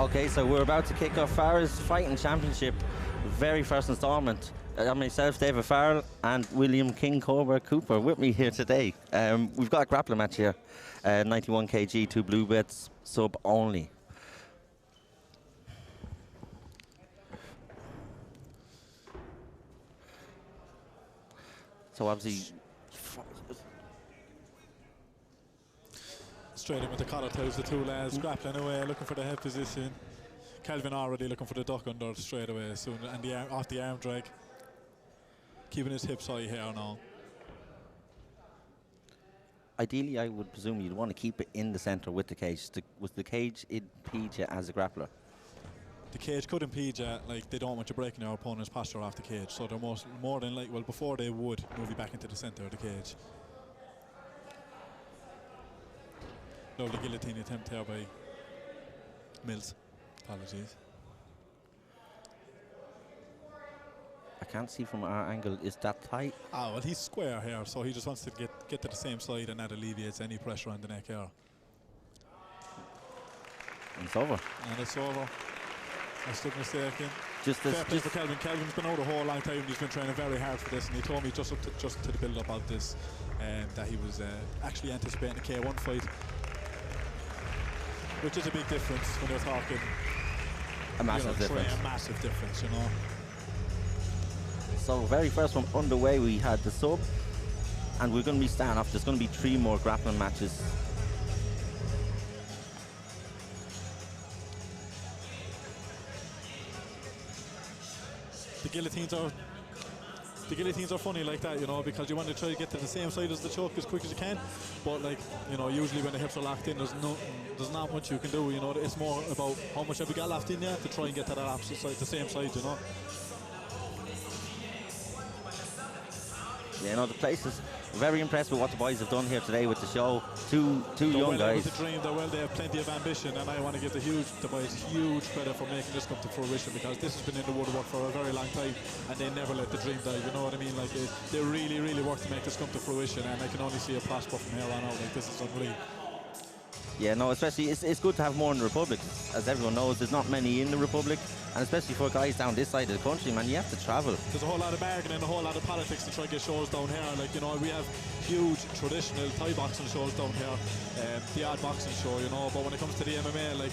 Okay, so we're about to kick off Farrell's Fighting Championship, very first installment. I'm myself, David Farrell, and William King Cobra Cooper with me here today. We've got a grappling match here, 91 kg, 2 blue belts, sub only. So obviously, straight in with the collar toes, the two lads grappling away, looking for the head position. Kelvin already looking for the duck under straight away soon, and the arm, off the arm drag. Keeping his hips high here now. ideally I would presume you'd want to keep it in the centre with the cage. Was the cage impede you as a grappler? The cage could impede you, like they don't want you breaking your opponent's posture off the cage, so they're more than like, well, before they would move you back into the centre of the cage. Lovely guillotine attempt here by Mills. Apologies. I can't see from our angle, is that tight? Ah, well, he's square here, so he just wants to get to the same side, and that alleviates any pressure on the neck here. And it's over. And it's over. I stood mistaken. Just fair play for Kelvin. Kelvin's been out a whole long time. He's been training very hard for this, and he told me just to the build-up of this that he was actually anticipating a K1 fight, which is a big difference when you're talking. A massive difference. A massive difference, you know. So very first one underway, we had the sub, and we're going to be starting off. There's going to be 3 more grappling matches. The guillotines are funny like that, you know, because you want to try to get to the same side as the choke as quick as you can, but like, you know, usually when the hips are locked in, there's not much you can do, you know. It's more about how much have you got left in you to try and get to that opposite side, the same side, you know. Yeah, no, the place is very impressed with what the boys have done here today with the show. Two young guys. With the dream, they have plenty of ambition, and I want to give the boys huge credit for making this come to fruition, because this has been in the woodwork for a very long time, and they never let the dream die. You know what I mean? Like they really work to make this come to fruition, and I can only see a prosper from here on out. Like, this is unreal. Yeah, no, especially it's good to have more in the Republic. As everyone knows, there's not many in the Republic, and especially for guys down this side of the country, man, you have to travel. There's a whole lot of bargaining, a whole lot of politics to try to get shows down here. Like, you know, we have huge traditional Thai boxing shows down here, the odd boxing show, you know, but when it comes to the MMA, like,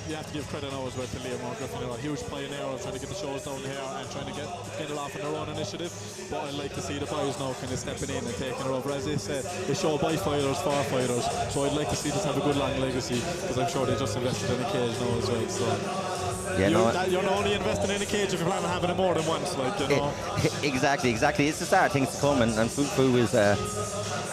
you have to give credit now as well to Liam Griffin, you know, a huge pioneer of trying to get the shows down here and trying to get it off on their own initiative. But I'd like to see the boys now kind of stepping in and taking it over. As they said, they show by fighters for fighters, so I'd like to see this have a good long legacy, because I'm sure they just invested in a cage now as well. So yeah, you're only investing in a cage if you plan on having it more than once, like, you know. Exactly. It's the start of things to come, and Fu is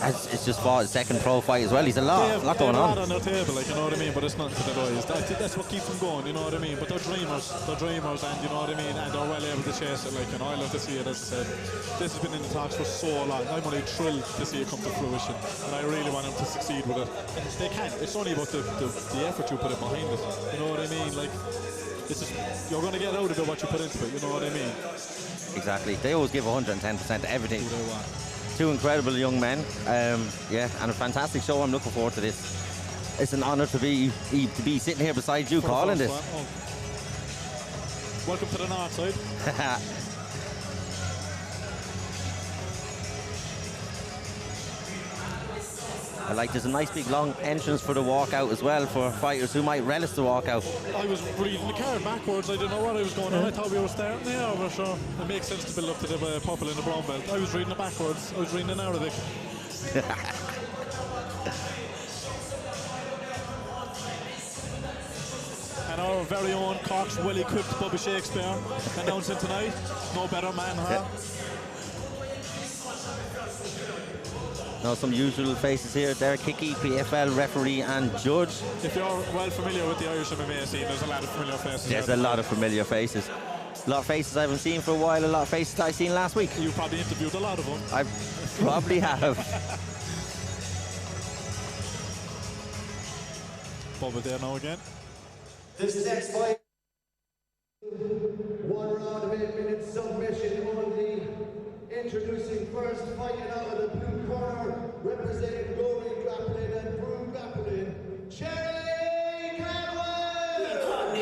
it's just fought his second pro fight as well. He's a lot going on. On their table, like, you know what I mean. But it's nothing to the boys. That's what keeps them going, you know what I mean. But they're dreamers, and you know what I mean, and they're well able to chase it. Like, you know, I love to see it. As I said, this has been in the talks for so long. I'm only thrilled to see it come to fruition, and I really want them to succeed with it. And they can. It's only about the effort you put in behind it. You know what I mean? Like, it's just, you're going to get out of it what you put into it. You know what I mean? Exactly. They always give 110% to everything. They want. 2 incredible young men, yeah, and a fantastic show. I'm looking forward to this. It's an honour to be sitting here beside you calling this. Welcome to the north side. I like there's a nice big long entrance for the walkout as well for fighters who might relish the walkout. I was reading the card backwards. I didn't know what I was going on. I thought we were starting there, but sure, it makes sense to build up to the purple and the brown belt. I was reading it backwards. I was reading in Arabic. And our very own Cork's well-equipped Bubba Shakespeare announcing tonight. No better man, huh? Yeah. Now some usual faces here. Derek Hickey, PFL referee and judge. If you're well familiar with the Irish MMA scene, there's a lot of familiar faces. There's a lot of familiar faces. A lot of faces I haven't seen for a while, a lot of faces I seen last week. You probably interviewed a lot of them. I probably have. Bubba there now again. This next fight, 1 round of 8 minutes submission only. Introducing first, fighting out of the blue corner, representing Glory Grappling and Broom Grappling, Cherry Canwell!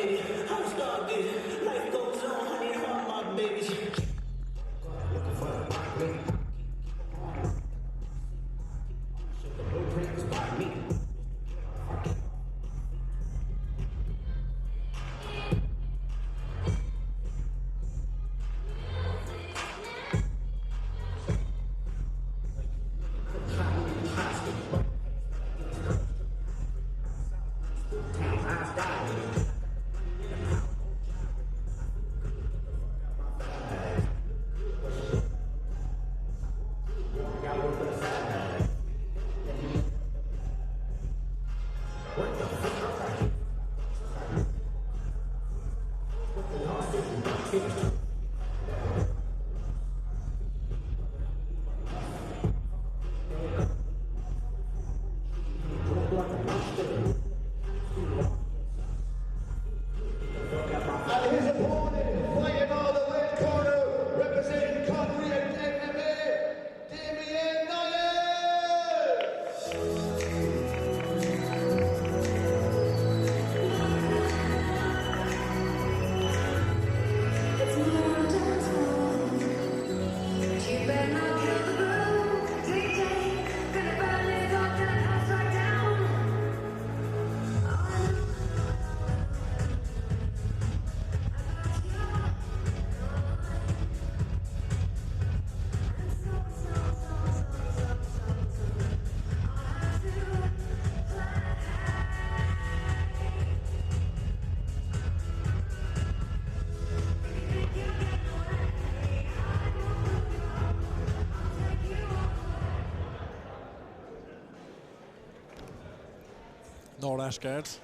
No rash guards.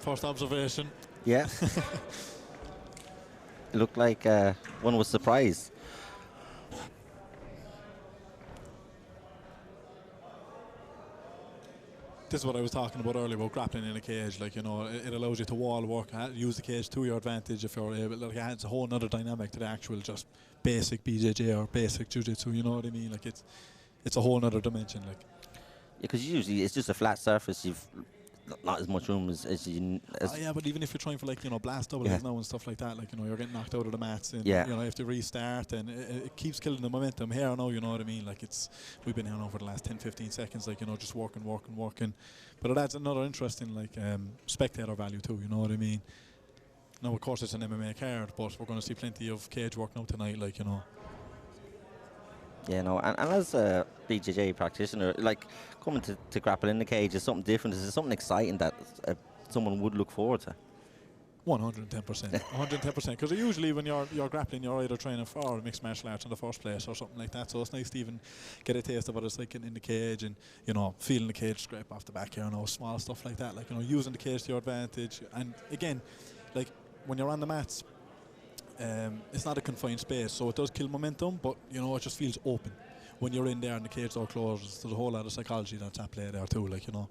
First observation. Yeah. It looked like one was surprised. This is what I was talking about earlier about grappling in a cage. Like, you know, it allows you to wall work, use the cage to your advantage if you're able. Like, it adds a whole other dynamic to the actual just basic BJJ or basic jiu-jitsu. You know what I mean? Like, it's a whole other dimension. Like, Yeah, because usually it's just a flat surface. You've not as much room as you. yeah, but even if you're trying for, like, you know, blast doubles now and stuff like that, like, you know, you're getting knocked out of the mats and, you know, you have to restart, and it keeps killing the momentum here now, you know what I mean? Like, we've been here now for the last 10, 15 seconds, like, you know, just working. But it adds another interesting, like, spectator value too, you know what I mean? Now, of course, it's an MMA card, but we're going to see plenty of cage work now tonight, like, you know. Yeah, no, and as a BJJ practitioner, like, coming to grapple in the cage is something different. Is it something exciting that someone would look forward to? 110%. 110%. Because usually when you're grappling, you're either training for mixed martial arts in the first place or something like that. So it's nice to even get a taste of what it's like getting in the cage and, you know, feeling the cage scrape off the back here, you know, small stuff like that. Like, you know, using the cage to your advantage. And again, like, when you're on the mats, it's not a confined space, so it does kill momentum, but, you know, it just feels open. When you're in there and the cage door closes, there's a whole lot of psychology that's at play there too, like, you know.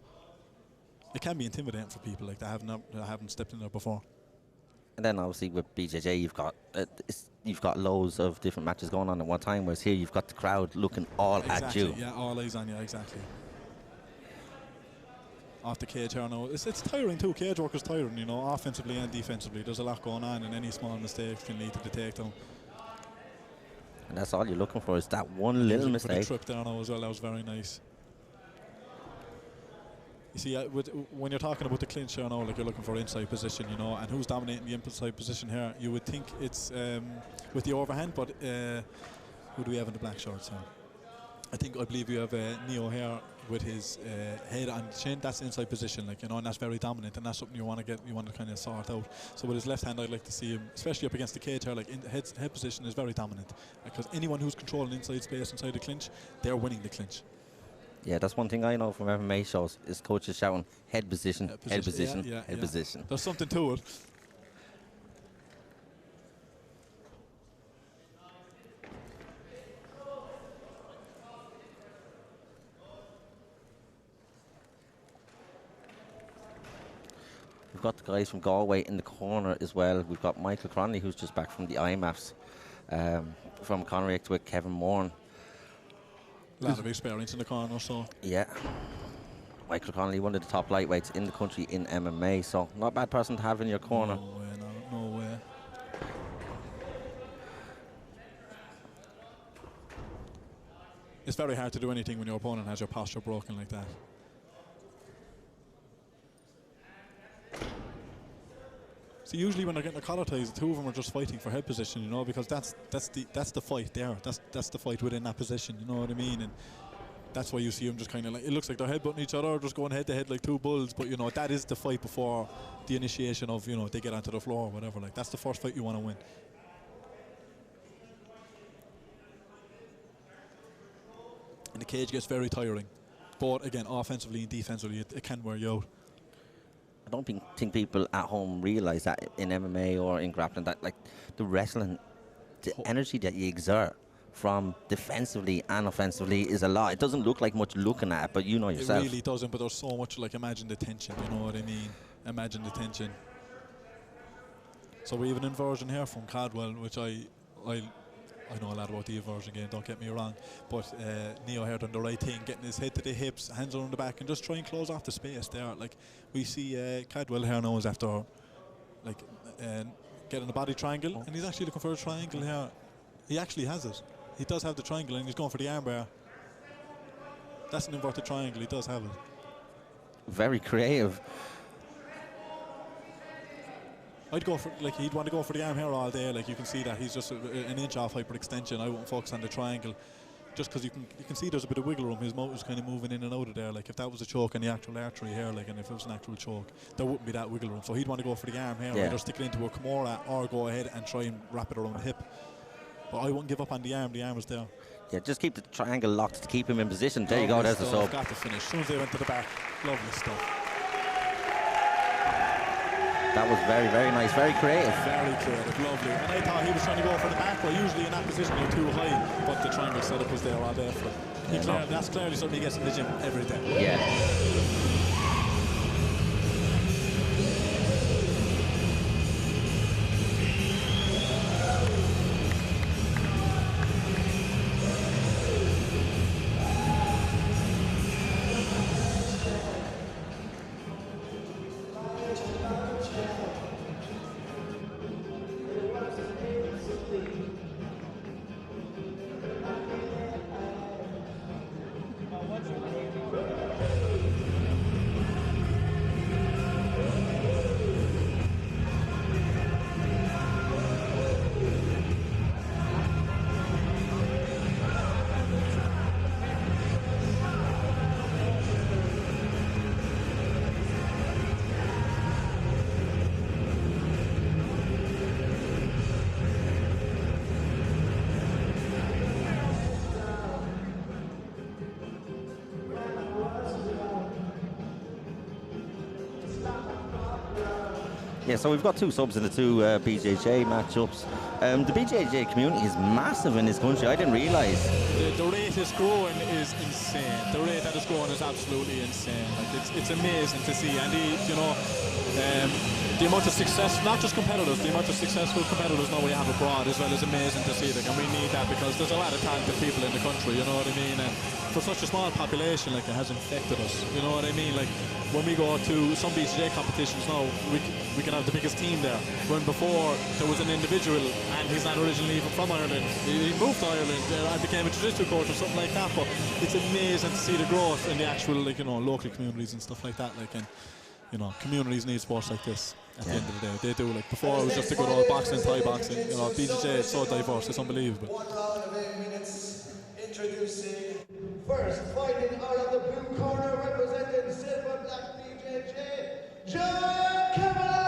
It can be intimidating for people like that haven't stepped in there before. And then obviously with BJJ, you've got loads of different matches going on at one time, whereas here you've got the crowd looking all at you. Yeah, all eyes on you, exactly. Off the cage here now. It's tiring too. Cage work is tiring, you know, offensively and defensively. There's a lot going on, and any small mistakes can lead to the takedown. And that's all you're looking for, is that one little mistake. For the trip there now as well, that was very nice. You see, when you're talking about the clinch here now, like, you're looking for inside position, you know, and who's dominating the inside position here? You would think it's with the overhand, but who do we have in the black shorts here? I believe you have Neo here with his head on the chin. That's inside position, like, you know, and that's very dominant, and that's something you want to kind of sort out. So with his left hand, I'd like to see him, especially up against the cage here, like, head position is very dominant, because anyone who's controlling inside space inside the clinch, they're winning the clinch. Yeah, that's one thing I know from MMA shows, is coaches shouting head position, head position, head position. There's something to it. We've got the guys from Galway in the corner as well. We've got Michael Cronley, who's just back from the IMAFs, from Conrick with Kevin Moran. A lot of experience in the corner, so. Yeah. Michael Connolly, one of the top lightweights in the country in MMA, so not a bad person to have in your corner. No way, no way. It's very hard to do anything when your opponent has your posture broken like that. So usually when they're getting the collar ties, the two of them are just fighting for head position, you know, because that's the fight there. That's the fight within that position, you know what I mean? And that's why you see them just kind of like, it looks like they're headbutting each other, just going head to head like two bulls, but you know, that is the fight before the initiation of, you know, they get onto the floor or whatever. Like, that's the first fight you want to win. And the cage gets very tiring. But again, offensively and defensively, it can wear you out. I don't think people at home realise that in MMA or in grappling, that like the wrestling, the energy that you exert from defensively and offensively is a lot. It doesn't look like much looking at it, but you know yourself. It really doesn't, but there's so much, like, imagine the tension, you know what I mean? Imagine the tension. So we have an inversion here from Cadwell, which I know a lot about the inversion game, don't get me wrong, but Neo here done the right thing, getting his head to the hips, hands around the back, and just try and close off the space there. Like, we see Cadwell here now is after, like, getting the body triangle, and he's actually looking for a triangle here. He actually has it. He does have the triangle, and he's going for the armbar. That's an inverted triangle, he does have it. Very creative. I'd go for, like, he'd want to go for the arm here all day. Like, you can see that he's just an inch off hyperextension. I won't focus on the triangle, just because you can see there's a bit of wiggle room. His mouth is kind of moving in and out of there. Like, if that was a choke on the actual artery here, like, and if it was an actual choke, there wouldn't be that wiggle room. So he'd want to go for the arm here, either stick it into a Kimura or go ahead and try and wrap it around the hip. But I wouldn't give up on the arm. The arm is there. Yeah, just keep the triangle locked to keep him in position. There you go, there's the sub. Got the finish. As soon as they went to the back, lovely stuff. That was very, very nice, very creative. Very creative, lovely. And I thought he was trying to go for the back, but usually in that position you're too high, but the triangle setup was there all day for him. That's clearly something he gets in the gym every day. Yeah. Yeah, so we've got two subs in the two BJJ matchups. The BJJ community is massive in this country. I didn't realise. The rate is growing is insane. The rate that is growing is absolutely insane. Like, it's amazing to see. And the amount of success, not just competitors, the amount of successful competitors now we have abroad as well is amazing to see. Like, and we need that because there's a lot of talented people in the country, you know what I mean? And for such a small population, like, it has infected us, you know what I mean? Like, when we go to some BJJ competitions now, we can have the biggest team there. When before there was an individual and he's not originally even from Ireland, he moved to Ireland, I became a jiu-jitsu coach or something like that. But it's amazing to see the growth in the actual, like, you know, local communities and stuff like that. Like, and you know, communities need sports like this. At the end of the day, they do. Like, before it was just a good old boxing, Thai boxing. You know, BJJ is so diverse, it's unbelievable. 1 round of 8 minutes. Introducing first, fighting out of the blue corner, representing Silver Black BJJ, John Kavanagh.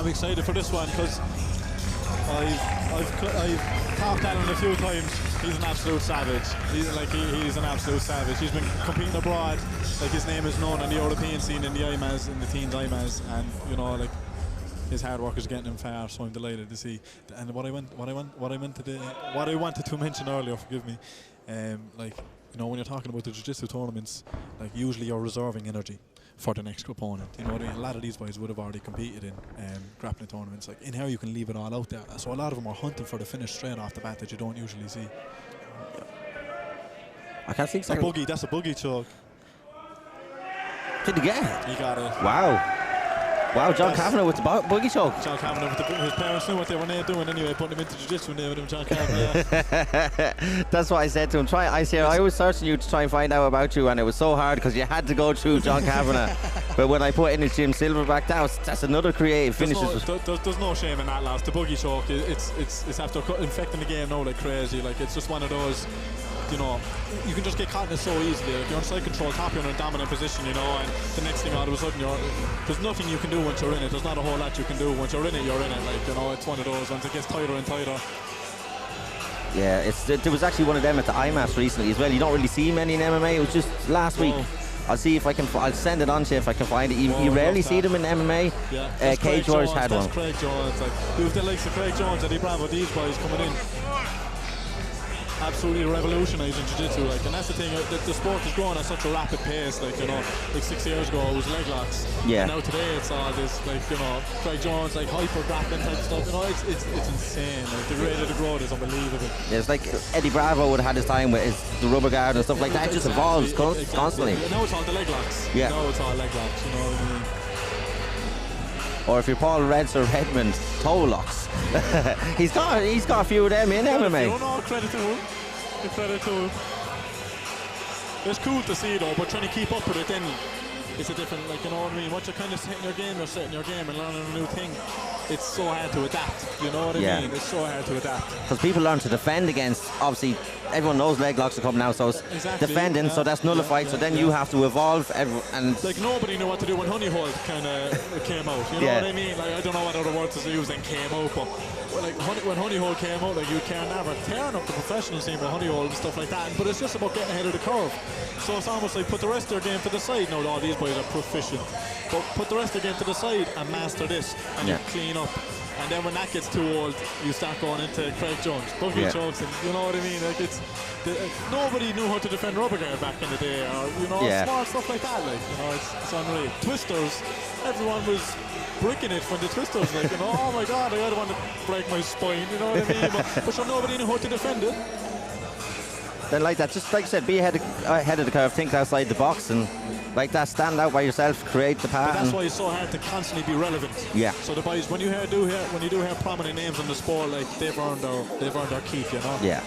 I'm excited for this one because I've talked Alan a few times. He's an absolute savage. He's an absolute savage. He's been competing abroad. Like, his name is known on the European scene in the IMAs, in the teens IMAs, and you know, like, his hard work is getting him far. So I'm delighted to see. And what I wanted to mention earlier, forgive me, like, you know, when you're talking about the jiu-jitsu tournaments, like, usually you're reserving energy for the next opponent. You know what I mean? A lot of these boys would have already competed in grappling tournaments. Like, in here you can leave it all out there. So a lot of them are hunting for the finish straight off the bat that you don't usually see. I can't see exactly. That's a boogie choke. Did he get it? He got it. Wow. Wow, John Kavanagh with the boogie choke. John Kavanagh with his parents knew what they were doing anyway, putting him into jiu-jitsu when they were doing John Kavanagh. That's what I said to him. I was searching you to try and find out about you, and it was so hard because you had to go through John Kavanagh. But when I put in Jim Silverback, that's another creative finish. There's no shame in that, lads. The boogie choke, it's after infecting the game now like crazy. Like, it's just one of those, you know, you can just get caught in it so easily. Like, you're on side control, top, you're in a dominant position, you know, and the next thing all of a sudden there's nothing you can do once you're in it. There's not a whole lot you can do. Once you're in it, you're in it. Like, you know, it's one of those ones that gets tighter and tighter. Yeah, there was actually one of them at the IMAS recently as well. You don't really see many in MMA. It was just last week. I'll see if I can. I'll send it on to you if I can find it. You rarely see them in MMA. Yeah, Cage Warriors had one. That's Craig Jones. Like, you have the likes of Craig Jones and Bravo, these boys coming in, absolutely revolutionising jiu-jitsu, like, and that's the thing. The sport is growing at such a rapid pace. Like, you know, like 6 years ago it was leg locks. Yeah. And now today it's all this, like, you know, Craig Jones, like, hyper grappling type stuff. You know, it's insane. Like, the rate of the growth is unbelievable. Yeah, it's like Eddie Bravo would have had his time with the rubber guard and stuff like that. It just evolves constantly. And now it's all the leg locks. Yeah. Now it's all leg locks. You know what I mean? Or if you're Paul Reds or Redmond, toe locks. he's got a few of them in MMA. No, credit to him. Credit to him. It's cool to see though, but trying to keep up with it then it's a different, like, you know what I mean? Once you're kind of setting your game, you're setting your game and learning a new thing. It's so hard to adapt, you know what I mean? It's so hard to adapt. Because people learn to defend against, obviously, everyone knows leg locks are coming now, so it's defending, so that's nullified, so then you have to evolve. And like, nobody knew what to do when Honey Hold kind of came out, you know what I mean? Like, I don't know what other words to use than came out, but like, when Honey Hold came out, like, you can never turn up the professional scene with Honey Hold and stuff like that, but it's just about getting ahead of the curve. So it's almost like put the rest of your game to the side. Now, all these boys are proficient, but put the rest of the game to the side and master this, and you clean up. And then when that gets too old, you start going into Craig Jones, boogie chokes, and you know what I mean? Like, nobody knew how to defend rubber guard back in the day, or, you know, small stuff like that. Like, you know, it's unreal. Twisters, everyone was bricking it when the twisters, like, you know, oh my God, I don't want to break my spine, you know what I mean? But sure, nobody knew how to defend it. Then, like that, just like I said, be ahead of the curve, think outside the box, and like that, stand out by yourself, create the pattern. But that's why it's so hard to constantly be relevant. Yeah. So the boys, when you do hear prominent names in the sport, like, they've earned their keep, you know. Yeah.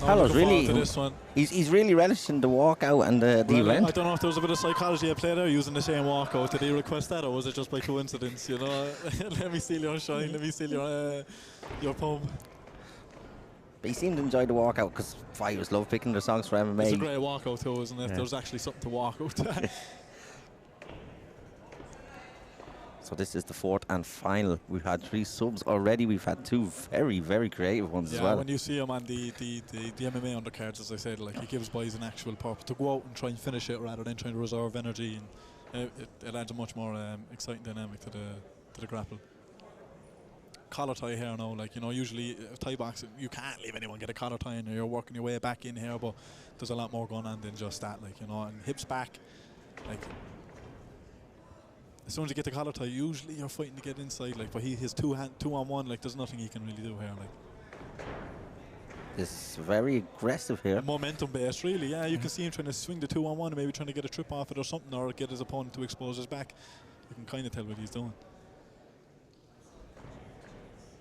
Paolo's looking forward really, to this one. he's really relishing the walkout and the Well, event. I don't know if there was a bit of psychology at play there using the same walkout. Did he request that, or was it just by coincidence? You know, let me steal your shine, let me steal your poem. But he seemed to enjoy the walkout because fighters love picking their songs for MMA. It's a great walkout too, isn't it? Yeah. There's actually something to walk out. So this is the fourth and final. We've had 3 subs already. We've had 2 very, very creative ones as well. When you see him on the MMA undercards, as I said, like he gives boys an actual purpose to go out and try and finish it rather than trying to reserve energy, and it adds a much more exciting dynamic to the grapple. Collar tie here now, like, you know, usually Thai boxing you can't leave anyone get a collar tie and you're working your way back in here, but there's a lot more going on than just that, like, you know, and hips back, like. As soon as you get the collar tie, usually you're fighting to get inside, like, but his two on one, like, there's nothing he can really do here, like. This is very aggressive here. Momentum based, really, yeah. You can see him trying to swing the 2-on-1 and maybe trying to get a trip off it or something, or get his opponent to expose his back. You can kind of tell what he's doing.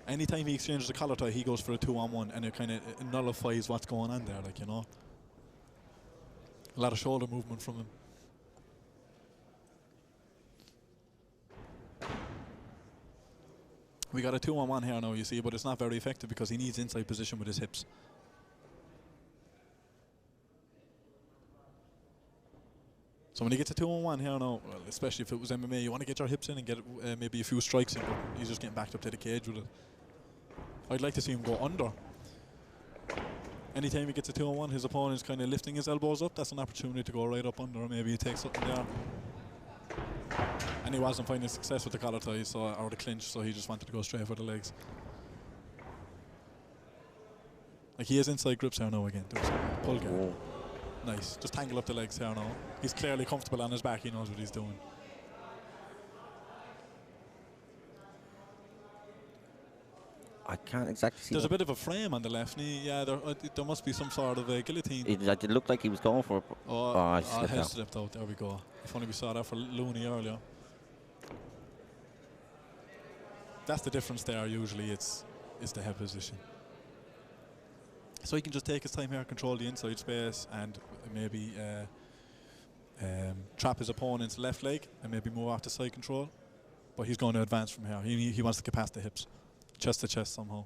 Anytime he exchanges a collar tie, he goes for a 2-on-1, and it kind of nullifies what's going on there, like, you know. A lot of shoulder movement from him. We got a 2-on-1 here now, you see, but it's not very effective because he needs inside position with his hips. So when he gets a 2-on-1 here now, well, especially if it was MMA, you want to get your hips in and get maybe a few strikes in, but he's just getting backed up to the cage with it. I'd like to see him go under. Anytime he gets a 2-on-1, his opponent's kind of lifting his elbows up. That's an opportunity to go right up under, or maybe he takes something there. And he wasn't finding success with the collar tie, or the clinch, so he just wanted to go straight for the legs. Like, he has inside grips here now again. There's a pull guard. Whoa. Nice. Just tangle up the legs here now. He's clearly comfortable on his back. He knows what he's doing. I can't exactly see. There's a bit of a frame on the left knee. Yeah, there must be some sort of a guillotine. It looked like he was going for it. Oh, He head slipped slipped out. There we go. If only we saw that for Looney earlier. That's the difference there. Usually it's the head position. So he can just take his time here, control the inside space, and maybe trap his opponent's left leg and maybe move off to side control. But he's going to advance from here. He wants to get past the hips. Chest to chest somehow.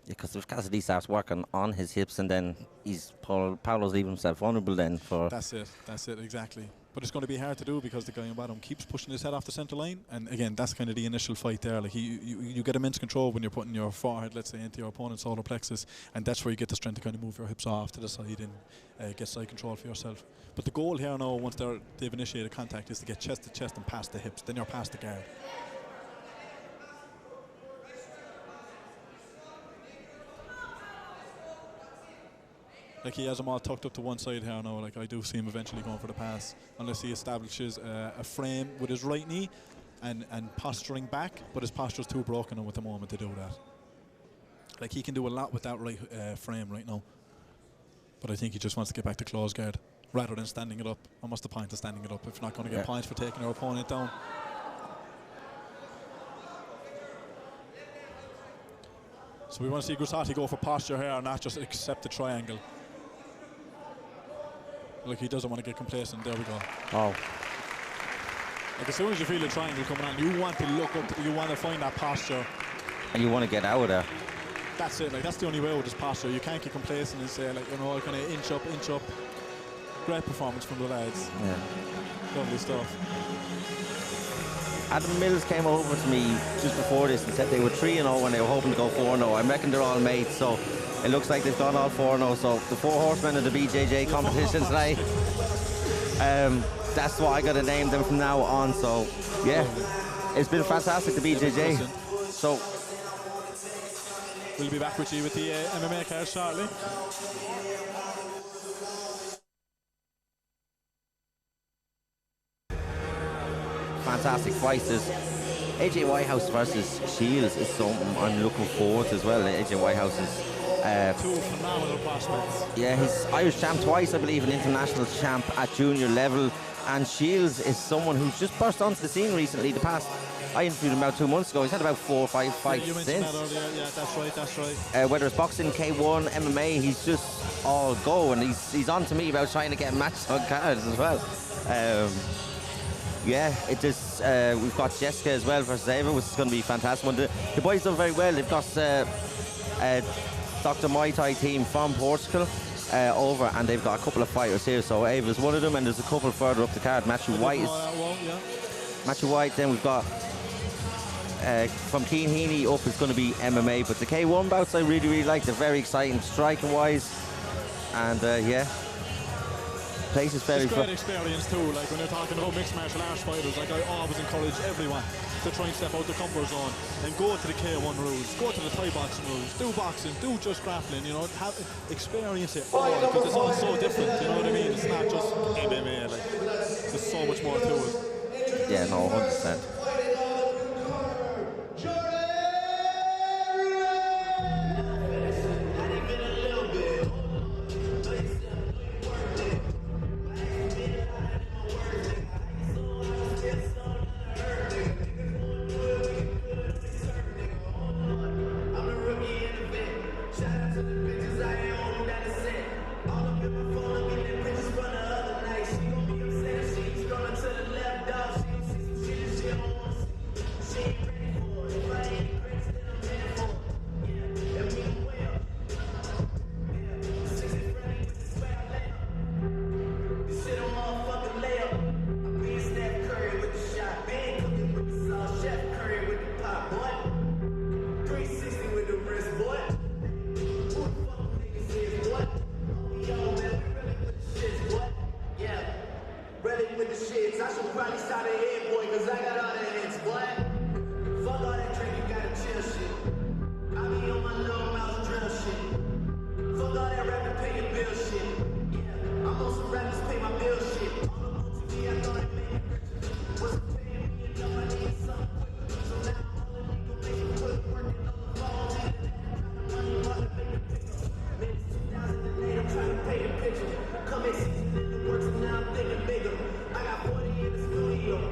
Yeah, because if Cassidy starts working on his hips and then Paolo's leaving himself vulnerable then for... That's it, exactly. But it's going to be hard to do because the guy on bottom keeps pushing his head off the centre line. And again, that's kind of the initial fight there. Like you get immense control when you're putting your forehead, let's say, into your opponent's solar plexus. And that's where you get the strength to kind of move your hips off to the side and get side control for yourself. But the goal here now, once they've initiated contact, is to get chest to chest and past the hips. Then you're past the guard. Like, he has them all tucked up to one side here now. Like, I do see him eventually going for the pass, unless he establishes a frame with his right knee and posturing back, but his posture's too broken at the moment to do that. Like, he can do a lot with that right frame right now, but I think he just wants to get back to close guard rather than standing it up. And what's the point of standing it up if you're not going to get points for taking your opponent down? So we want to see Gusati go for posture here and not just accept the triangle. Like, he doesn't want to get complacent. There we go. Oh. Like, as soon as you feel a triangle coming on, you want to look up, you want to find that posture. And you want to get out of there. That's it. Like, that's the only way with this posture. You can't get complacent and say, like, you know, kind of inch up, inch up. Great performance from the lads. Yeah. Lovely stuff. Adam Mills came over to me just before this and said they were 3-0 when they were hoping to go 4-0. I reckon they're all mates, so it looks like they've gone all 4-0. So the 4 horsemen of the BJJ competition tonight. That's what I got to name them from now on. So yeah, it's been fantastic, the BJJ. So we'll be back with you with the MMA card shortly. Fantastic fights. AJ Whitehouse versus Shields is something I'm looking forward to as well. AJ Whitehouse is two phenomenal prospects. Yeah, he's Irish champ twice, I believe, an international champ at junior level, And Shields is someone who's just burst onto the scene recently. I interviewed him about 2 months ago. He's had about 4 or 5 fights you mentioned since. that earlier. Yeah, that's right. Whether it's boxing, K1, MMA, he's just all go, and he's on to me about trying to get matches on cards as well. Yeah, it just we've got Jessica as well versus Ava, which is going to be a fantastic one. The boys done very well. They've got Dr. Muay Thai team from Portugal over, and they've got a couple of fighters here. So Ava's one of them, and there's a couple further up the card. Matthew White then we've got from Keane Heaney up is going to be MMA, but the K1 bouts I really like. They're very exciting striking wise, and yeah, place is very it's great experience too. Like when you're talking about mixed martial arts fighters, like I always encourage everyone to try and step out the comfort zone and go to the K1 rules, go to the Thai boxing rules, do boxing, do just grappling, you know, experience it all, because it's all so different, you know what I mean? It's not just MMA, like there's so much more to it. Yeah, no, 100%.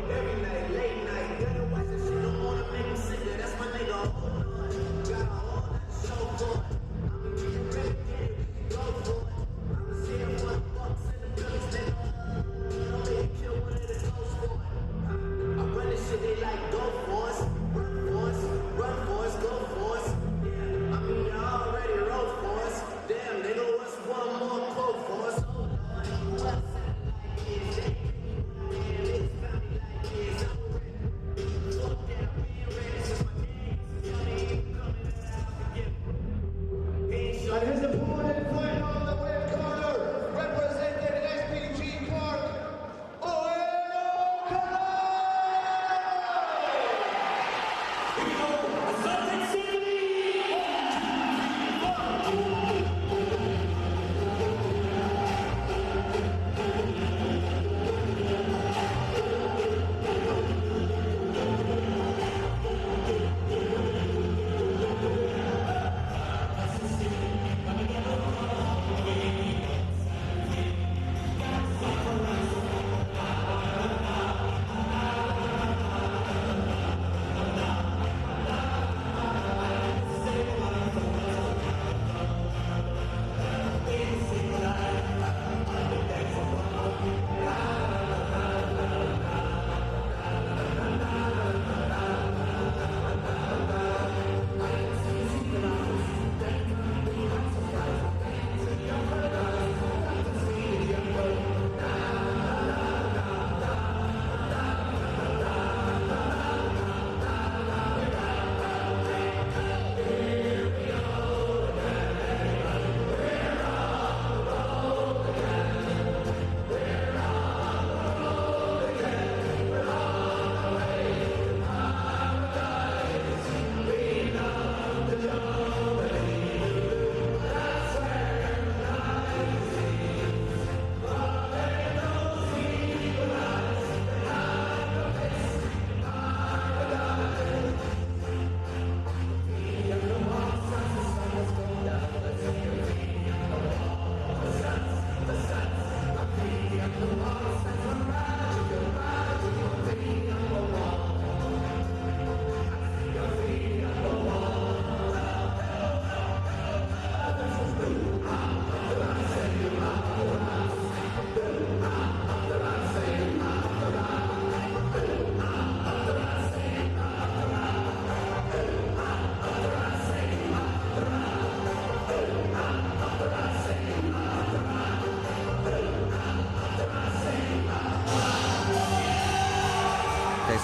Every night, late night, gotta watch this shit, don't wanna make them sick. That's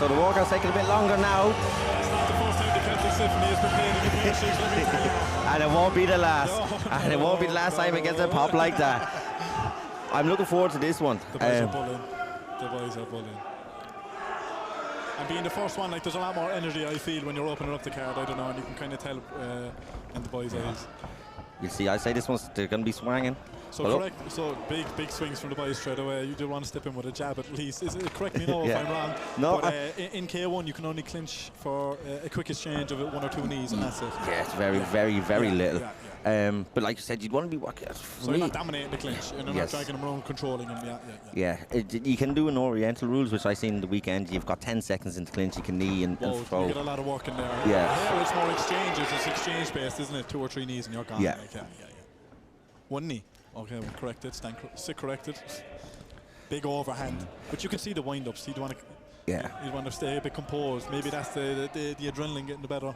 so the walkout's taking a bit longer now. It's not the first time the Celtic Symphony has been played in the Piarsaigh, let me tell you. And it won't be the last. No, And it won't be the last time it gets a pop like that. I'm looking forward to this one. The boys are bullying. The boys are bullying. And being the first one, like, there's a lot more energy, I feel, when you're opening up the card, I don't know, and you can kind of tell in the boys' eyes. You'll see, I say this one's, they're going to be swanging. So correct, so big swings from the boys straight away. You do want to step in with a jab at least. Correct me if I'm wrong. No, but in K1 you can only clinch for a quick exchange of 1 or 2 knees, and that's it. Yeah, it's very little. But like you said, you'd want to be working. So you're not dominating the clinch, and you're not dragging them around, controlling them. You can do an Oriental rules, which I seen the weekend. You've got 10 seconds in the clinch. You can knee and throw. You get a lot of work in there. Yeah. Here it's more exchanges. It's exchange based, isn't it? 2 or 3 knees and you're gone. Yeah. 1 knee. Okay, we'll correct it. Sit corrected. Big overhand. But you can see the wind-ups. You want to stay a bit composed. Maybe that's the adrenaline getting the better.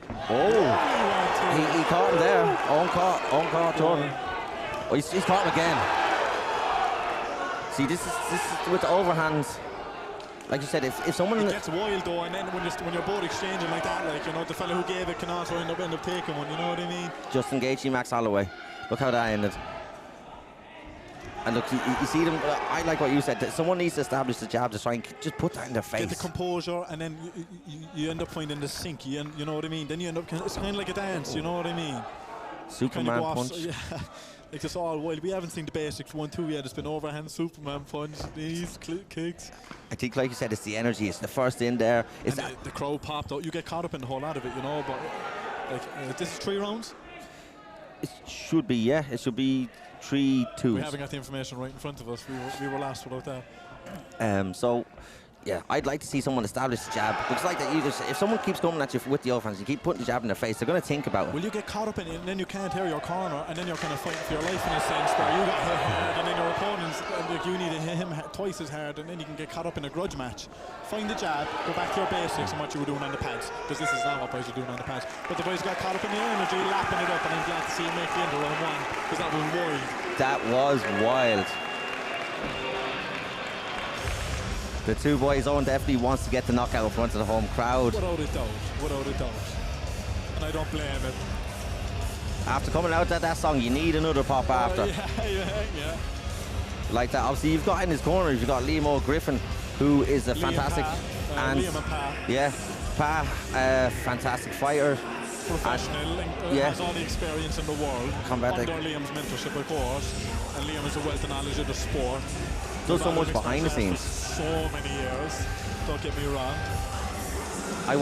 Oh, he caught him there. Own caught Jordan. Oh, he's caught him again. See, this is with the overhands. Like you said, if someone... It gets wild though, and then when you're both exchanging like that, like, you know, the fellow who gave it can also end up taking one, you know what I mean? Justin Gaethje, Max Holloway. Look how that ended. And look, you see them, I like what you said, that someone needs to establish the jab to try and just put that in their face. Get the composure, and then you end up finding the sink, you know what I mean? Then you end up, it's kind of like a dance, you know what I mean? Superman punch. Like it's all wild. We haven't seen the basics 1, 2 yet. It's been overhand, Superman punch, knees, kicks. I think, like you said, it's the energy. It's the first in there. It's and the crowd popped out. You get caught up in the whole lot of it, you know. But like, this is 3 rounds. It should be, yeah. It should be 3-2. We haven't got the information right in front of us. We were last without that. So, yeah, I'd like to see someone establish the jab. It's like that. If someone keeps coming at you with the overhands, you keep putting the jab in their face, they're going to think about it. Well, you get caught up in it, and then you can't hear your corner, and then you're kind of fighting for your life in a sense, where you got hit hard, and then your opponents, like, you need to hit him twice as hard, and then you can get caught up in a grudge match. Find the jab, go back to your basics and what you were doing on the pads, because this is not what boys are doing on the pads. But the boys got caught up in the energy, lapping it up, and I'm glad to see him make the end of round 1, because that was wild. That was wild. The 2 boys, Owen definitely wants to get the knockout in front of the home crowd. Without a doubt. And I don't blame it. After coming out at that song, you need another pop after. Yeah. Like that. Obviously, you've got in his corner, you've got Liam O'Griffin, who is a fantastic... Liam and Pa. Yeah, Pa, fantastic fighter. Professional, has all the experience in the world. Under Liam's mentorship, of course. And Liam has a wealth of knowledge of the sport. Does so much behind the scenes. For so many years, don't get me wrong. I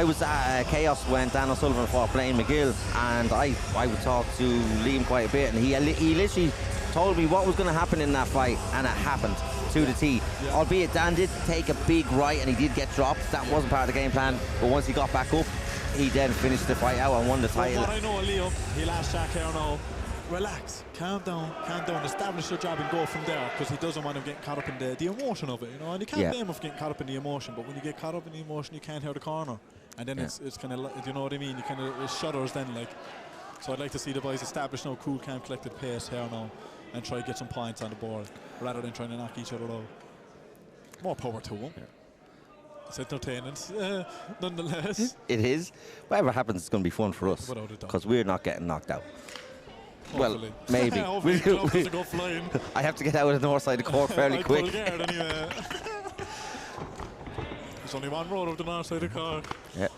was at Chaos when Dan O'Sullivan fought Blaine McGill, and I would talk to Liam quite a bit, and he literally told me what was going to happen in that fight, and it happened to the T. Yeah. Albeit Dan did take a big right, and he did get dropped. That wasn't part of the game plan, but once he got back up, he then finished the fight out and won the title. What I know, Liam, he'll ask Jack here now. Relax, calm down, establish your job and go from there, because he doesn't want him getting caught up in the emotion of it, you know, and you can't blame him for getting caught up in the emotion, but when you get caught up in the emotion, you can't hear the corner, and then it's kind of, you know what I mean, you kind of, it shudders then, like, so I'd like to see the boys establish now cool, calm, collected pace here now, and try to get some points on the board, rather than trying to knock each other out. More power to them. It's entertaining, nonetheless. It is. Whatever happens, it's going to be fun for us, because we're not getting knocked out. Hopefully. Well, maybe. Go flying. I have to get out of the north side of Cork fairly quick. Anyway. There's only one road of the north side of Cork. Yeah.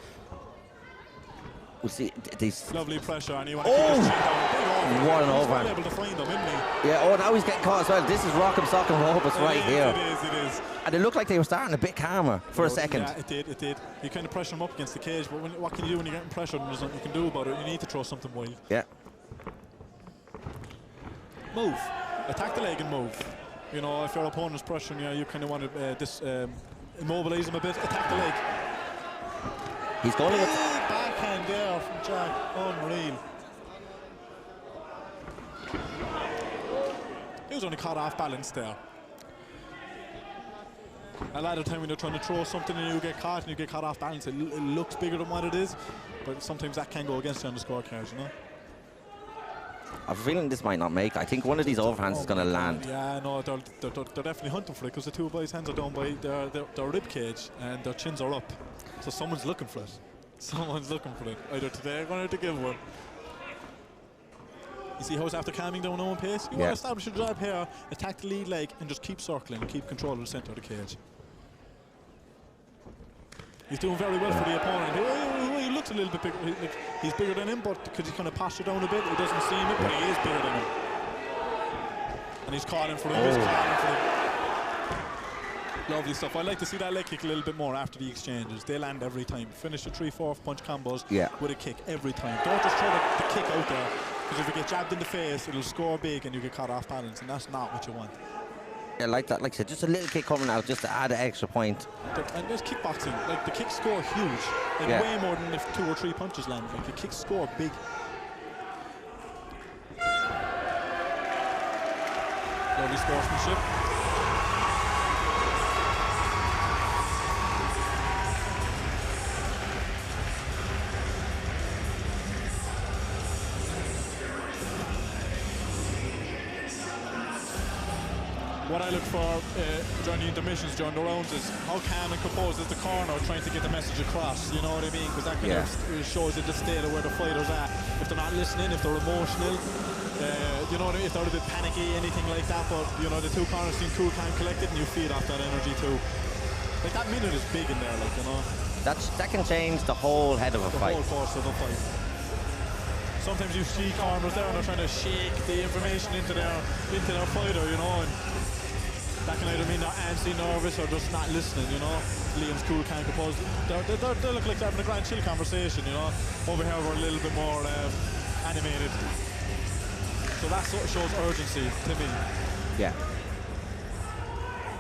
We'll see. These lovely pressure, and you want to keep his chin down. What an overhand. He's able to find them, isn't he? Yeah, oh, now he's getting caught as well. This is rock 'em, sock 'em, rope us right here. It is. And it looked like they were starting a bit calmer for a second. Yeah, it did. You kind of pressure them up against the cage, but what can you do when you're getting pressured and there's nothing you can do about it? You need to throw something wild. Yeah. Move. Attack the leg and move. You know, if your opponent's pressuring you, you kind of want to immobilize him a bit. Attack the leg. He's going with backhand there from Jack. Unreal. He was only caught off balance there. A lot of the time when you're trying to throw something and you get caught off balance, it looks bigger than what it is, but sometimes that can go against you on the scorecard, you know. I have a feeling this might not make. I think one of these overhands is going to land. Yeah, no, they're definitely hunting for it because the two boys' hands are down by their rib cage and their chins are up. So someone's looking for it. Someone's looking for it. Either today or going to give one. You see how it's after calming down on pace? You want to establish your jab here, attack the lead leg, and just keep circling and keep control of the centre of the cage. He's doing very well for the opponent. He looks a little bit bigger. He's bigger than him, but because he's kind of posture down a bit, he doesn't seem it, but he is bigger than him. And he's calling for him. He's calling for him. Lovely stuff. I like to see that leg kick a little bit more after the exchanges. They land every time. Finish the 3-4 punch combos with a kick every time. Don't just throw the kick out there, because if you get jabbed in the face, it'll score big and you get caught off balance, and that's not what you want. Yeah, like that. Like I said, just a little kick coming out just to add an extra point. And there's kickboxing. Like the kicks score huge. Like way more than if 2 or 3 punches land. Like the kicks score big. Lovely sportsmanship. What I look for during the intermissions, during the rounds, is how calm and composed is the corner trying to get the message across, you know what I mean? Because that kind of shows you the state of where the fighters are. If they're not listening, if they're emotional, you know what I mean? If they're a bit panicky, anything like that. But, you know, the two corners seem cool, calm, collected, and you feed off that energy too. Like, that minute is big in there, like, you know? That can change the whole head of a fight. The whole course of a fight. Sometimes you see corners there and they're trying to shake the information into their fighter, you know? And that can either mean they're antsy, nervous, or just not listening, you know. Liam's cool, can't compose. They look like they're having a grand chill conversation, you know. Over here we're a little bit more animated. So that sort of shows urgency to me. Yeah.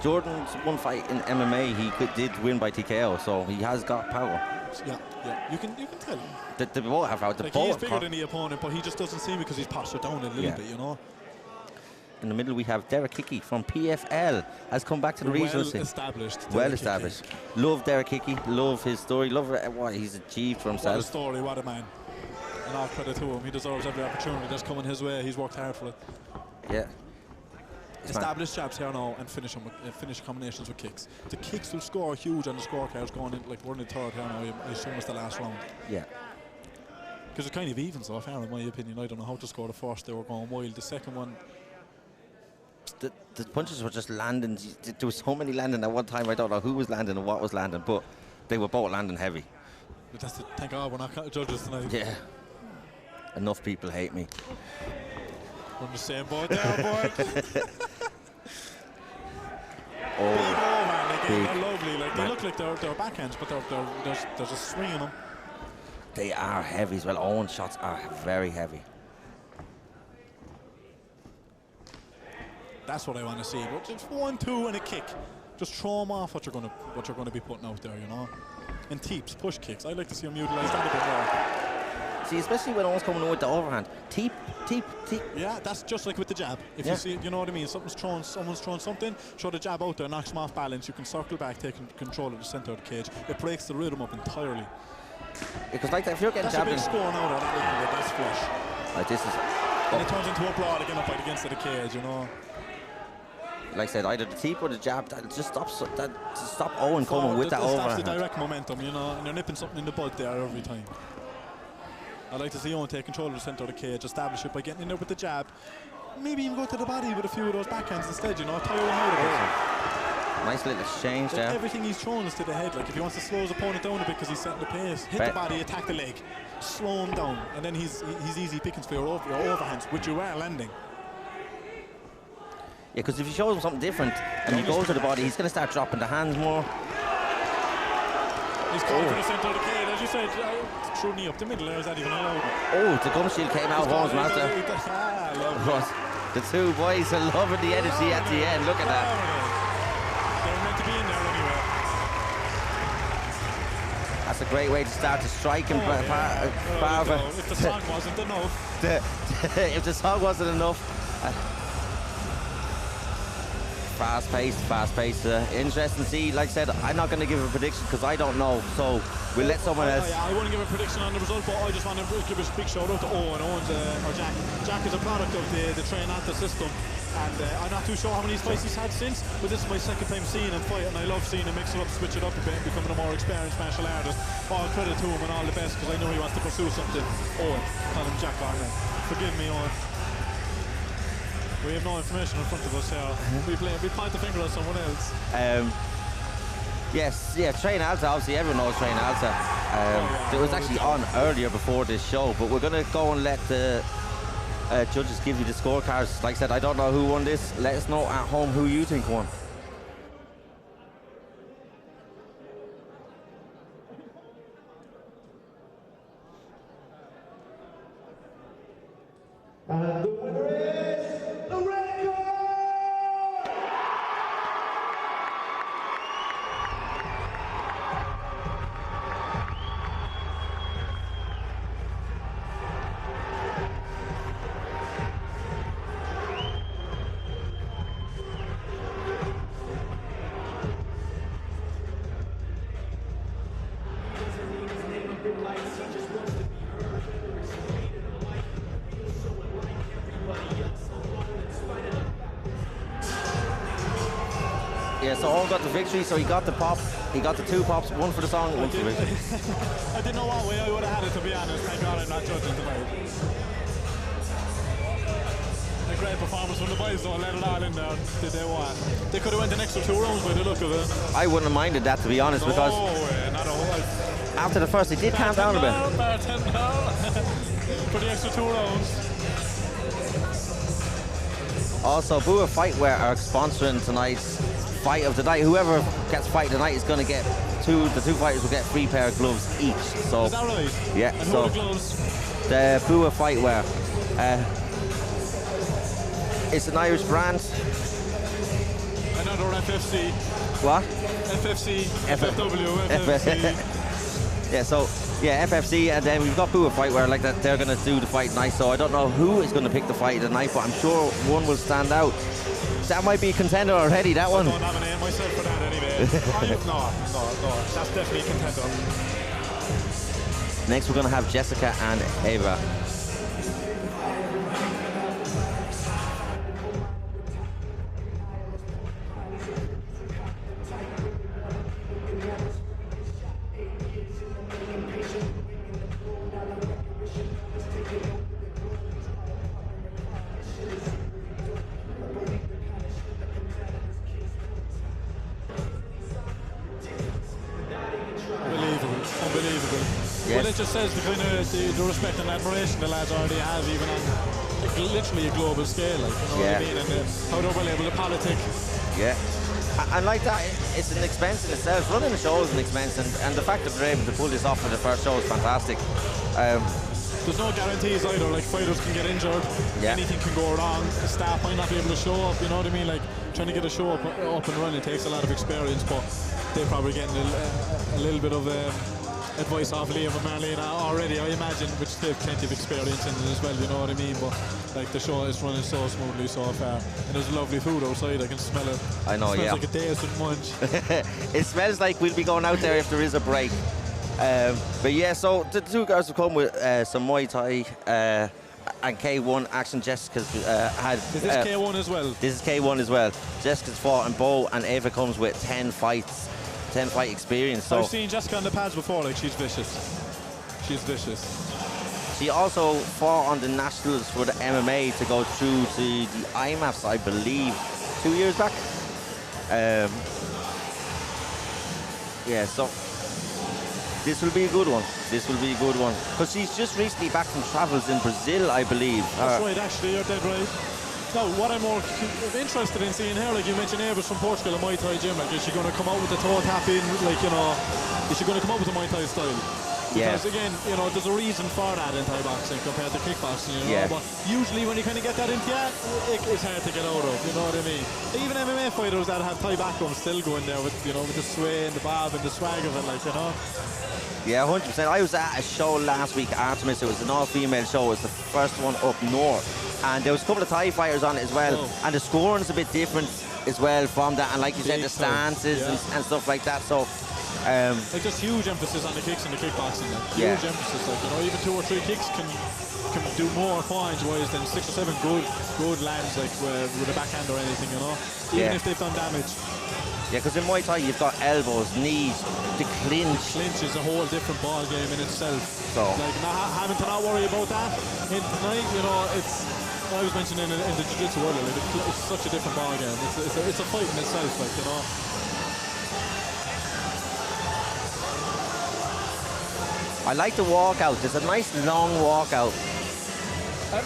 Jordan's one fight in MMA, he did win by TKO, so he has got power. Yeah. You can tell. They both have power. Like he's bigger than the opponent, but he just doesn't see me because he's postured down a little bit, you know. In the middle we have Derek Hickey from PFL, has come back to the regional scene. Well established. Love Derek Hickey, love his story, love what he's achieved for himself. What a story, what a man. And all credit to him, he deserves every opportunity that's coming his way, he's worked hard for it. Yeah. Established jabs here now and finish combinations with kicks. The kicks will score huge on the scorecards going in, like we're in the third here now, I assume it's the last round. Yeah. Because it's kind of even so far in my opinion. I don't know how to score the first, they were going wild. The second one, the punches were just landing. There was so many landing at one time. I don't know who was landing and what was landing, but they were both landing heavy. But thank God we're not judges tonight. Yeah. Enough people hate me. We're in the same boat there, boy. Big overhand again. They're lovely. Like they look like they're backhands, but there's a swing in them. They are heavy as well. Owen's shots are very heavy. That's what I want to see. But just 1, 2, and a kick. Just throw them off what you're going to be putting out there, you know. And teeps, push kicks. I'd like to see them utilise that a bit more. See, especially when Owen's coming in with the overhand. Teep. Yeah, that's just like with the jab. If you see, you know what I mean. Someone's throwing something. Throw the jab out there, knocks them off balance. You can circle back, taking control of the centre of the cage. It breaks the rhythm up entirely. Because like if you're getting jabbed, that's a big score now. That's flush. Like this is. And it turns into a broad again up against the cage, you know. Like I said, either the teep or the jab, that just stops Owen coming with that overhand. That's the direct momentum, you know, and you're nipping something in the bud there every time. I'd like to see Owen take control of the centre of the cage, establish it by getting in there with the jab. Maybe even go to the body with a few of those backhands instead, you know, tire him out of it. Nice little exchange there. Everything he's throwing is to the head. Like if he wants to slow his opponent down a bit because he's setting the pace, hit the body, attack the leg, slow him down, and then he's easy pickings for your overhands, which you are landing. Yeah, because if you show him something different and you go to the body, he's going to start dropping the hands more. He's going to the centre of the cage, as you said, threw knee up the middle there, is that even allowed? Oh, the gum shield came out, Holmes Master. The two boys are loving the energy at the end, look at that. They're meant to be in there anyway. That's a great way to start to strike him. If the song wasn't enough. If the song wasn't enough. fast-paced. Interesting to see. Like I said, I'm not going to give a prediction because I don't know. So we'll let someone else. I wouldn't give a prediction on the result, but I just want to give a big shout out to Owen. Owen's or Jack. Jack is a product of the Train Alta system. And I'm not too sure how many fights he's had since, but this is my second time seeing him fight, and I love seeing him mix it up, switch it up a bit, and becoming a more experienced martial artist. All credit to him and all the best, because I know he wants to pursue something. Owen, call him Jack Garner. Forgive me, Owen. We have no information in front of us here. We point the finger at someone else. Yes, yeah, Train Alta, obviously everyone knows Train Alta. It was actually on earlier before this show, but we're going to go and let the judges give you the scorecards. Like I said, I don't know who won this. Let us know at home who you think won. And the winner is the red corner! Yeah, so Owen got the victory, so he got the pop, he got the 2 pops, 1 for the song, 1 for the victory. I didn't know what way I would have had it, to be honest. Thank God I'm not judging tonight. A great performance from the boys, though, let it all in there. Did they what? They could have went an extra 2 rounds by the look of it. I wouldn't have minded that, to be honest, because not a whole. after the first, they did calm down a bit. For the extra 2 rounds. Also, Bua Fightwear are sponsoring tonight's fight of the night. Whoever gets fight tonight is going to get the 2 fighters will get 3 pair of gloves each. So is that right? Yeah. And so who are the gloves? the Bua Fightwear. It's an Irish brand. Another FFC. What? FFC. FFW. FFC. Yeah. So yeah, FFC, and then we've got Bua Fightwear like that. They're going to do the fight tonight. So I don't know who is going to pick the fight tonight, but I'm sure one will stand out. That might be a contender already, that one. I don't have a name myself for that anyway. No. That's definitely a contender. Next we're going to have Jessica and Ava. Unbelievable. Yes. Well, it just says the kind of the respect and admiration the lads already have, even on literally a global scale, like, you know what I mean, and how they're well able to politic. Yeah. And like that, it's an expense in itself. Running a show is an expense, and the fact that they're able to pull this off for the first show is fantastic. There's no guarantees either, like fighters can get injured, anything can go wrong, the staff might not be able to show up, you know what I mean, like trying to get a show up and running takes a lot of experience, but they're probably getting a little bit of advice off Liam and Marlene already, I imagine, which they have plenty of experience in it as well, you know what I mean, but like the show is running so smoothly so far, and there's lovely food outside, I can smell it. I know, it smells like a decent munch. It smells like we'll be going out there if there is a break. But yeah, so the 2 girls have come with some Muay Thai and K1 action. Jessica's had... Is this K1 as well? This is K1 as well. Jessica's fought in bow, and Ava comes with 10 fights, 10 fight experience. So I've seen Jessica on the pads before, like she's vicious. She's vicious. She also fought on the nationals for the MMA to go through to the IMAFs, I believe, 2 years back. Yeah, so this will be a good one. This will be a good one. Because she's just recently back from travels in Brazil, I believe. That's right, actually, you're dead right. Now, what I'm more interested in seeing here, like you mentioned, Ava's from Portugal, a Muay Thai gym. Like, is she going to come out with the toe tapping? Like, you know, is she going to come out with the Muay Thai style? Because again, you know, there's a reason for that in Thai boxing compared to kickboxing, you know. But usually when you kind of get that into it's hard to get out of, you know what I mean? Even MMA fighters that have Thai background still go in there with, you know, with the sway and the bob and the swag of it, like, you know. Yeah, 100%. I was at a show last week, Artemis. It was an all-female show. It was the first one up north. and there was a couple of Thai fighters on it as well, and the scoring's a bit different as well from that, and like you said, the stances and stuff like that. So like just huge emphasis on the kicks and the kickboxing. Like, huge emphasis, like, you know, even 2 or 3 kicks can do more points wise than 6 or 7 good lands, like with a backhand or anything, you know, even if they've done damage. Yeah, because in Muay Thai you've got elbows, knees, the clinch. Clinch is a whole different ball game in itself. So like having to not worry about that in tonight, you know, it's. I was mentioning in the jiu-jitsu earlier, like, it's such a different ball game. It's a fight in itself, like, you know. I like the walkout. There's a nice long walkout. It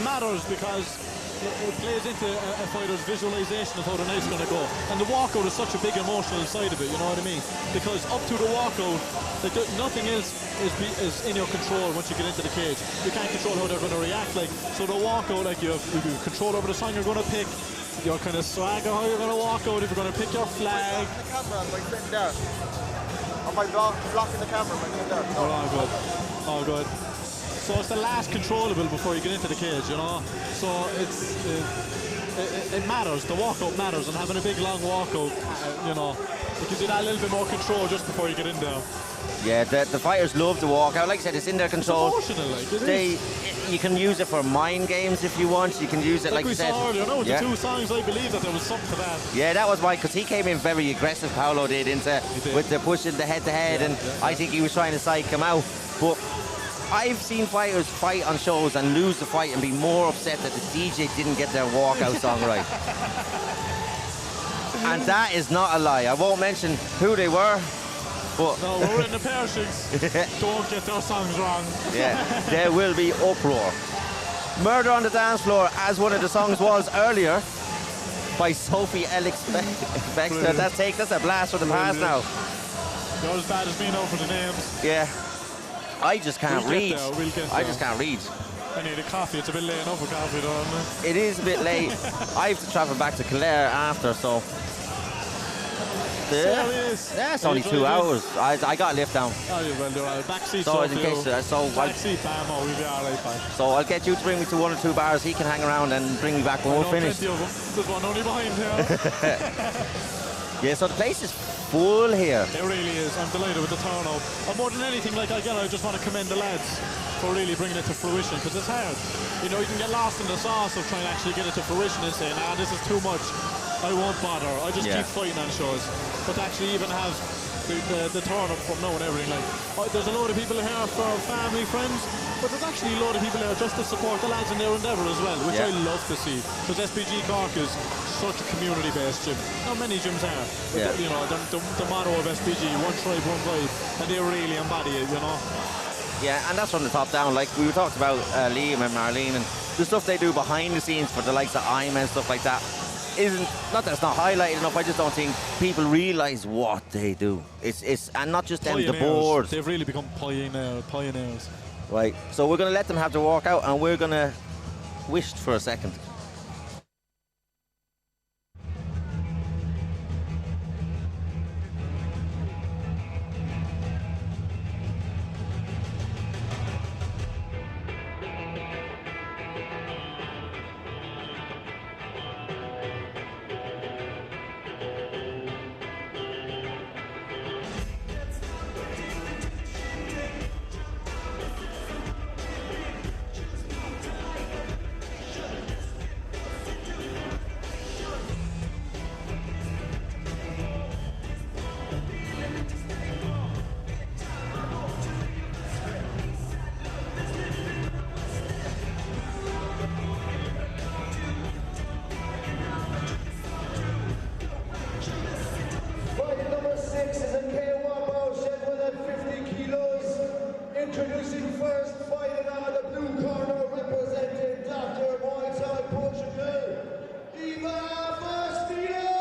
matters because it plays into a fighter's visualization of how the night's going to go. And the walkout is such a big emotional side of it, you know what I mean? Because up to the walkout, like, nothing else is in your control once you get into the cage. You can't control how they're going to react. Like, so the walkout, like, you have control over the song you're going to pick, your kind of swagger, how you're going to walk out, if you're going to pick your flag. The camera, am I sitting there? Am I blocking the camera? Am I sitting there? No. All good. All good. So it's the last controllable before you get into the cage, you know. So it matters. The walkout matters, and having a big long walkout, you know, it gives you that little bit more control just before you get in there. Yeah, the fighters love the walkout. Like I said, it's in their control. It's emotional, like, it is. You can use it for mind games if you want. You can use it, like we you said. saw earlier, no, with the 2 songs, I believe that there was something to that. Yeah, that was why, because he came in very aggressive. Paolo did with the pushing the head-to-head, and I think he was trying to psych him out. But I've seen fighters fight on shows and lose the fight and be more upset that the DJ didn't get their walkout song right. And that is not a lie. I won't mention who they were, but no, we're in the Piarsaigh. Don't get their songs wrong. Yeah, there will be uproar. Murder on the Dance Floor, as one of the songs was earlier, by Sophie Alex Baxter. That's a blast from the past now. You're as bad as me now for the names. Yeah. I just can't read. I just can't read. I need a coffee. It's a bit late enough for coffee, though, isn't it? It is a bit late. I have to travel back to Clare after, so. Yeah, it's only 2 hours. I got a lift down. Oh, you will do it. Backseat. So in case, backseat, bam, we'll be all right, fine. So I'll get you to bring me to 1 or 2 bars. He can hang around and bring me back when we're finished. There's one only behind here. Yeah, so the place is full here. It really is. I'm delighted with the turnout. And more than anything, like, again, I just want to commend the lads for really bringing it to fruition, because it's hard. You know, you can get lost in the sauce of trying to actually get it to fruition and say, nah, this is too much. I won't bother. I just keep fighting on shows. But to actually even have the turn-up from now and everything, like, there's a load of people here for family, friends, but there's actually a load of people here just to support the lads in their endeavour as well, which I love to see, because SPG Cork is such a community-based gym. Not many gyms are, but you know, the motto of SPG, one tribe, one vibe, and they really embody it, you know. Yeah, and that's from the top down. Like we talked about Liam and Marlene and the stuff they do behind the scenes for the likes of Ima and stuff like that. Isn't, not that it's not highlighted enough, I just don't think people realise what they do. It's and not just them, the board. They've really become pioneers. Right, so we're going to let them have their walk out, and we're going to wish for a second. Introducing first, fighting out of the blue corner, representing Dr. Muay Thai Portugal, Eva Faustino!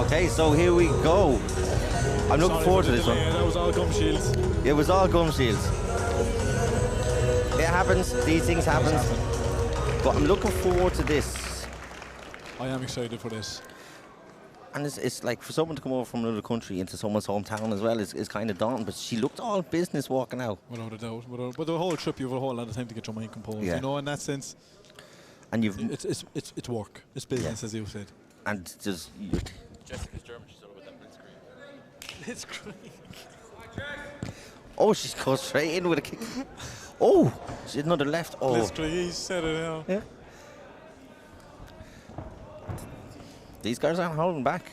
Okay, so here we go. I'm looking forward to this one. That was all gum shields. It was all gum shields. It happens. These things happen. But I'm looking forward to this. I am excited for this. And it's like for someone to come over from another country into someone's hometown as well is kind of daunting. But she looked all business walking out. Without a doubt. But the whole trip, you have a whole lot of time to get your mind composed. Yeah. You know, in that sense. And you've it's work. It's business, as you said. and just Jessica's German, she's all about that blitzkrieg. Blitzkrieg. oh, she's goes straight in with a kick. Oh, she did another left. Oh, Blitzkrieg, he said it now. yeah. These guys aren't holding back.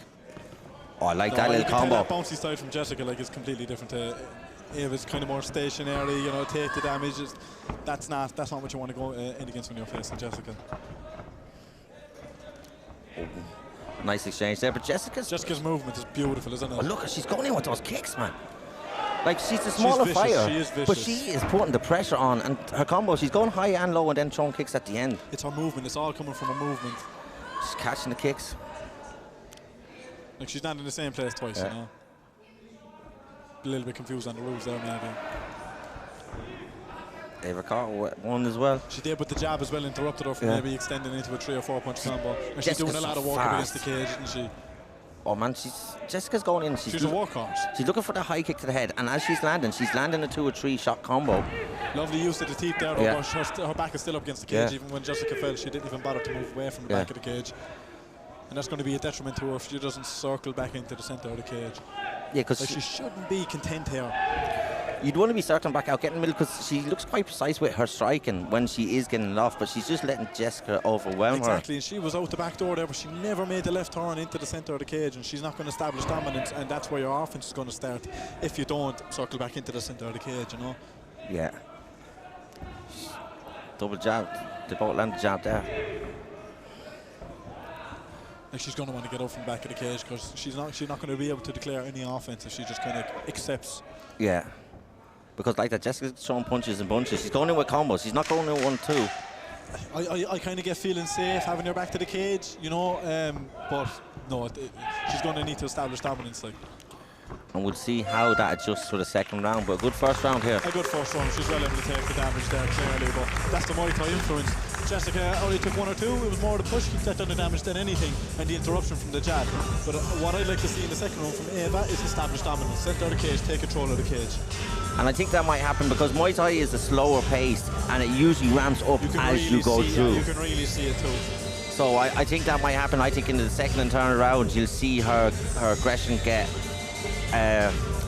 Oh, I like that little combo. That bouncy style from Jessica, like, is completely different to Ava's. Kind of more stationary, you know, take the damage. That's not what you want to go in against when you're facing Jessica. Nice exchange there, but Jessica's movement is beautiful, isn't it? oh, look, she's going in with those kicks, man. Like, she's a smaller vicious, fighter, she is vicious. but she is putting the pressure on, and her combo, she's going high and low and then throwing kicks at the end. It's her movement. It's all coming from her movement. She's catching the kicks. Like, she's not in the same place twice, Yeah. you know. A little bit confused on the rules there, maybe. Ava caught one as well. She did with the jab as well, interrupted her from maybe extending into a 3 or 4 punch combo. And she's doing a lot of work up against the cage, isn't she? Oh man, Jessica's going in. She's a workhorse. She's looking for the high kick to the head, and as she's landing a 2 or 3 shot combo. Lovely use of the teeth there, Yeah. but her back is still up against the cage. Even when Jessica fell, she didn't even bother to move away from the back of the cage. And that's going to be a detriment to her if she doesn't circle back into the centre of the cage. Yeah, because like, she shouldn't be content here. you'd want to be circling back out, getting in the middle, because she looks quite precise with her striking when she is getting it off, but she's just letting Jessica overwhelm her. Exactly, and she was out the back door there, but she never made the left turn into the centre of the cage, and she's not going to establish dominance, and that's where your offense is going to start if you don't circle back into the centre of the cage, you know. Yeah. Double jab. They both land the jab there. Like, she's going to want to get out from the back of the cage because she's not going to be able to declare any offense if she just kind of accepts. Yeah. Because like that, Jessica's throwing punches and bunches. She's going in with combos. She's not going in 1-2. I kind of get feeling safe having her back to the cage, you know, but no, she's going to need to establish dominance. Like. And we'll see how that adjusts for the second round. But a good first round here. A good first round. She's well able to take the damage there clearly, but that's the Muay Thai influence. Jessica only took 1 or 2. It was more the push that done the damage than anything, and the interruption from the jab. But what I'd like to see in the second round from Ava is established dominance. Centre of the cage, take control of the cage. And I think that might happen because Muay Thai is a slower pace, and it usually ramps up as you go through. You can really see it too. So I think that might happen. I think in the second and third round, you'll see her aggression get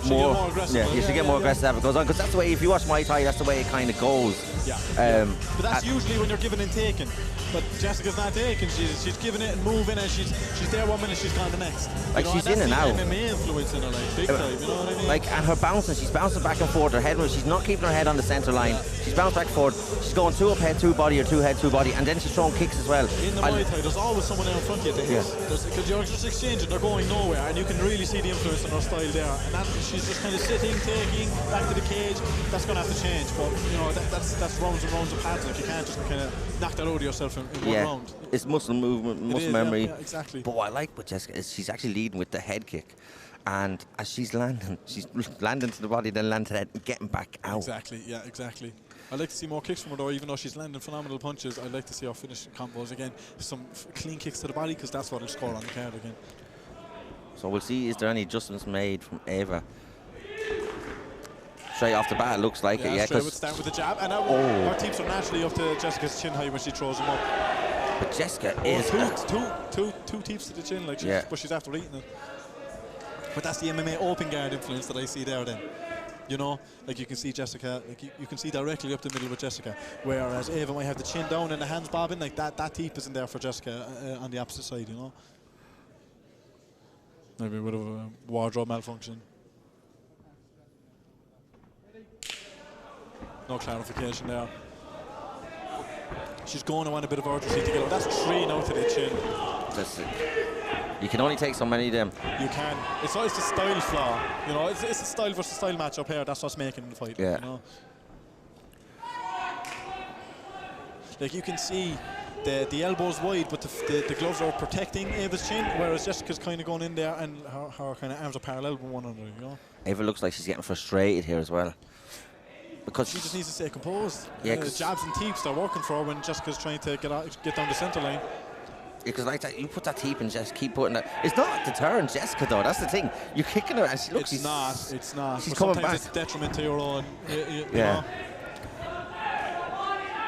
more aggressive. Yeah, you should get more aggressive as it goes on, because that's the way, if you watch Muay Thai, that's the way it kind of goes. Yeah. But that's usually when you're giving and taking. But Jessica's not taking. She's giving it and moving, and she's there 1 minute, she's gone the next. Like, she's in and out. MMA influence in her, like, big time. You know what I mean? Like, and her bouncing, she's bouncing back and forth. Her head, she's not keeping her head on the centre line. She's bouncing back and forth. She's going 2 up head, 2 body, or 2 head, 2 body, and then she's throwing kicks as well. In the Muay Thai, there's always someone there in front of you to hit. Because you're just exchanging, they're going nowhere, and you can really see the influence in her style there. And that, she's just kind of sitting, taking, back to the cage. That's going to have to change. But, you know, that's rounds and rounds of pads. Like, you can't just kind of knock that out of yourself in 1 round. It's muscle movement, muscle memory. Yeah, exactly. But what I like with Jessica is she's actually leading with the head kick. And as she's landing to the body, then landing to the head and getting back out. Exactly, yeah, exactly. I'd like to see more kicks from her though, even though she's landing phenomenal punches. I'd like to see her finish combos again. Some clean kicks to the body, because that's what will score on the card again. So we'll see, is there any adjustments made from Ava? Straight off the bat, it looks like it, yeah. Straight would start with the jab, and her teeps are naturally up to Jessica's chin high when she throws them up. But Jessica is... Two teeps to the chin, like, but she's after eating it. But that's the MMA open guard influence that I see there then. You know, like, you can see Jessica, like, you can see directly up the middle with Jessica, whereas Ava might have the chin down and the hands bobbing, like that teep isn't there for Jessica on the opposite side, you know. Maybe a bit of a wardrobe malfunction. No clarification there. She's going to want a bit of urgency to get up. That's 3 now to the chin. That's it. You can only take so many of them. You can. It's a style flaw. You know, it's a style versus style match up here. That's what's making the fight. Yeah. You know? Like, you can see the elbows wide, but the gloves are protecting Ava's chin, whereas Jessica's kind of going in there and her kind of arms are parallel with one another, you know. Ava looks like she's getting frustrated here as well. Because she just needs to stay composed. Yeah, jabs and teeps they're working for her when Jessica's trying to get down the centre line. Because like that, you put that teep and just keep putting it. It's not deterring Jessica though. That's the thing. You're kicking her and she looks. It's not. She's but coming sometimes back. It's detriment to your own. You yeah. know?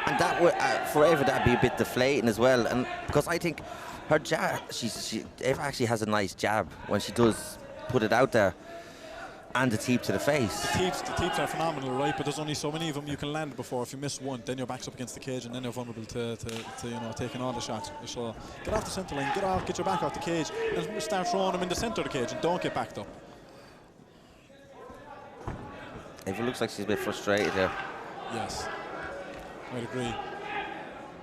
And that would for Ava that'd be a bit deflating as well. And because I think her jab, Ava actually has a nice jab when she does put it out there. And the teep to the face. The teeps are phenomenal, right? But there's only so many of them you can land before. If you miss one, then your back's up against the cage, and then you're vulnerable to you know, taking all the shots. So get off the centre line, get your back off the cage, and start throwing them in the centre of the cage, and don't get backed up. Ava looks like she's a bit frustrated there. Yes, I'd agree.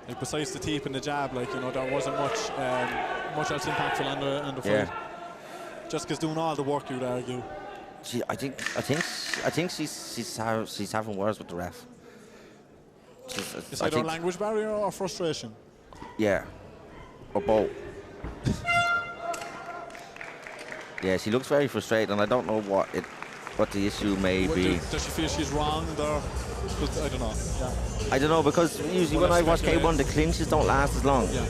Like besides the teep and the jab, like, you know, there wasn't much else impactful on the fight. Jessica's doing all the work, you'd argue. I think she's having words with the ref. Is it a language barrier or frustration? Yeah, or both. Yeah, she looks very frustrated, and I don't know what the issue may be. Does she feel she's wrong there? I don't know. Yeah. I don't know, because usually when I watch K1, the clinches don't last as long. Yeah.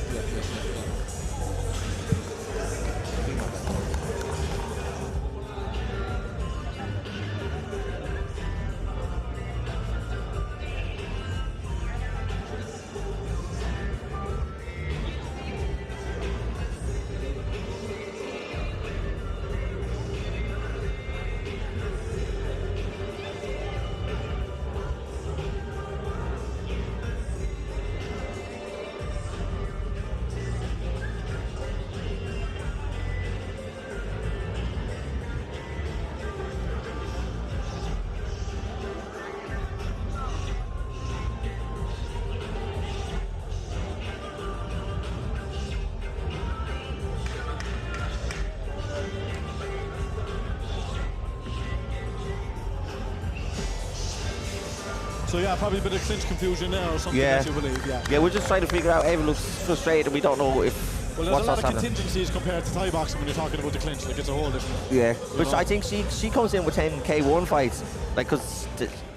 So yeah, probably a bit of clinch confusion there or something that you believe, Yeah, we're just trying to figure out. Ava looks frustrated and we don't know if well, there's a lot of contingencies compared to Thai boxing when you're talking about the clinch, like it's a whole different. Yeah, which I think she comes in with 10 K1 fights, like, because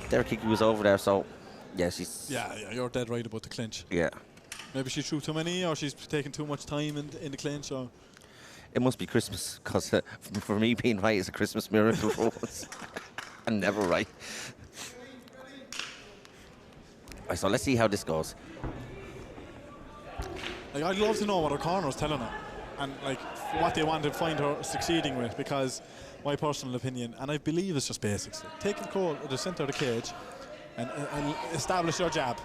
Derek Hickey was over there, so yeah, she's... Yeah, you're dead right about the clinch. Yeah. Maybe she threw too many, or she's taking too much time in the clinch, or... It must be Christmas, because for me, being right is a Christmas miracle for once. And never right. Right, so let's see how this goes. Like, I'd love to know what her corner's telling her, and like what they want to find her succeeding with, because my personal opinion, and I believe it's just basics. Take control of the centre of the cage and establish your jab.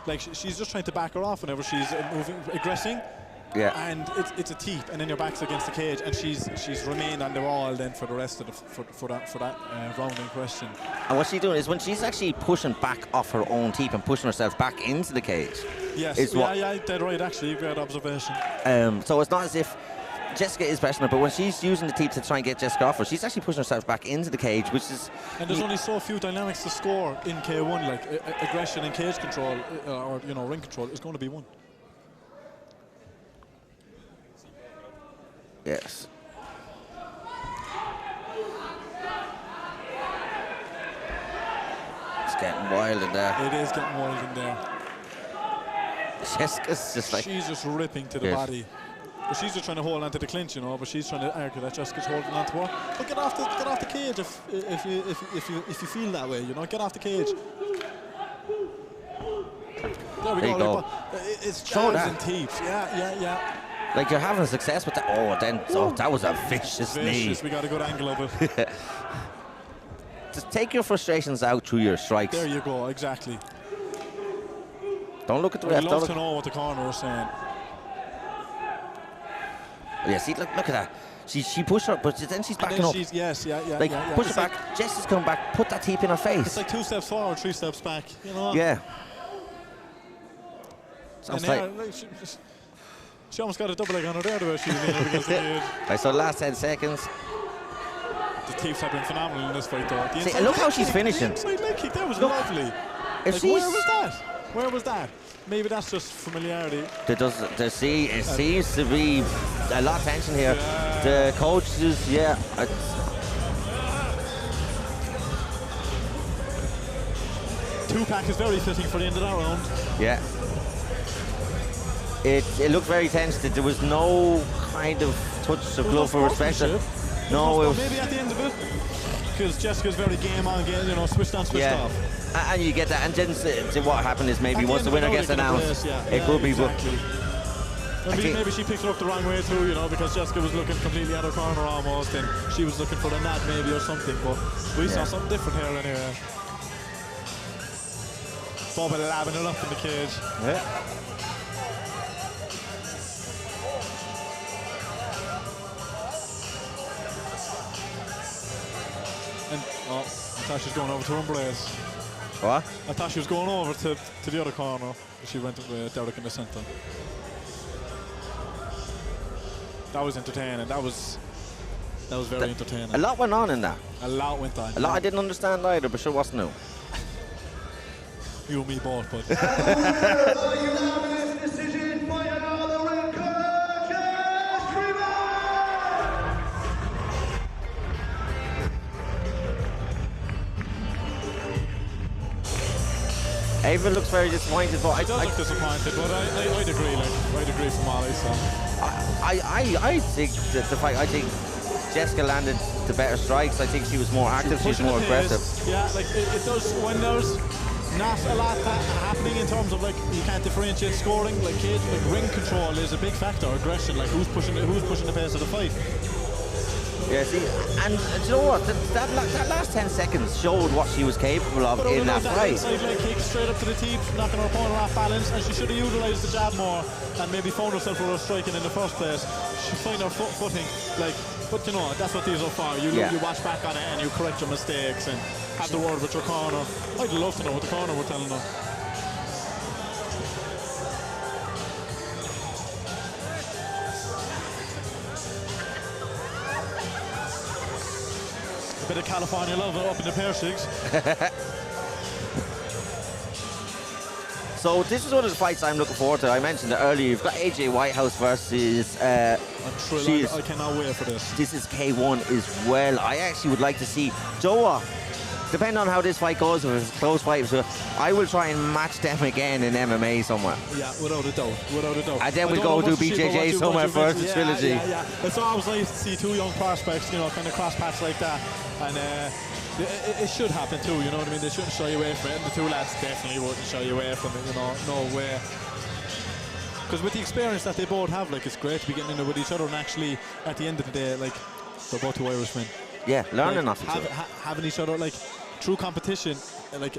Like, she's just trying to back her off whenever she's aggressing. Yeah. And it's a teep, and then your back's against the cage, and she's remained on the wall then for the rest of that round in question. And what she's doing is when she's actually pushing back off her own teep and pushing herself back into the cage. Yes, yeah, dead right, actually, great observation. So it's not as if Jessica is pressing her, but when she's using the teep to try and get Jessica off her, she's actually pushing herself back into the cage, which is... And there's only so few dynamics to score in K1, like aggression and cage control, or, you know, ring control is going to be one. Yes. It's getting wild in there. It is getting wild in there. Jessica's just like... She's just ripping to the body. But she's just trying to hold on to the clinch, you know, but she's trying to argue that Jessica's holding on to her. But get off the cage if you feel that way, you know, get off the cage. There we go. It's jabs and teeps. Yeah. Like, you're having success with that. Oh, that was a vicious knee. We got a good angle of it. Just take your frustrations out through your strikes. There you go, exactly. Don't look at the ref. I'd love to know what the corner is saying. Yeah, see, look at that. She pushed her, but then she's backing up. Like, push her back. Jessica's coming back. Put that teep in her face. It's like 2 steps forward, 3 steps back. You know. Yeah. And there, she almost got a double leg on her there, the way she was leaning up against the cage. Right, so the last 10 seconds. The teeps have been phenomenal in this fight, though. See, look how she's finishing. The inside leg kick, that was lovely. Like, where was that? Where was that? maybe that's just familiarity. It seems to be a lot of tension here. Yeah. The coaches, Two-pack is very fitting for the end of that round. yeah. It looked very tense. There was no kind of touch of glove for respect. No, it was. Maybe at the end of it, because Jessica's very game on, switched on, switched off. And you get that, and then what happened is maybe once the winner gets announced, it could be. Exactly. Maybe she picked it up the wrong way too, because Jessica was looking completely out of corner almost, and she was looking for the net maybe or something. But we saw something different here anyway. Bobby labbing it up in the cage. Yeah. And I thought she was going over to embrace. What? I thought she was going over to the other corner, but she went with Derek in the centre. That was entertaining. That was very entertaining. A lot went on in that. A lot went on. A lot I didn't understand either, but sure what's new. You and me both, but. Unanimous decision by another red corner, Jess Freeman! Ava looks very disappointed, but I does look disappointed, but I'd agree. I'd agree from Molly. So. I think that the fight. I think Jessica landed the better strikes. I think she was more active. She's more aggressive. Yeah, it does when there's not a lot happening in terms of you can't differentiate scoring. Cage, ring control is a big factor. Aggression, who's pushing the pace of the fight. Yeah, see, and you know what? That last 10 seconds showed what she was capable of in that fight. Inside leg kick straight up to the teeth, knocking her opponent off balance, and she should have utilised the jab more and maybe found herself with her striking in the first place. She find her footing, but that's what these are for. You watch back on it and you correct your mistakes and have the word with your corner. I'd love to know what the corner were telling her. A bit of California love up in the Piarsaigh. So this is one of the fights I'm looking forward to. I mentioned it earlier. You've got AJ Whitehouse versus. I cannot wait for this. This is K1 as well. I actually would like to see Joa. Depending on how this fight goes, if it's a close fight, so I will try and match them again in MMA somewhere. Yeah, without a doubt. And then we'll go do BJJ somewhere for the trilogy. Yeah. It's always nice to see two young prospects, kind of cross paths like that. And it should happen too, you know what I mean? They shouldn't shy away from it. And the two lads definitely wouldn't shy away from it, no way. Because with the experience that they both have, it's great to be getting in there with each other. And actually, at the end of the day, they're both two Irishmen. Yeah, learning off each other. Having each other, through competition,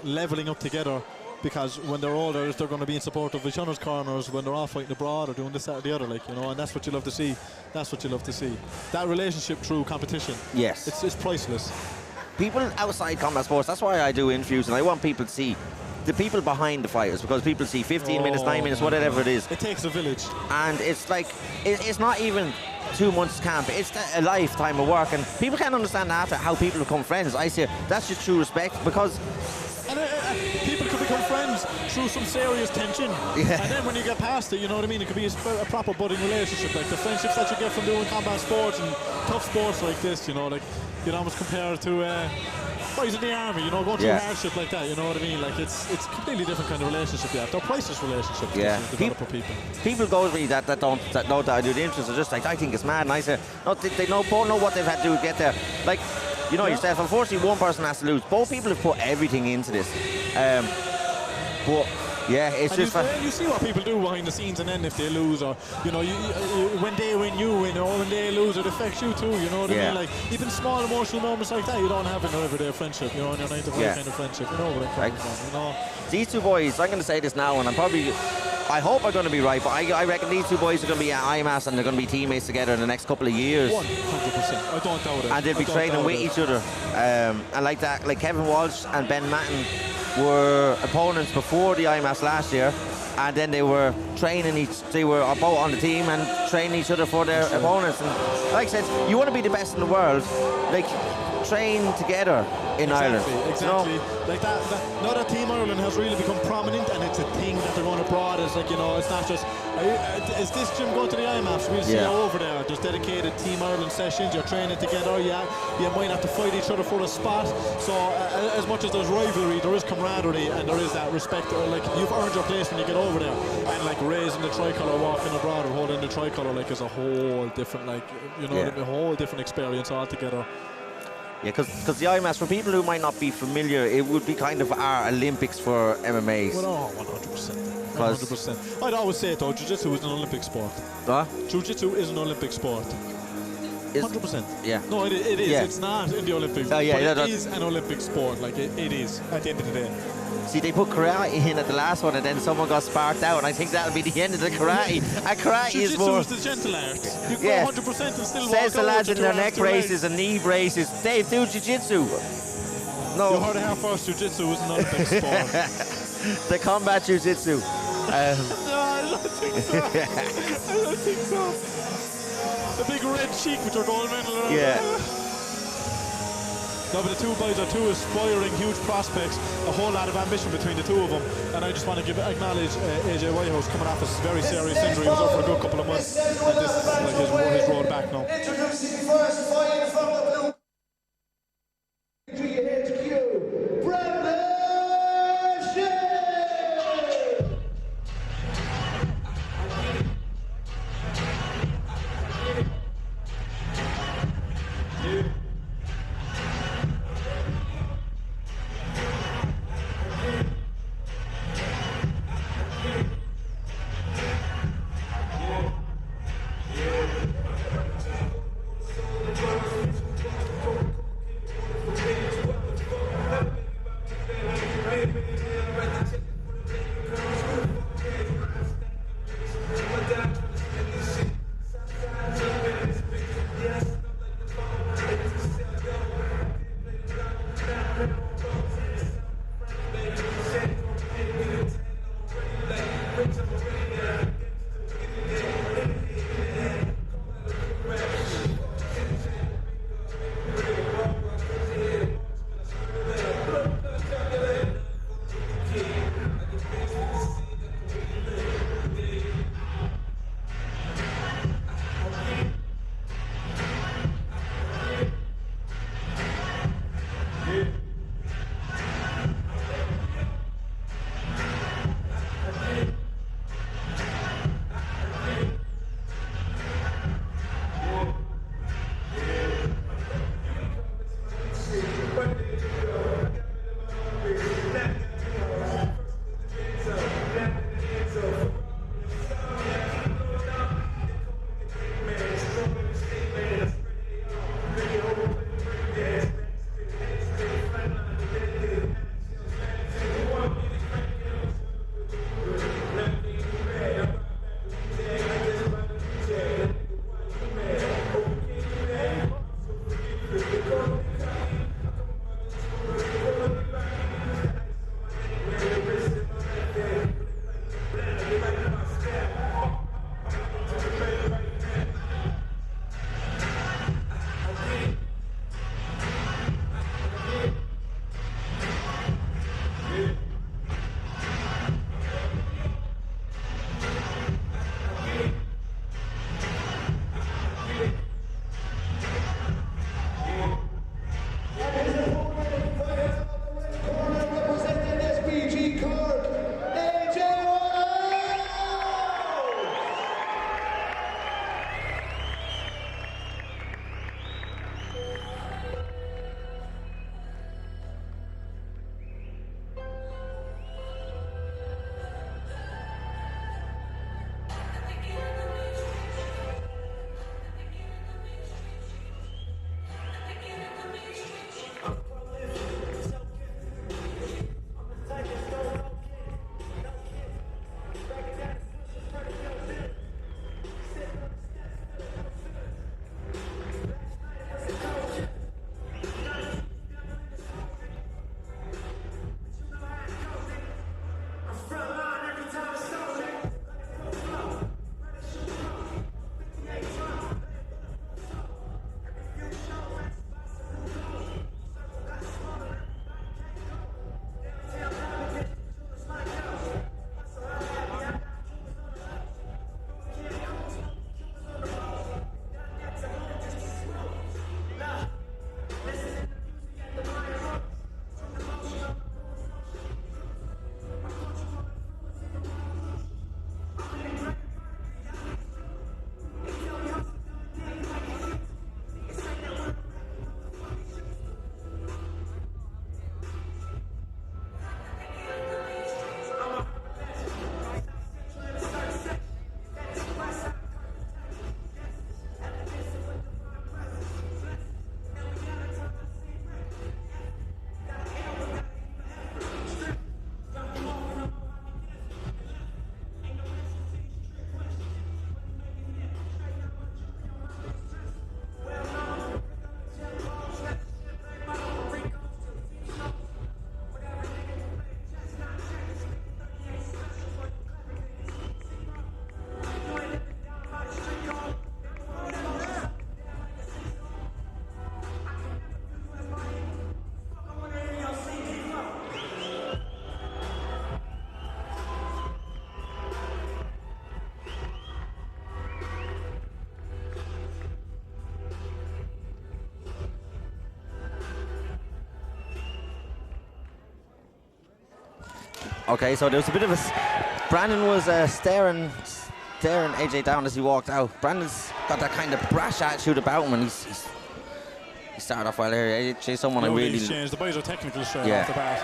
leveling up together. Because when they're older, they're going to be in support of each other's corners when they're all fighting abroad or doing this, that, or the other, and that's what you love to see. That's what you love to see. That relationship through competition. Yes. It's priceless. People outside combat sports, that's why I do interviews, and I want people to see the people behind the fighters, because people see 15 minutes, 9 minutes, whatever it is. It takes a village. And it's it's not even 2 months camp, it's a lifetime of work, and people can't understand after how people become friends. I say that's just true respect, because people could become friends through some serious tension. Yeah. And then when you get past it, you know what I mean, it could be a proper budding relationship, the friendships that you get from doing combat sports and tough sports like this, you'd almost compare it to boys in the army, going through hardship like that, you know what I mean? It's a completely different kind of relationship. They're priceless relationships. Yeah. People go to me that know that I do the interest are just I think it's mad, and I say no, they both know what they've had to do to get there. Yourself, unfortunately one person has to lose. Both people have put everything into this. But yeah, it's and just you see what people do behind the scenes, and then if they lose, or when they win, you win, or when they lose, it affects you too. You know what I mean? Even small emotional moments like that, you don't have in an everyday friendship. In your 9 to 5 kind of friendship. You know what I'm coming from. These two boys, I'm going to say this now, and I hope I'm going to be right, but I reckon these two boys are going to be at IMAS and they're going to be teammates together in the next couple of years. 100%. I don't doubt it. And they'll be training with each other. And like Kevin Walsh and Ben Matton were opponents before the IMAS last year, and then they were they were both on the team and training each other for their opponents. And like I said, you want to be the best in the world. train together in Ireland. Exactly. You know? Like that. Now that Team Ireland has really become prominent, and it's a thing that they're going abroad. It's like, you know, it's not just is this gym going to the IMAFs? We'll see you over there. There's dedicated Team Ireland sessions. You're training together. You might have to fight each other for a spot. So as much as there's rivalry, there is camaraderie, and there is that respect. Like, you've earned your place when you get over there. And like raising the tricolour, walking abroad, or holding the tricolour, like, is a whole different, like, you know, a whole different experience altogether. Yeah, because the IMAS, for people who might not be familiar, it would be kind of our Olympics for MMA. Well, 100%. 100%. I'd always say, though, Jiu-Jitsu is an Olympic sport. What? Jiu-Jitsu is an Olympic sport. 100%. Yeah. No, it is. Yeah. It's not in the Olympics. Oh, yeah, but it is an Olympic sport. Like, it is, at the end of the day. See, they put karate in at the last one, and then someone got sparked out, and I think that'll be the end of the karate. And karate is more... Jiu-Jitsu is the gentle art. You can go 100% and still Says the walk lads over in their neck braces and knee braces. Dave, do jiu-jitsu. No. You heard it here first. Jiu-Jitsu is an Olympic sport. The combat jiu-jitsu. No, I don't think so. I don't think so. The big red cheek with your gold medal around. Yeah. No, but the two boys are two aspiring, huge prospects, a whole lot of ambition between the two of them. And I just want to acknowledge AJ Whitehouse coming off a very serious injury. He was out for a good couple of months, and this is like his road back now. Introducing first, fighting from the blue GHQ, Brendan Shea. Okay, so there was a bit of a... Brandon was staring AJ down as he walked out. Brandon's got that kind of brash attitude about him, and he started off well here. AJ, someone I really... Exchange. The boys are technical straight Yeah. off the bat.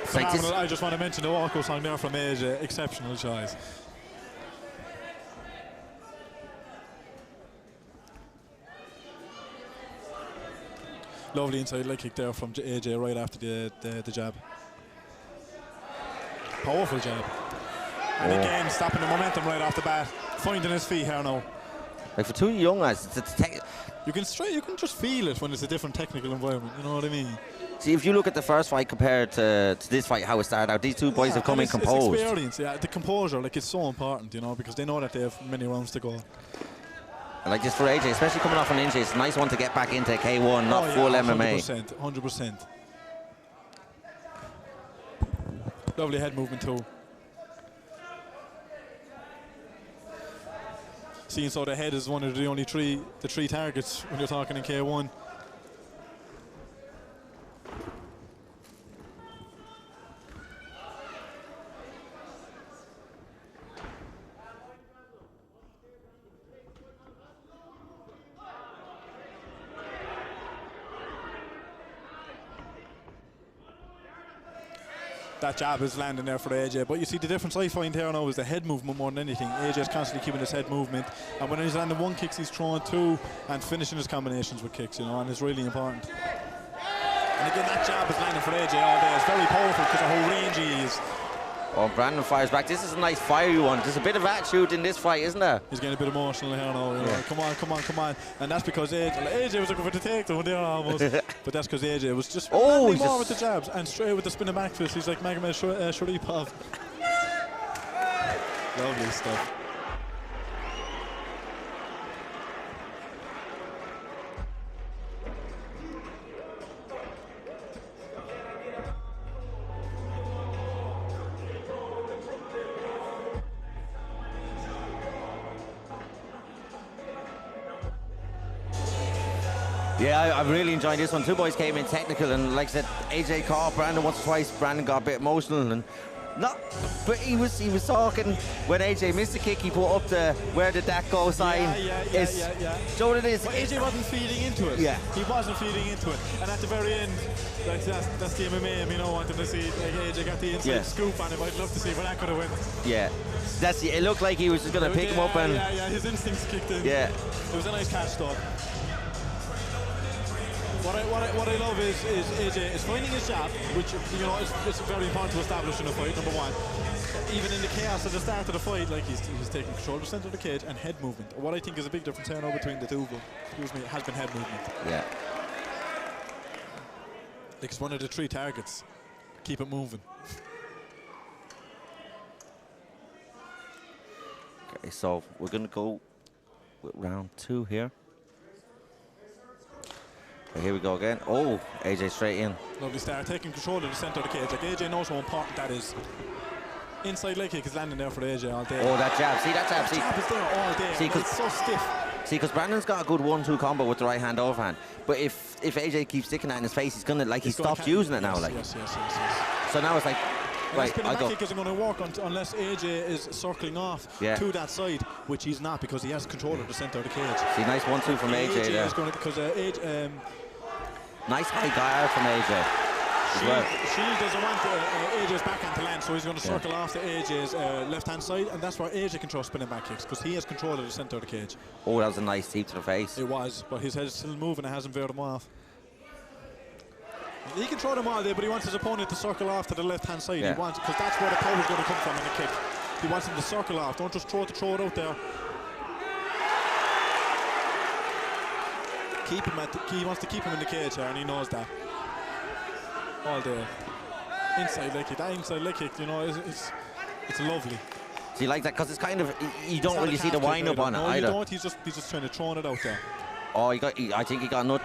It's like this- Phenomenal. I just want to mention the walkout song there from AJ. Exceptional choice. Lovely inside leg kick there from AJ right after the jab. Powerful jab. And again, stopping the momentum right off the bat. Finding his feet here now. Like for two young guys, You can just feel it when it's a different technical environment. You know what I mean? see, if you look at the first fight compared to this fight, how it started out, these two boys have come in It's composed. experience, yeah. The composure, like, it's so important, you know, because they know that they have many rounds to go. And like this for AJ, especially coming off an injury, it's a nice one to get back into K1, not full MMA. 100%. Lovely head movement too. Seeing so the head is one of the only three targets when you're talking in K1. That jab is landing there for AJ, but you see the difference I find here now is the head movement more than anything. AJ's constantly keeping his head movement, and when he's landing one kicks, he's throwing two and finishing his combinations with kicks, you know, and it's really important. And again, that jab is landing for AJ all day. It's very powerful because of how rangy he is. Oh, Brandon fires back. This is a nice fiery one. There's a bit of attitude in this fight, isn't there? He's getting a bit emotional here now. You know? Yeah. Come on. And that's because AJ was looking for the takedown there almost. But that's because AJ was just Oh, landing more with the jabs and straight with the spinning back fist. He's like Magomed Sharipov. Lovely stuff. Yeah, I'm really enjoying this one. Two boys came in technical, and like I said, AJ caught Brandon once or twice. Brandon got a bit emotional, and but he was talking when AJ missed the kick. He put up the "Where did that go?" sign. Yeah. So what it is. But AJ wasn't feeding into it. Yeah. He wasn't feeding into it. And at the very end, like that's the MMA, you know, wanting to see like AJ got the inside scoop on him. I'd love to see where that could have went. Yeah. It looked like he was just going to pick him up and... Yeah, his instincts kicked in. Yeah. It was a nice catch though. What I love is AJ is finding his jab, which, you know, it's very important to establish in a fight, number one. Even in the chaos at the start of the fight, like he's taking control of the centre of the cage and head movement. What I think is a big difference here now between the two of them, has been head movement. Yeah. Like it's one of the three targets. Keep it moving. Okay, so we're going to go with round two here. Okay, here we go again. Oh, AJ straight in. Lovely start, taking control of the centre of the cage. Like AJ knows how important that is. Inside leg kick is landing there for AJ all day. Oh, that jab. See that jab? That jab is there all day. See, it's so stiff. See, because Brandon's got a good 1-2 combo with the right hand overhand. But if AJ keeps sticking that in his face, he's gonna he stopped using it now. Like. Yes. So now it's like, right, the I back go. kick isn't going to work unless AJ is circling off to that side, which he's not because he has control of the centre of the cage. See, nice 1-2 from AJ there. Is going to, because nice high guard from AJ. Shield doesn't want AJ's backhand to land, so he's going to circle off to AJ's left-hand side, and that's where AJ can throw spinning back kicks, because he has control of the centre of the cage. Oh, that was a nice deep to the face. It was, but his head is still moving, it hasn't veered him off. He can throw them all day, but he wants his opponent to circle off to the left-hand side. He wants, because that's where the power is going to come from in the kick. He wants him to circle off, don't just throw it out there. He wants to keep him in the cage here, and he knows that. All day. Inside leg kick, that inside leg kick, you know, it's lovely. So you like that, because it's kind of, you don't really see the wind-up on it either. No, you don't, he's just trying to throw it out there. Oh, I think he got nuts.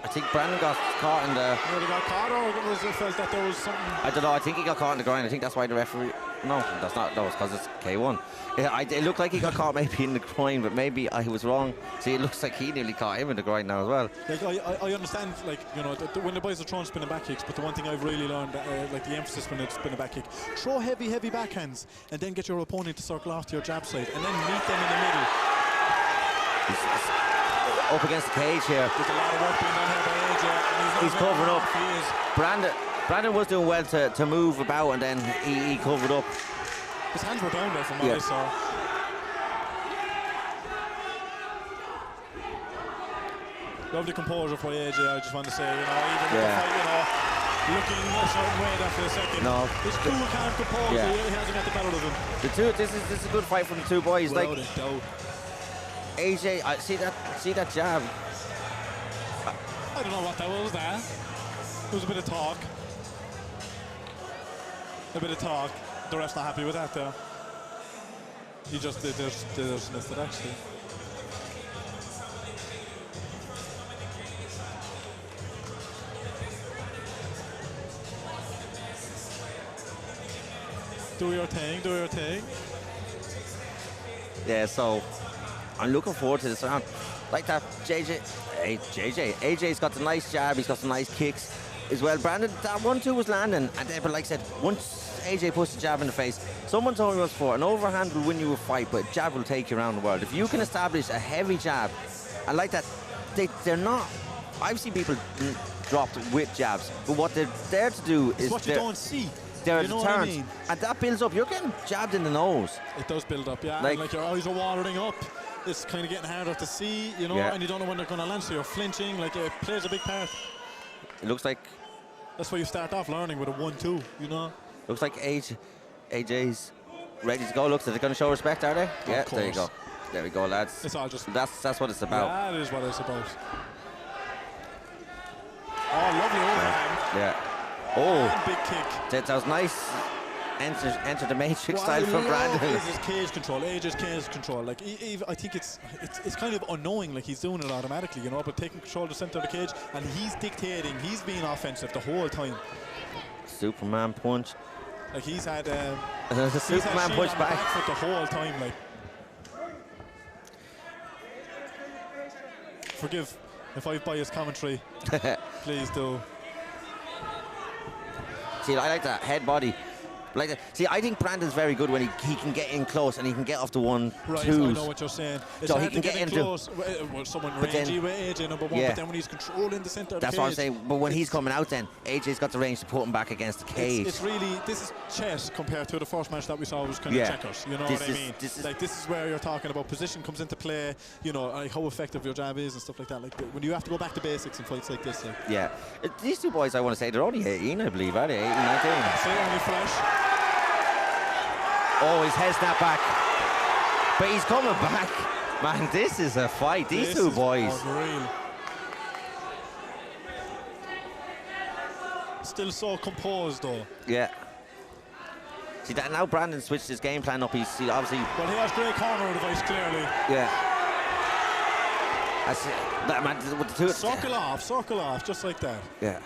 I think Brandon got caught in the... Yeah, he got caught, or was it felt that there was something... I don't know, I think he got caught in the ground. I think that's why the referee... No, that's not. No, it's because it's K1. It looked like he got caught maybe in the groin, but maybe I was wrong. See, it looks like he nearly caught him in the groin now as well. Like I understand, like, you know, when the boys are throwing spinning back kicks, but the one thing I've really learned, like the emphasis when it's spinning back kick, throw heavy backhands, and then get your opponent to circle off to your jab side, and then meet them in the middle. He's up against the cage here. There's a lot of work being done here by AJ. He's covering up. Brandon was doing well to move about, and then he covered up. His hands were down there from what I saw. Lovely composure for AJ, I just want to say, you know, even with the fight, you know, looking a certain way there for a second. No. This cool, calm composure, he hasn't got the better of him. This is a good fight from the two boys. Without like a doubt. AJ, I see that jab. I don't know what that was there. There was a bit of talk. The ref's not happy with that there. He just missed it actually. Do your thing. Yeah, so I'm looking forward to this round. Like that, AJ's got the nice jab, he's got some nice kicks as well. Brandon, that 1-2 was landing, and then, but like I said, once AJ puts the jab in the face, someone told me once before, an overhand will win you a fight, but a jab will take you around the world. If you can establish a heavy jab, and like that, they're not. I've seen people dropped with jabs, but what they're there to do is what you don't see. They're you know deterrent, what I mean? And that builds up. You're getting jabbed in the nose. It does build up, yeah. Like, and like your eyes are watering up. It's kind of getting harder to see, you know, and you don't know when they're going to land, so you're flinching. Like, it plays a big part. It looks like. That's why you start off learning with a 1-2, you know. Looks like AJ's ready to go. Looks like they're going to show respect, are they? Yeah, there you go. There we go, lads. It's all just. That's what it's about. That is what it's about. Oh, lovely overhand. Yeah. Oh, and big kick. That was nice. Enter the matrix style from Brandon. This is cage control. AJ's cage control. Like, I think it's kind of unknowing. Like, he's doing it automatically, you know. But taking control of the center of the cage, and he's dictating. He's being offensive the whole time. Superman punch. Like, he's had the Superman punch back foot the whole time. Like, forgive if I bias commentary. Please do. See, I like that head body. Like that. See, I think Brandon's very good when he can get in close and he can get off the 1-2s. Right, I know what you're saying. It's so hard he can to get in into close. Well, someone rangy with AJ number 1, but then when he's controlling the centre of the cage. That's what I'm saying. But when he's coming out, then AJ's got the range to put him back against the cage. It's really, this is chess compared to the first match that we saw was kind of checkers. You know what I mean? This is where you're talking about position comes into play. You know, like how effective your jab is and stuff like that. Like when you have to go back to basics in fights like this. Like. Yeah, these two boys, I want to say, they're only 18, I believe, are they? 18, 19. Say only fresh. Oh, his head snapped back. But he's coming back. Man, this is a fight. These two boys. Unreal. Still so composed, though. Yeah. See, that now Brandon switched his game plan up. He's obviously... Well, he has great corner advice, clearly. Yeah. That's it. That man, with the two... Circle off, just like that. Yeah.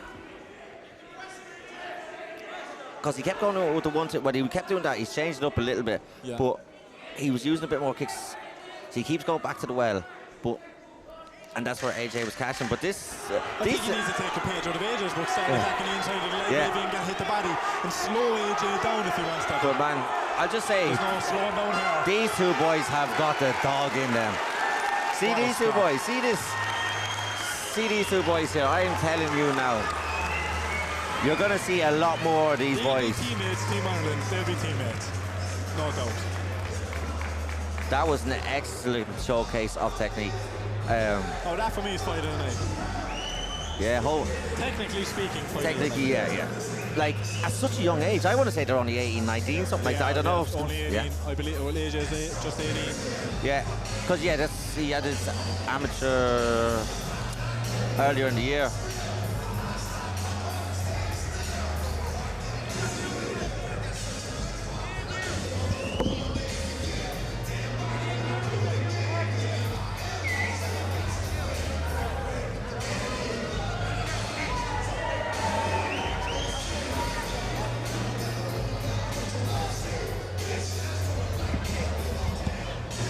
Because he kept going with the 1-2, but he kept doing that. He's changed it up a little bit, but he was using a bit more kicks. So he keeps going back to the well, and that's where AJ was catching. But this, I think he needs to take a page out of AJ's book, start attacking the inside of the leg, maybe and get hit the body, and slow AJ down if he wants that. But man, I'll just say, there's no slowing down here. These two boys have got the dog in them. See these two boys. See this. See these two boys here. I am telling you now. You're going to see a lot more of these boys. They'll be teammates, Team Ireland. They'll be teammates. No doubt. That was an excellent showcase of technique. That for me is fight of the night. Yeah, technically speaking, technically, yeah. Like, at such a young age, I want to say they're only 18, 19, something like that. I don't know. Only 18. I believe, well, AJ is just 18. Yeah, because, he had his amateur earlier in the year.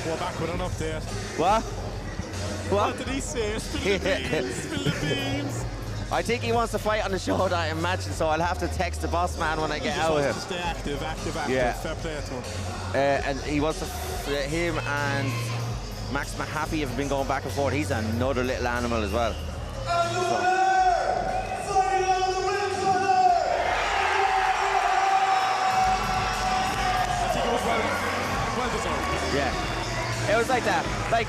We're back with an update. What? What did he say? Spill the beans, spill the beans. I think he wants to fight on the show that I'm matching, so I'll have to text the boss man when I get out of here. Stay active. Yeah. Fair play to him. And he wants to, him and Max Mahaffey have been going back and forth. He's another little animal as well. I think it was well deserved. Yeah, it was like that. Like,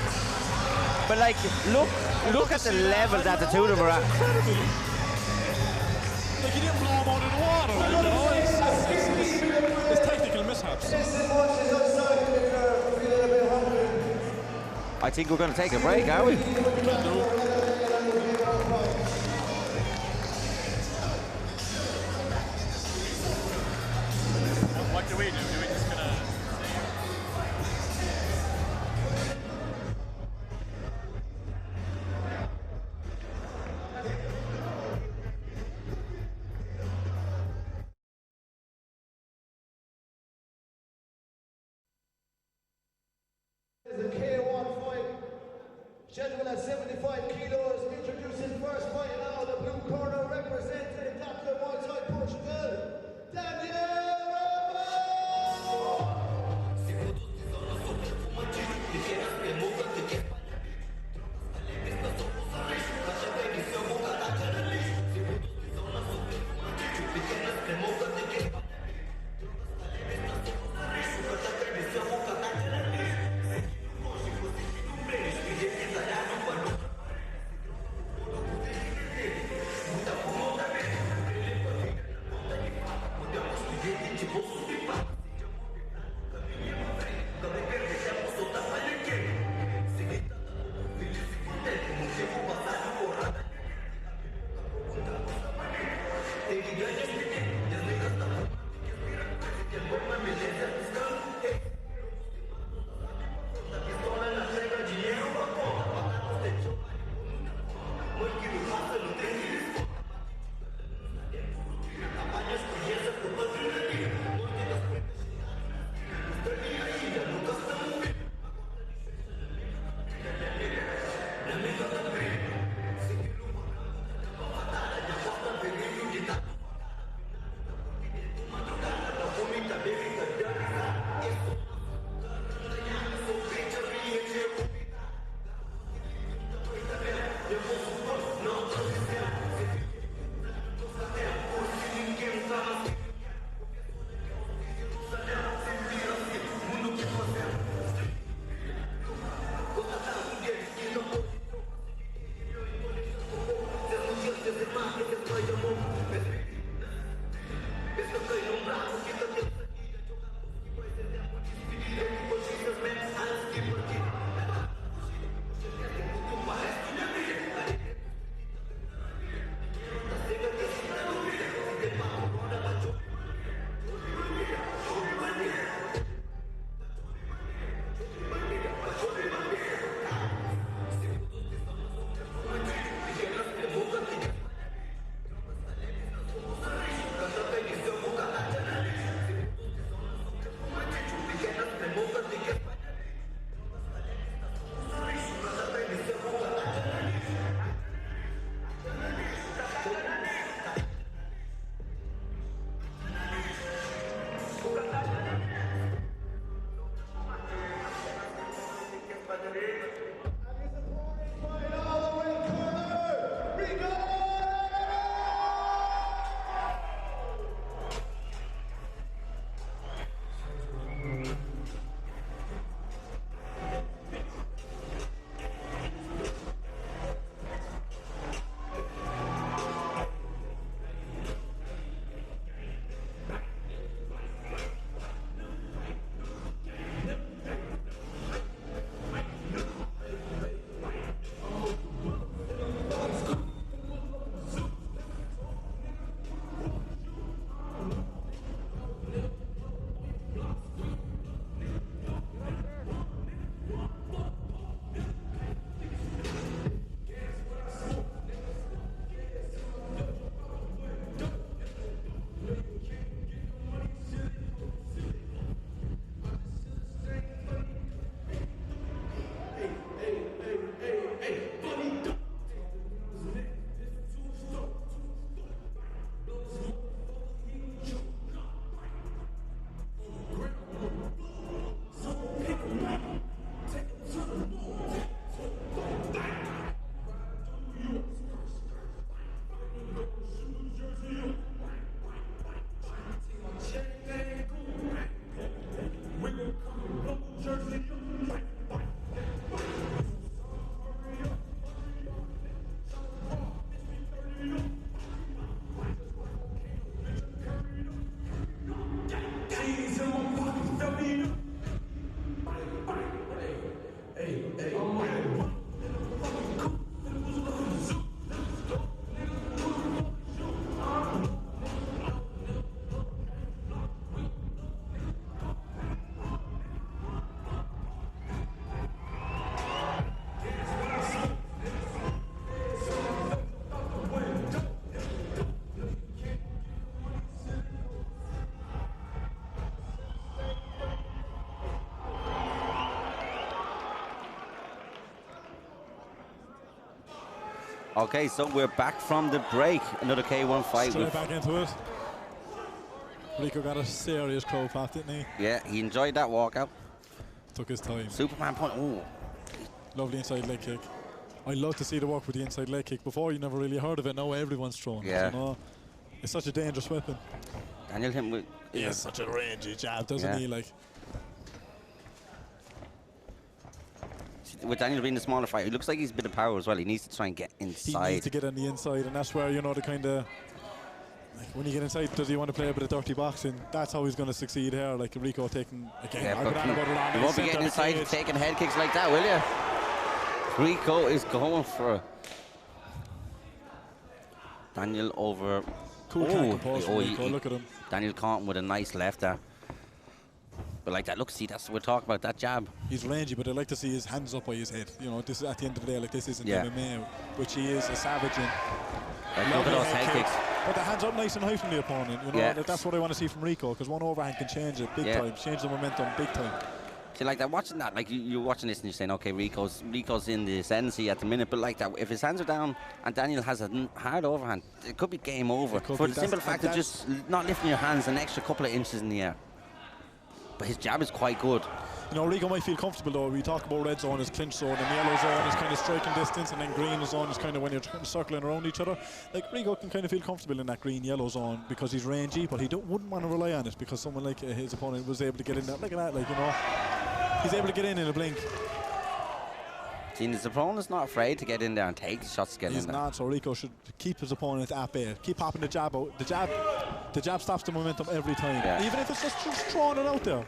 but like, look at the level that the two of them are at. Like, he didn't blow him out of the water. Like, you know, it's technical mishaps. I think we're going to take a break, are we? What do we do? Do we just gonna... The K1 fight. Gentlemen at 75 kilos, introducing first fight now, the blue corner representing Dr. Muay Thai Portugal, Daniel! Okay, so we're back from the break. Another K1 fight. Straight back into it. Rico got a serious crow flap, didn't he? Yeah, he enjoyed that walkout. Took his time. Superman point. Oh, Lovely inside leg kick. I love to see the work with the inside leg kick. Before, you never really heard of it. Now everyone's throwing it. Yeah. You know? It's such a dangerous weapon. Daniel hit him with. He has such a rangy jab, doesn't he? Like, with Daniel being the smaller fighter, it looks like he's a bit of power as well. He needs to try and get he inside. needs to get on the inside, and that's where, you know, the kind of, like, when you get inside, does he want to play a bit of dirty boxing? That's how he's going to succeed here. Like Rico taking, again, Yeah, I but got on about it on you the won't be centre getting of the inside cage. taking head kicks like that, will you? Rico is going for it. Daniel over. Cool can't compose from Rico, look at him. Daniel caught him with a nice left there. But like that, look, see, that's what we're talking about, that jab. He's rangy, but I like to see his hands up by his head. You know, this is at the end of the day, like, this isn't Yeah. MMA, which he is a savage in. Like, look at those head kicks. But the hands up nice and high from the opponent. You know, Yeah. that's what I want to see from Rico, because one overhand can change it big Yeah. time, change the momentum big time. See, like that, watching that, like you're watching this and you're saying, okay, Rico's in the ascendancy at the minute, but like that, if his hands are down and Daniel has a hard overhand, it could be game over. could For be. the simple That's- fact of just not lifting your hands an extra couple of inches in the air. But his jab is quite good. You know, Rico might feel comfortable though. We talk about red zone as clinch zone, and yellow zone is kind of striking distance, and then green zone is kind of when you're kind of circling around each other. Like, Rico can kind of feel comfortable in that green-yellow zone because he's rangy, but he wouldn't want to rely on it because someone like his opponent was able to get in there. Look at that, like, you know, he's able to get in a blink. See, his opponent's not afraid to get in there and take the shots to get He's in there. not, so Rico should keep his opponent at bay. Keep popping the jab out. The jab stops the momentum every time, Yeah. even if it's just throwing it out there.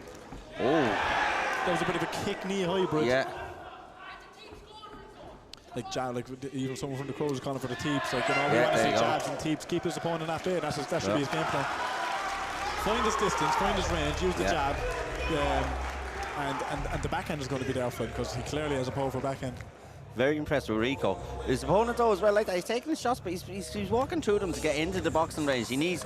Oh, That was a bit of a kick-knee hybrid. yeah. Like jab, like even someone from the Crows is calling for the teeps. Like, you know, we Yeah, want to there see you go. jabs and teeps. Keep his opponent at bay. That should be his game plan. Find his distance, find his range, use the Yeah. jab, and the backhand is going to be there for him because he clearly has a powerful backhand. Very impressed with Rico. His opponent though as well, like that, he's taking the shots, but he's walking through them to get into the boxing range. He needs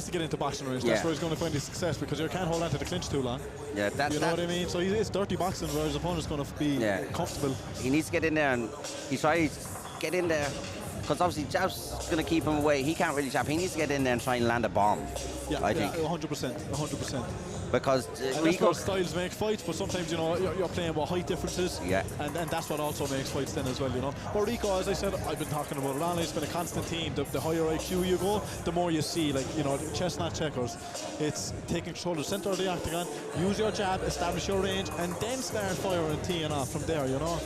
to get into boxing range. Yeah. That's where he's going to find his success because you can't hold on to the clinch too long. Yeah, that's You know what I mean? So it's dirty boxing where his opponent's going to be comfortable. He needs to get in there and he tries to get in there because obviously jab's going to keep him away. He can't really jab. He needs to get in there and try and land a bomb. Yeah, I think 100%. because And that's Rico. what styles make fights, but sometimes, you know, you're playing with height differences. Yeah. And that's what also makes fights then as well, you know. But Rico, as I said, I've been talking about it all, it's been a constant theme. The higher IQ you go, the more you see, like, you know, chess not checkers. It's taking control of the centre of the octagon, use your jab, establish your range, and then start firing, teeing off from there, you know.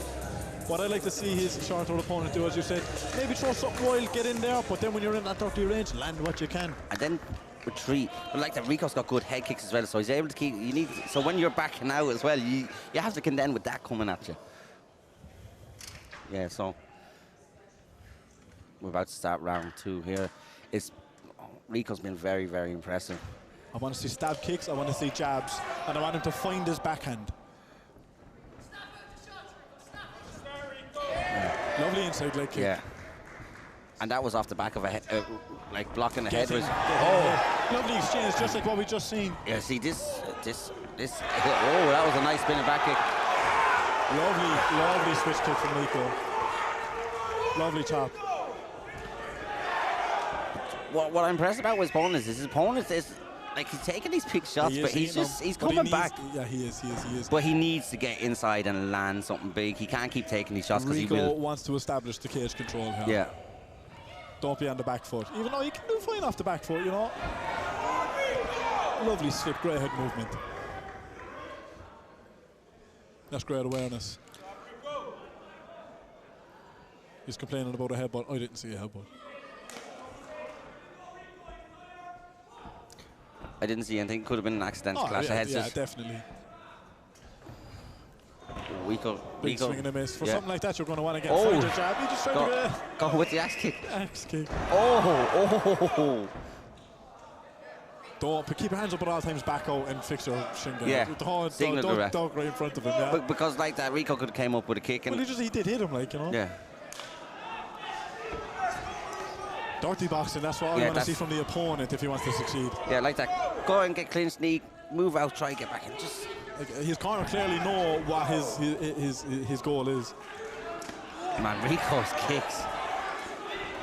What I like to see his shorter opponent do, as you said, maybe throw something wild, get in there, but then when you're in that dirty range, land what you can. And then retreat. But like that, Rico's got good head kicks as well, so he's able to keep. So when you're backing out as well, you have to contend with that coming at you. Yeah. So we're about to start round 2 here. Rico's been very, very impressive. I want to see stab kicks, I want to see jabs, and I want him to find his backhand. Lovely inside leg kick. Yeah. And that was off the back of a head, like blocking the head. Get in, Was, get in. Lovely exchange, just like what we just seen. yeah. See this. Oh, that was a nice spinning back kick. Lovely switch kick from Rico. Lovely chop. What I'm impressed about with his opponent is his opponent is like he's taking these big shots, but he's coming back. Yeah, he is. But he needs to get inside and land something big. He can't keep taking these shots because he Rico will. wants to establish the cage control here. Yeah. Don't be on the back foot. Even though he can do fine off the back foot, you know. Lovely slip, great head movement. That's great awareness. He's complaining about a headbutt. I didn't see a headbutt. I didn't see anything. Could have been an accidental clash of heads. Yeah, definitely. Big Swing and a miss. For Yeah. something like that, you're going to want to get Oh. find a jab. You just try to Go with the axe kick. get axe kick. Oh. But keep your hands up at all times, back out and fix your shin guard. Yeah. Signal the ref. Don't right in front of him. Yeah. But because like that, Rico could have came up with a kick and Well, he did hit him, like, you know. yeah. Dirty boxing, that's what I want to see from the opponent if he wants to succeed. Yeah, like that. Go and get clinched knee, move out, try and get back in. Just Like, his corner clearly know what his goal is. Man, Rico's kicks.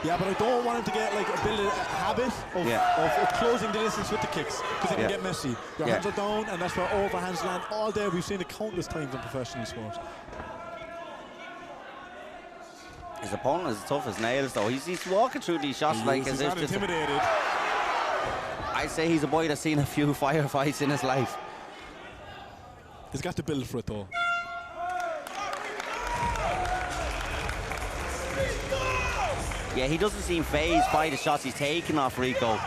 Yeah, but I don't want him to get build a habit of closing the distance with the kicks, because it can get messy. Your hands are down, and that's where overhands land all day. We've seen it countless times in professional sport. His opponent is tough as nails, though. He's walking through these shots like as he's if not intimidated. I'd say he's a boy that's seen a few firefights in his life. He's got to build for it, though. Yeah, he doesn't seem phased by the shots he's taking off Rico.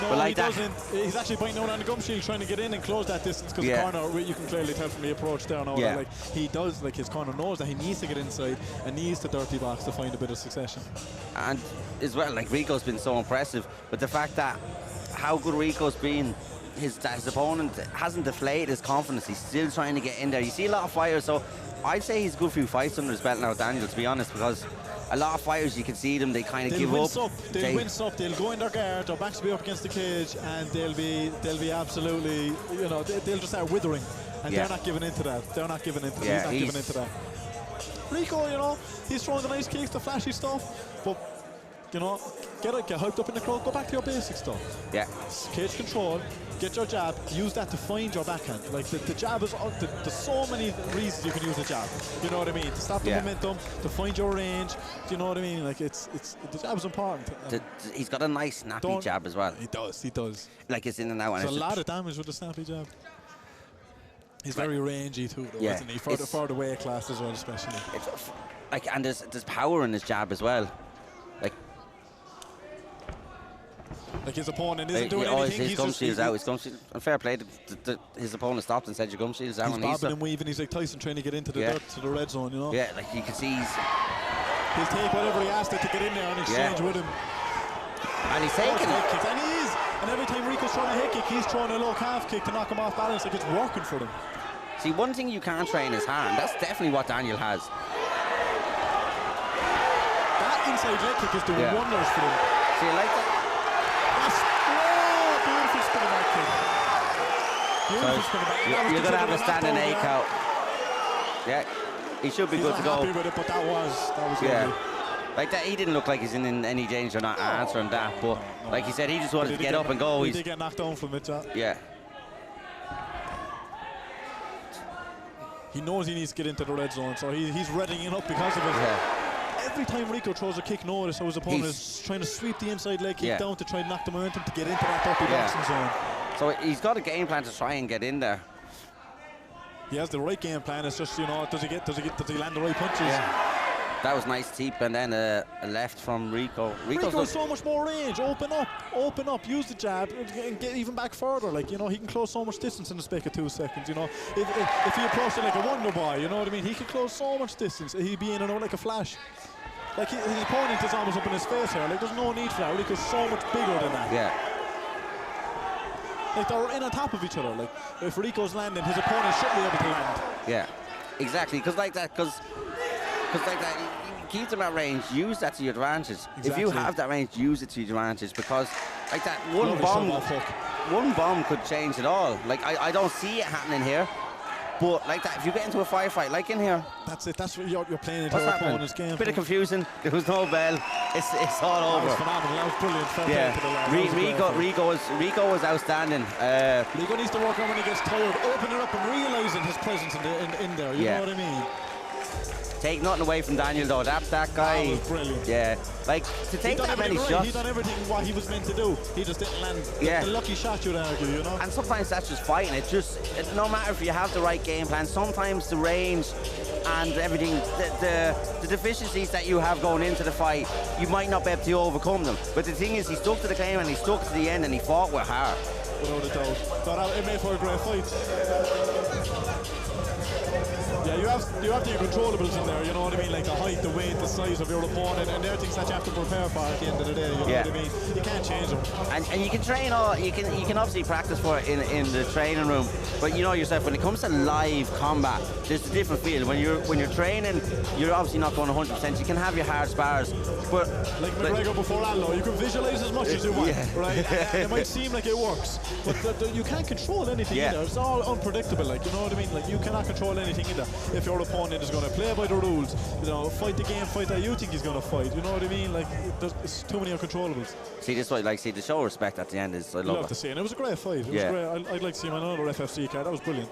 No, but like he doesn't. He's actually biting out on the gum shield, trying to get in and close that distance, because the corner, you can clearly tell from the approach there now that he does, his corner knows that he needs to get inside and needs the dirty box to find a bit of succession. And as well, Rico's been so impressive, but the fact that how good Rico's been, his opponent hasn't deflated his confidence. He's still trying to get in there. You see a lot of fighters, so I'd say he's a good few fights under his belt now, Daniel, to be honest, because a lot of fighters, you can see them, they kind of give up. They'll wince up, they'll go in their guard, their backs will be up against the cage, and they'll be absolutely, they'll just start withering, and they're not giving into that. They're not giving into that. He's not giving into that. Rico, he's throwing the nice kicks, the flashy stuff, but get hyped up in the crowd, go back to your basic stuff. Yeah. Cage control, get your jab, use that to find your backhand. The jab is, there's so many reasons you can use the jab. You know what I mean? To stop the momentum, to find your range. Do you know what I mean? The jab is important. He's got a nice snappy jab as well. He does. It's in and out. There's a lot of damage with the snappy jab. He's very rangy too, though, isn't he? For the weight class as well, especially. And there's power in his jab as well. His opponent isn't doing anything. His gum shield's out. His gum shield. Fair play. His opponent stopped and said, "Your gum shield's out." He's bobbing and weaving. He's like Tyson trying to get into the dirt, to the red zone. Yeah, you can see he'll take whatever he has to get in there and exchange with him. And he's taking it. And he is. And every time Rico's throwing a head kick, he's throwing a low calf kick to knock him off balance. It's working for him. See, one thing you can't train is hand. That's definitely what Daniel has. That inside leg kick is doing wonders for him. See, you like that? Beautiful spinning back kick. Beautiful spinning back. You're going to have a standing 8 count. Yeah, he should be good to go. Happy with it, but that was Like that, he didn't look like he's in any danger not answering that, but like he said, he just wanted to get up and go. He did get knocked down from it, yeah. He knows he needs to get into the red zone, so he's readying it up because of it. Yeah. Every time Rico throws a kick, notice how his opponent is trying to sweep the inside leg kick down to try and knock the momentum to get into that dirty boxing zone. So he's got a game plan to try and get in there. He has the right game plan. It's just, does he land the right punches? Yeah. That was nice deep, and then a left from Rico. Rico's so much more range. Open up, use the jab, and get even back further. He can close so much distance in the space of 2 seconds. If he approached it like a wonder boy, you know what I mean? He could close so much distance. He'd be in and out like a flash. His opponent is almost up in his face here. There's no need for that. Rico's so much bigger than that. Yeah. They're in on top of each other. If Rico's landing, his opponent should be able to land. Yeah, exactly. Because like that, you keep them at range, use that to your advantage. Exactly. If you have that range, use it to your advantage, because like that one bomb could change it all. I don't see it happening here, but like that, if you get into a firefight like in here, that's it. That's what you're playing into your opponent's game. Bit of confusion. There was no bell. It's all over. That was phenomenal. That was brilliant. Rico was outstanding. Rico needs to work on when he gets tired, open it up and realising his presence in there. You know what I mean? Take nothing away from Daniel though. That guy. That was brilliant. Yeah. To take that many shots. He done everything what he was meant to do. He just didn't land. The lucky shot, you'd argue, And sometimes that's just fighting. No matter if you have the right game plan, sometimes the range and everything, the deficiencies that you have going into the fight, you might not be able to overcome them. But the thing is, he stuck to the claim and he stuck to the end and he fought with heart. Without a doubt. Thought it made for a great fight. Yeah, you have your controllables in there, you know what I mean? Like the height, the weight, the size of your opponent, and they're things that you have to prepare for at the end of the day, you know what I mean? You can't change them. And you can train you can obviously practice for it in the training room, but you know yourself, when it comes to live combat, there's a different feel. When you're training, you're obviously not going 100%. You can have your hard spars, but like McGregor before Allo, you can visualize as much as you want, right? And it might seem like it works, but you can't control anything either. It's all unpredictable, you know what I mean? You cannot control call anything in there. If your opponent is going to play by the rules, you know, fight the game, fight that you think he's going to fight. You know what I mean? Like, it's too many uncontrollables. See, this way, like, see, the show respect at the end is, I love it. To see, and it was a great fight. It was great. I'd like to see him on another FFC card. That was brilliant.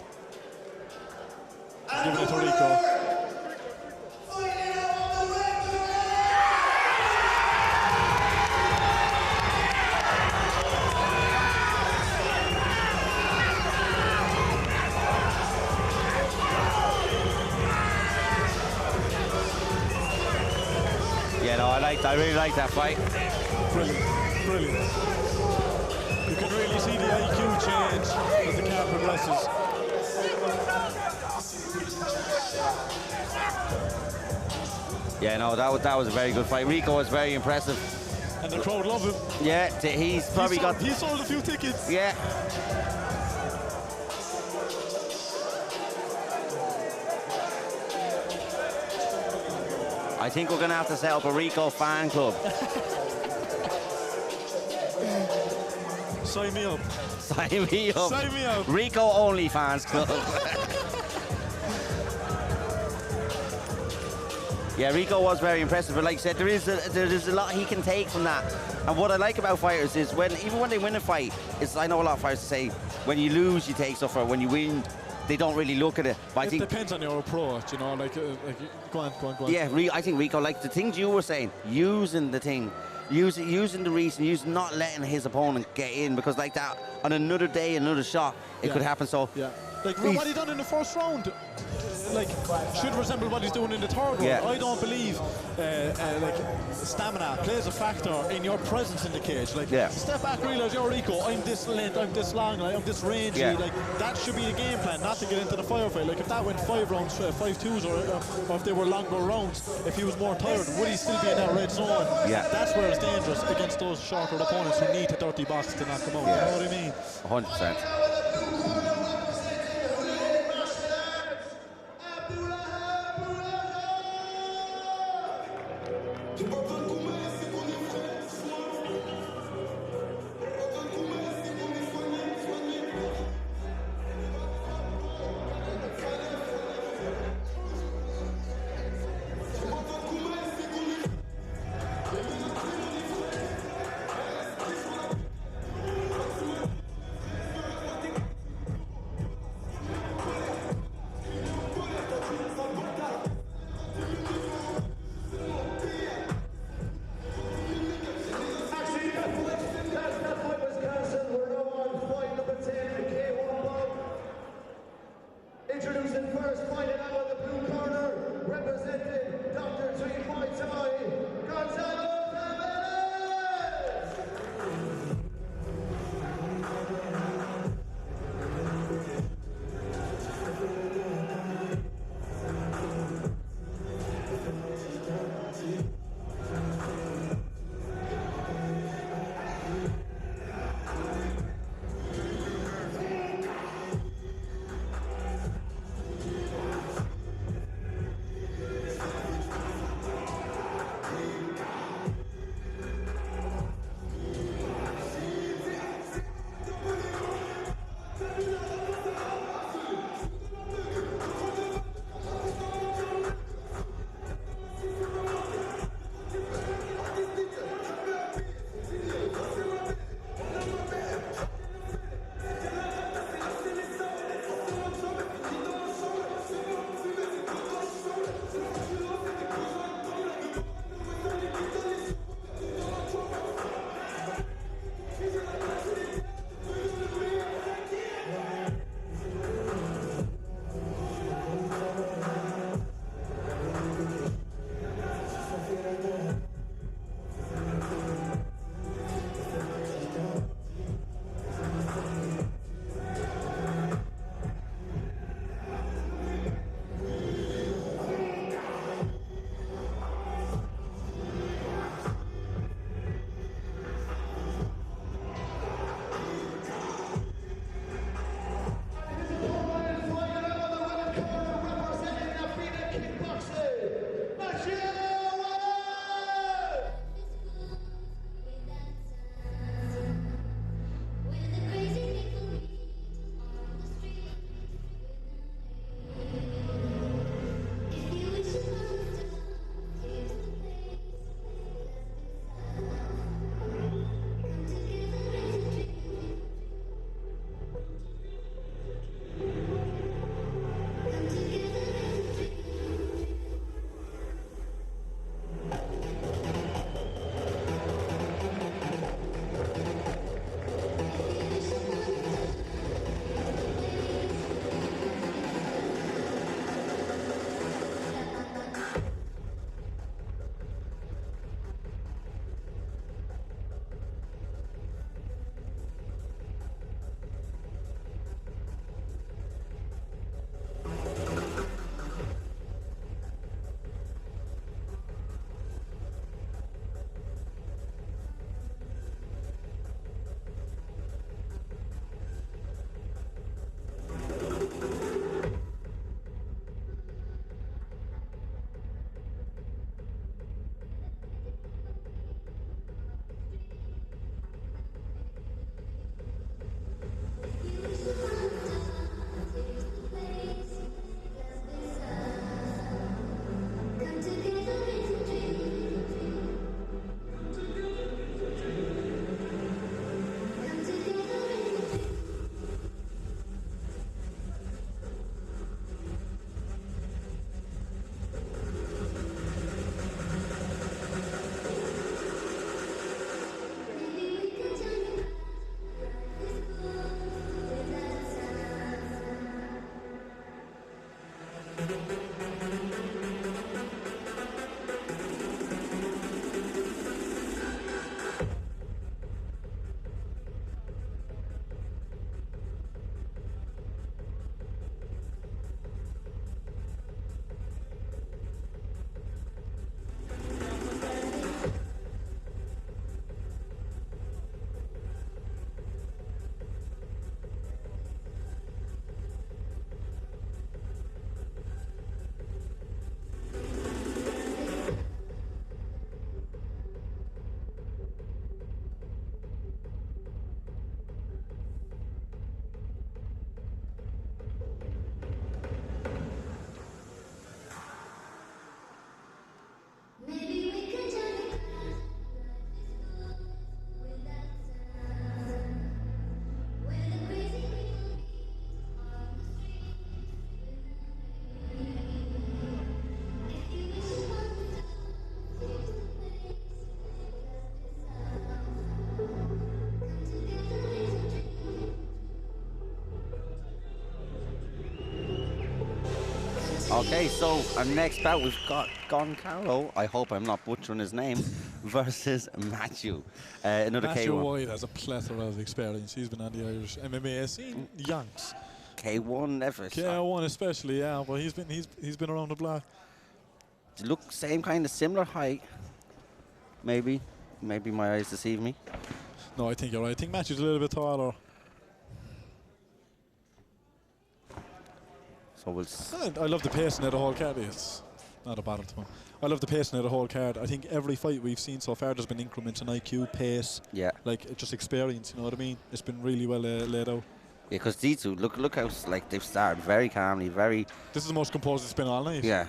Giving it to Rico. Yeah, no, I really like that fight. Brilliant, brilliant. You can really see the IQ change as the card progresses. Yeah, no, that was a very good fight. Rico was very impressive. And the crowd love him. Yeah, he's probably He sold a few tickets. Yeah. I think we're going to have to set up a Rico fan club. Sign me up. Sign me up. Sign me up. Rico only fans club. Yeah, Rico was very impressive, but like I said, there is a lot he can take from that. And what I like about fighters is even when they win a fight, I know a lot of fighters say when you lose you take stuff, or when you win they don't really look at it. But I think depends on your approach, you know. Like go on. Yeah, I think Rico, like the things you were saying, using the thing, using the reason, not letting his opponent get in, because like that on another day, another shot, it could happen. So yeah. Like what he done in the first round, like should resemble what he's doing in the third round. I don't believe like stamina plays a factor in your presence in the cage. Like step back, realize you're Rico. I'm this length, I'm this long, I'm this rangy. Like that should be the game plan, not to get into the firefight. Like if that went 5 rounds, 5-2s, or if they were longer rounds, if he was more tired, would he still be in that red zone? Yeah, that's where it's dangerous against those shorter opponents who need to dirty box to knock them out. You know what I mean? 100%. That fight was cancelled. We're now on fight number 10 in the Okay, so our next bout, we've got Goncalo, I hope I'm not butchering his name, versus Matthew. Another Matthew K1. White has a plethora of experience. He's been on the Irish MMA scene, Yanks. K1 never. K1 especially, yeah, but he's been around the block. Look, same kind of similar height. Maybe my eyes deceive me. No, I think you're right. I think Matthew's a little bit taller. So we'll. And I love the pacing of the whole card. It's not a battle to him. I love the pacing of the whole card. I think every fight we've seen so far, there's been increments in IQ, pace, like just experience. You know what I mean? It's been really well laid out. Yeah, because these two, look how like they've started very calmly, very. This is the most composed it's been all night. Yeah.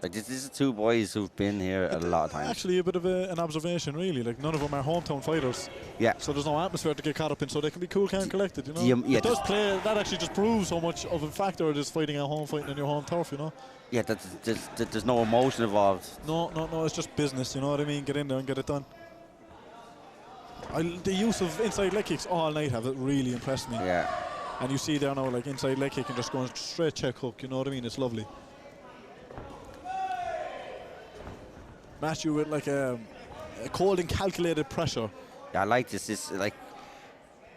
Like this is two boys who've been here a lot of times. Actually, a bit of an observation, really. Like none of them are hometown fighters. Yeah. So there's no atmosphere to get caught up in, so they can be cool, calm, and collected. You know. Yeah, it does play. That actually just proves how much of a factor it is fighting at home, fighting on your home turf. You know. Yeah, there's no emotion involved. No. It's just business. You know what I mean? Get in there and get it done. The use of inside leg kicks all night have really impressed me. Yeah. And you see there now, like inside leg kick and just going straight check hook. You know what I mean? It's lovely. Matthew with like a cold and calculated pressure. Yeah, I like this. It's like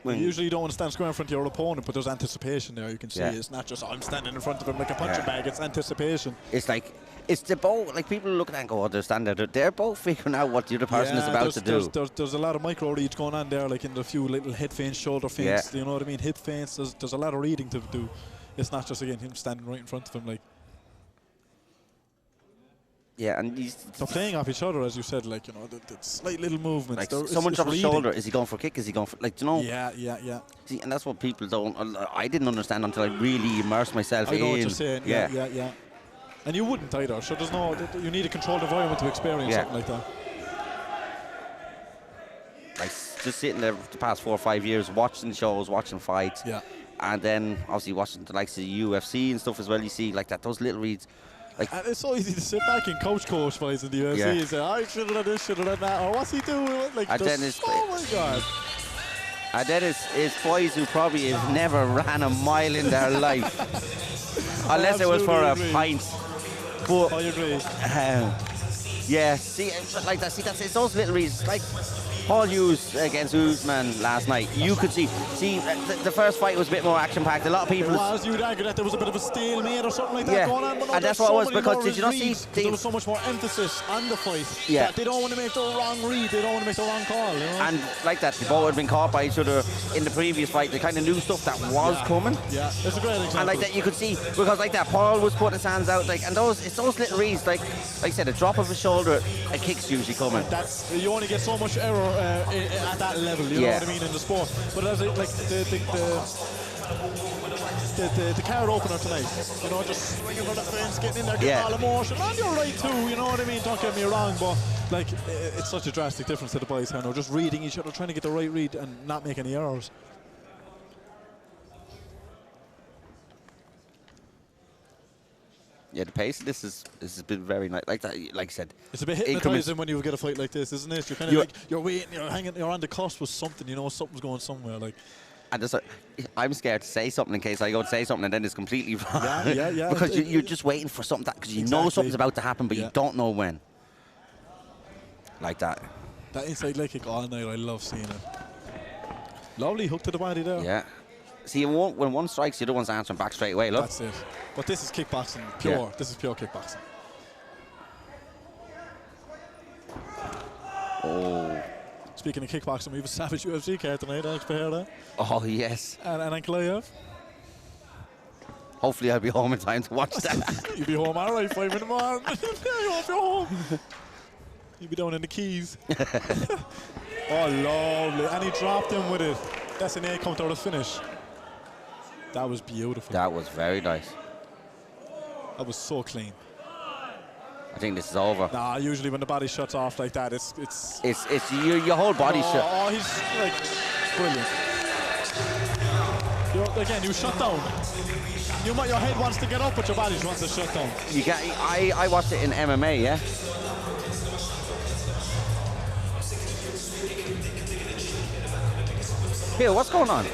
you usually don't want to stand square in front of your opponent, but there's anticipation there. You can see it's not just I'm standing in front of him like a punching bag. It's anticipation. It's like the both. Like people look at that and go, "Oh, they're standing there." They're both figuring out what the other person is about to do. There's a lot of micro reads going on there, like in the few little head feints, shoulder feints. You know what I mean? Hip feints. There's a lot of reading to do. It's not just again him standing right in front of him like. Yeah, and they're playing off each other, as you said, like, you know, the slight little movements. Like someone drops his shoulder, is he going for a kick? Is he going for, like, you know? Yeah. See, and that's what people don't, I didn't understand until I really immersed myself in. I know what you're saying, yeah. And you wouldn't either, so there's no, you need a controlled environment to experience something like that. Like, just sitting there for the past 4 or 5 years, watching shows, watching fights. Yeah. And then, obviously, watching the likes of the UFC and stuff as well, you see, like, those little reads. Like, and it's so easy to sit back and coach fights in the UFC and say, I should have done this, should have done that, or what's he doing? Like, and then oh my God. And then it's boys who probably have never ran a mile in their life. Unless it was for a pint. But, I agree. Yeah, see, like that, it's those little reasons. Like, Paul Hughes against Usman last night. You could see the first fight was a bit more action-packed. A lot of people. You'd argue that there was a bit of a stalemate or something like that going on. But no, and that's what it was, because did you not see? There was so much more emphasis on the fight. Yeah. That they don't want to make the wrong read. They don't want to make the wrong call. You know? And like that, they both had been caught by each other in the previous fight. They kind of knew stuff that was coming. Yeah, that's a great example. And like that, you could see, because like that, Paul was putting his hands out, like, and it's those little reads, like I said, a drop of his shoulder, a kick's usually coming. That's, you only get so much error at that level, you know what I mean, in the sport. But as like the card opener tonight, you know, just swinging for the fence, getting in there, getting all emotion, and you're right too, you know what I mean, don't get me wrong, but like it's such a drastic difference to the boys here now, just reading each other, trying to get the right read and not make any errors. Yeah, the pace of this has been very nice. Like that, like I said, it's a bit hypnotizing when you get a fight like this, isn't it? You're kind of like, you're waiting, you're hanging, you're on the cusp with something, you know, something's going somewhere. Like, And I'm scared to say something in case I go to say something and then it's completely wrong. Yeah. Because you're just waiting for something because you know something's about to happen, but you don't know when. Like that. That inside leg kick all night, I love seeing it. Lovely hook to the body there. Yeah. See, when one strikes, the other one's answering back straight away. Look. That's it. But this is kickboxing, pure. Yeah. This is pure kickboxing. Oh. Speaking of kickboxing, we have a savage UFC card tonight, Alex Piarsaigh. Oh, yes. And Uncle Liev. Hopefully I'll be home in time to watch that. You'll be home all right, 5 in the morning. You hope you're home. You'll be down in the Keys. Oh, lovely. And he dropped him with it. That's an 8 count out of finish. That was beautiful. That was very nice. That was so clean. I think this is over. Nah, usually when the body shuts off like that, it's your whole body shut. Oh, he's like brilliant. Again, you shut down. Your head wants to get up, but your body just wants to shut down. I watched it in MMA, yeah. Bill, what's going on?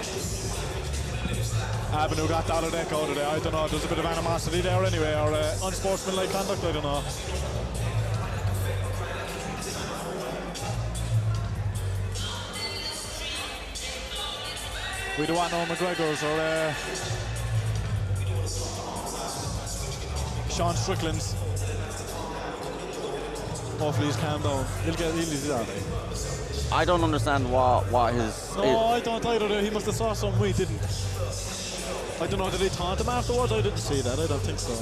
Avenue got out of deck out of there. I don't know. There's a bit of animosity there anyway, or unsportsmanlike conduct. I don't know. We don't want no McGregor's or Sean Strickland's. Hopefully he's calmed down. He'll do that. I don't understand what his. No, I don't either. He must have saw something we didn't. I don't know, did they taunt him afterwards? I didn't see that. I don't think so.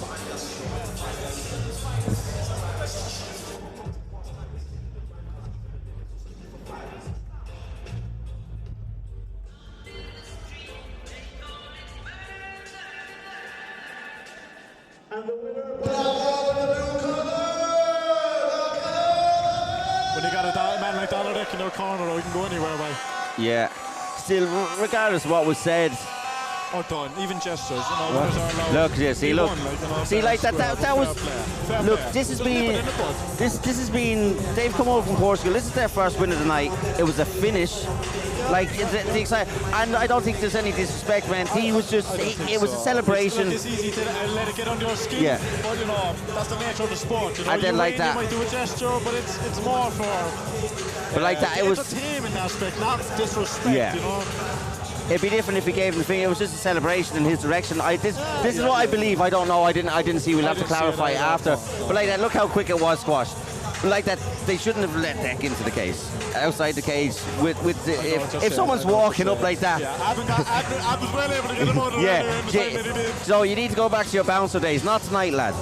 And the winner, black robe in the blue corner. When you got a man like Donald Eck in their corner, he can go anywhere, by. Yeah. Still, regardless of what was said. Oh, done. Even gestures, you know. Look, yeah, see, look. See, like that was. Look, this has been. They've come over from Portugal. This is their first win of the night. It was a finish. Like the excitement, and I don't think there's any disrespect, man. He was just. It was a celebration. It's easy to let it get under your skin. Yeah. But you know, that's the nature of the sport. You know, And then like that. You might do a gesture, but it's more for. But like that, it was. Entertainment in that aspect, not disrespect. Yeah. You know. It'd be different if he gave him the finger. It was just a celebration in his direction. This is what I believe. I don't know. I didn't see. We'll have to clarify after. But like that, look how quick it was squashed. But like that, they shouldn't have let Deck into the cage, outside the cage. If someone's walking up like that. Yeah, I was well able to get him out of yeah. So you need to go back to your bouncer days. Not tonight, lad.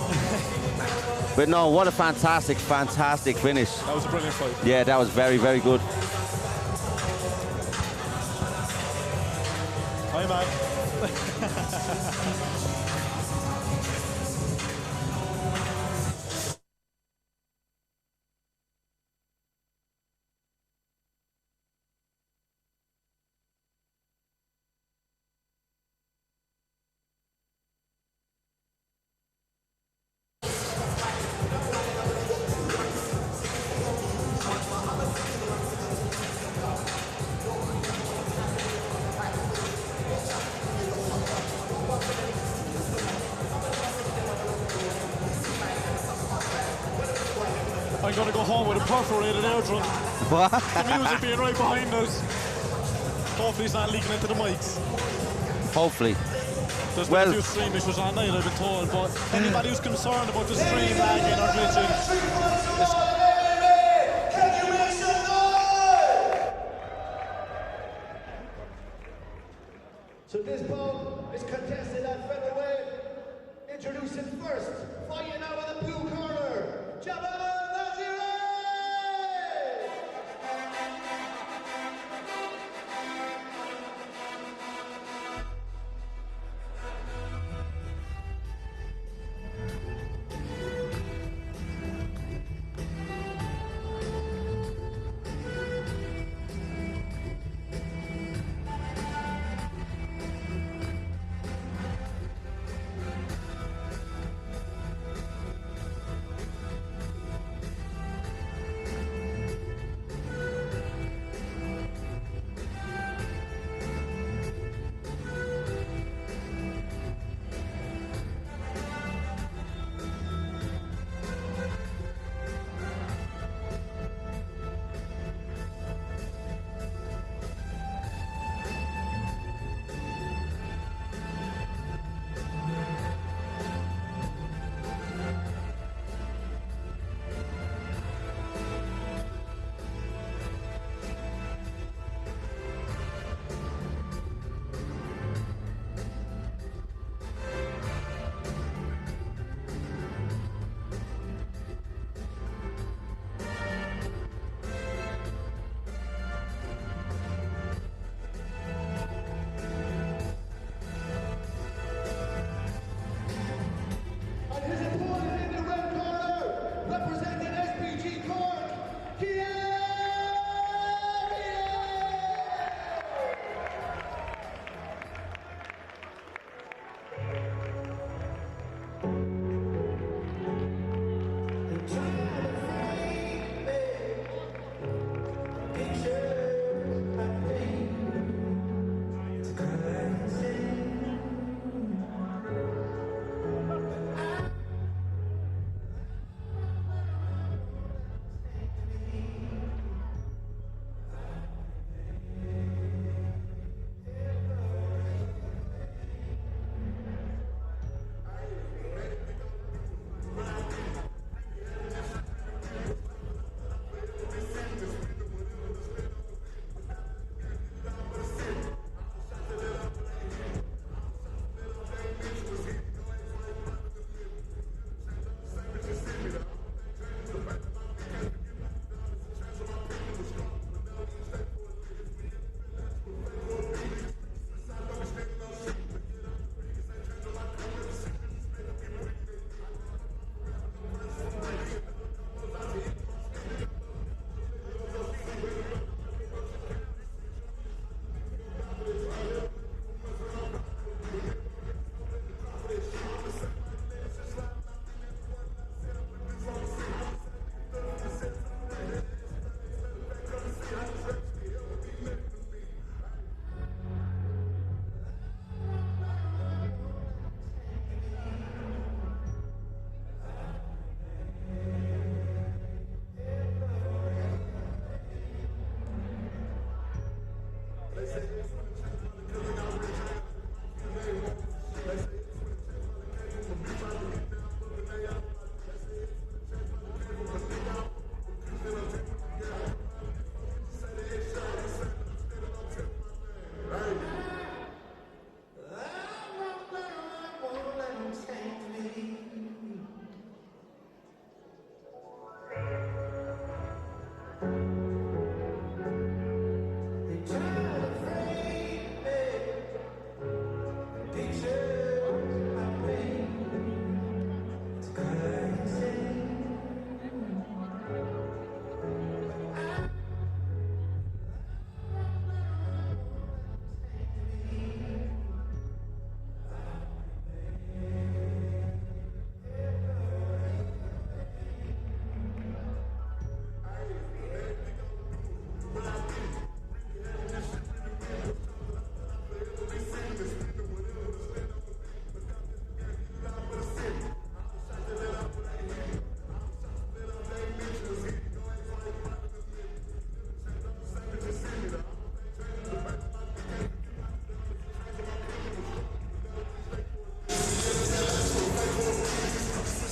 But no, what a fantastic finish. That was a brilliant fight. Yeah, that was very, very good. Hi, man. I'm going to go home with a perforated eardrum. What? The music being right behind us. Hopefully it's not leaking into the mics. Hopefully. There's been a few stream issues all night, I've been told, but anybody who's concerned about the stream lagging or glitching, So this bout is contested at featherweight. Introducing first, fighting out of the blue corner, Jabal Nazire!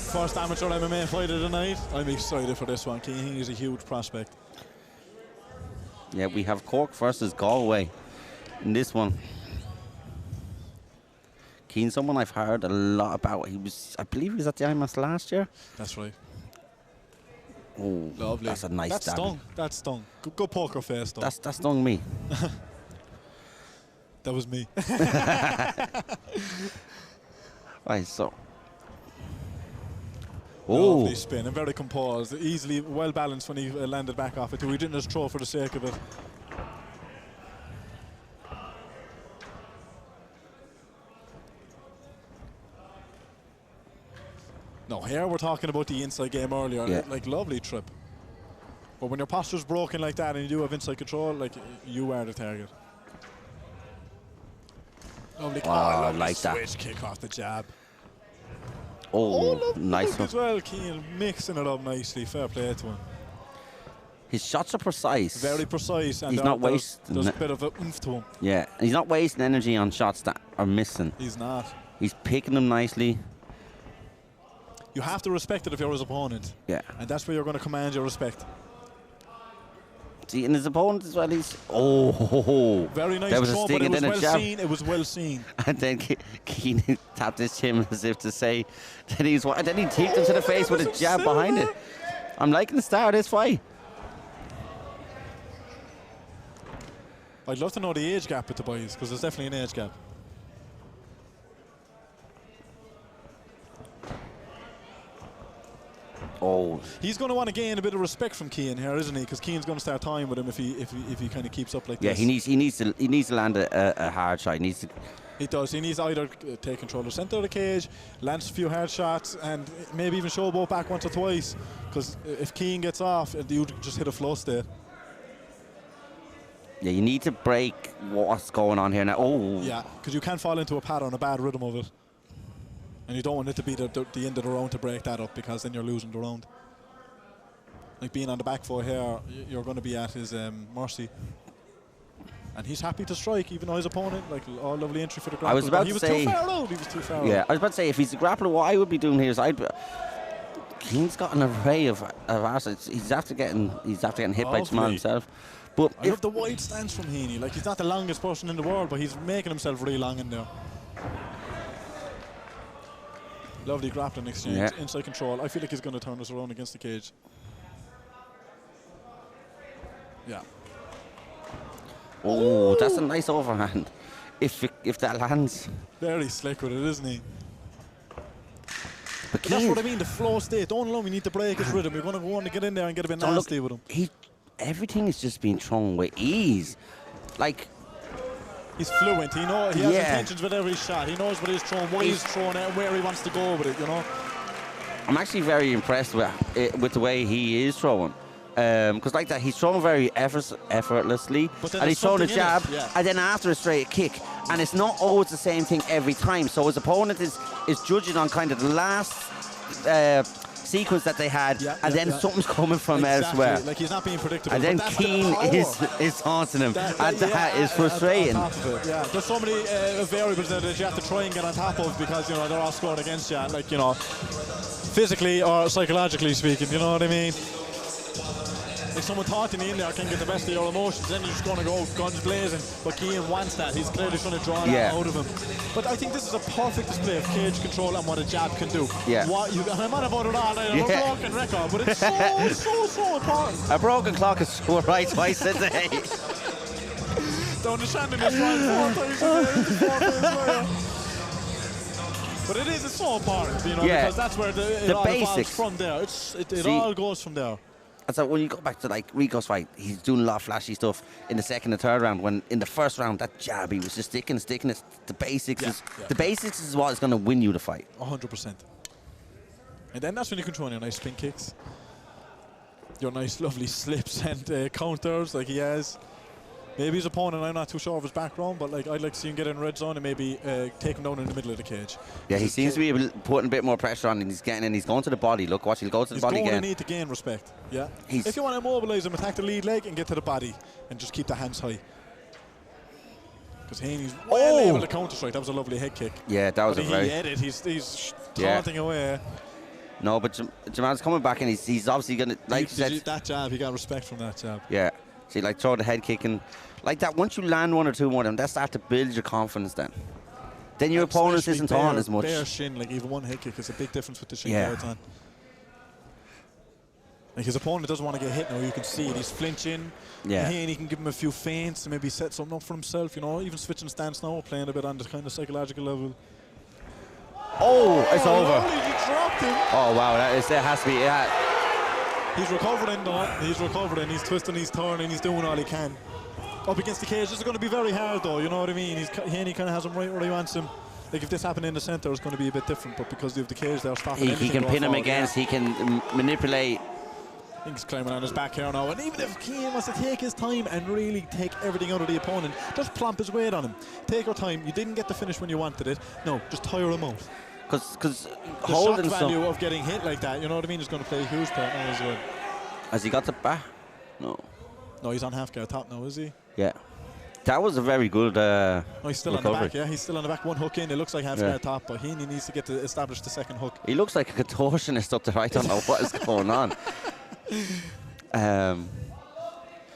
First amateur MMA fight of the night. I'm excited for this one. Cian Heaney is a huge prospect. Yeah, we have Cork versus Galway in this one. Cian, someone I've heard a lot about. I believe he was at the IMAS last year. That's right. Oh, Lovely. that's a nice That's stab. stung. That's stung. Good poker face, though. That stung me. That was me. Right, so. Lovely spin and very composed. Easily well balanced when he landed back off it too. He didn't just throw for the sake of it. No, here we're talking about the inside game earlier. Yeah. Like, lovely trip. But when your posture's broken like that and you do have inside control, like, you are the target. Lovely I like that. Switch kick off the jab. Oh, nice Look one. as well, Cian mixing it up nicely. Fair play to him. His shots are precise. Very precise. And He's not wasting There's a it. bit of a oomph to him. Yeah, he's not wasting energy on shots that are missing. He's not. He's picking them nicely. You have to respect it if you're his opponent. Yeah. And that's where you're going to command your respect. See, and his opponent as well, he's... Oh, Very nice there was a throw, sting but it and was then a well jab. seen. It was well seen. And then Cian tapped his chin as if to say that he's... And then he teeped him to the face with a jab behind it. I'm liking the start of this fight. I'd love to know the age gap with the boys, because there's definitely an age gap. Oh, He's going to want to gain a bit of respect from Cian here, isn't he? Because Cian's going to start tying with him if he kind of keeps up like yeah, this. he needs to land a hard shot. He needs to... He does. He needs to either take control of the centre of the cage, lance a few hard shots, and maybe even showboat back once or twice. Because if Cian gets off, you just hit a flow state. Yeah, you need to break what's going on here now. Oh. Yeah, because you can fall into a pattern, a bad rhythm of it. And you don't want it to be the end of the round to break that up, because then you're losing the round. Like being on the back foot here, you're going to be at his mercy. And he's happy to strike, even though his opponent, like, oh, lovely entry for the grapple. I was about he to was say... too far out. He was too far Yeah, out. I was about to say, if he's a grappler, what I would be doing here is Cian's got an array of assets. He's after getting hit by Jamal Lovely. himself. But I love the wide stance from Heaney. Like, he's not the longest person in the world, but he's making himself really long in there. Lovely grappling exchange, Yeah. inside control. I feel like he's going to turn this around against the cage. Yeah. oh, that's a nice overhand. If that lands. Very slick with it, isn't he? But But that's what I mean, the flow state. Don't allow him, you need to break his rhythm. You're going to want to get in there and get a bit Don't nasty with him. everything is just being thrown with ease. Like, He's fluent. He has Yeah. intentions with every shot. He knows what he's throwing, why he's throwing it, and where he wants to go with it, you know? I'm actually very impressed with the way he is throwing. Because like that, he's throwing very effortlessly, But then and he's there's throwing a something in it, jab, yeah. and then after a straight kick. And it's not always the same thing every time. So his opponent is judging on kind of the last sequence that they had, and then something's coming from elsewhere. Like, he's not being predictable. And then but that's the Cian power. is taunting him, and that is frustrating. On top of it, yeah. There's so many variables that you have to try and get on top of, because, you know, they're all scoring against you, like, you know, physically or psychologically speaking, you know what I mean? If someone taunting you in there can get the best of your emotions, then you're just going to go guns blazing. But Cian wants that. He's clearly trying to draw that out of him. But I think this is a perfect display of cage control and what a jab can do. Yeah. And I'm on about it all night. I'm a broken record, but it's so important. A broken clock is so right twice a day. Don't understand this right 4 times a day. But it's so important, you know, because that's where it all evolves basics from there. It all goes from there. And so when you go back to like Rico's fight, he's doing a lot of flashy stuff in the second and third round. When in the first round, that jab, he was just sticking. It's the basics. The basics is what is going to win you the fight. 100%. And then that's when you can throw in your nice spin kicks, your nice, lovely slips and counters like he has. Maybe his opponent, I'm not too sure of his background, but like I'd like to see him get in red zone and maybe take him down in the middle of the cage. Yeah, he seems to be putting a bit more pressure on, and he's getting in. He's going to the body. Look, watch, he'll go to the body again. He's going to need to gain respect. Yeah. If you want to immobilize him, attack the lead leg and get to the body and just keep the hands high. Because Heaney's well able to counter strike. That was a lovely head kick. Yeah, that was but a very. He's taunting away. No, but Jamal's coming back and he's obviously going to, like you said. That jab, he got respect from that jab. Yeah. See, like throw the head kick and like that. Once you land one or two more of them, that start to build your confidence then. Then your opponent isn't on as much. Bare shin, like even one head kick is a big difference with the shin guards on. Like his opponent doesn't want to get hit now, you can see it. He's flinching. Yeah. And he can give him a few feints and maybe set something up for himself, you know, even switching stance now, playing a bit on the kind of psychological level. Oh, it's over. He dropped him. Oh, wow, that has to be. Yeah. He's recovering though. He's recovering. He's twisting, he's turning, he's doing all he can. Up against the cage, this is going to be very hard though, you know what I mean? Haney kind of has him right where he wants him. Like if this happened in the centre, it's going to be a bit different, but because of the cage, they're stopping. He can pin him against, he can manipulate. I think he's climbing on his back here now, and even if Keane wants to take his time and really take everything out of the opponent, just plump his weight on him. Take your time. You didn't get the finish when you wanted it. No, just tire him out. Because the shock value of getting hit like that, you know what I mean, is going to play a huge part now as well. Has he got the back? No. No, he's on half guard top now, is he? Yeah. That was a very good no, he's still recovery. on the back, yeah. He's still on the back. One hook in. It looks like half guard top, but he needs to get to establish the second hook. He looks like a contortionist up there. I don't know what is going on.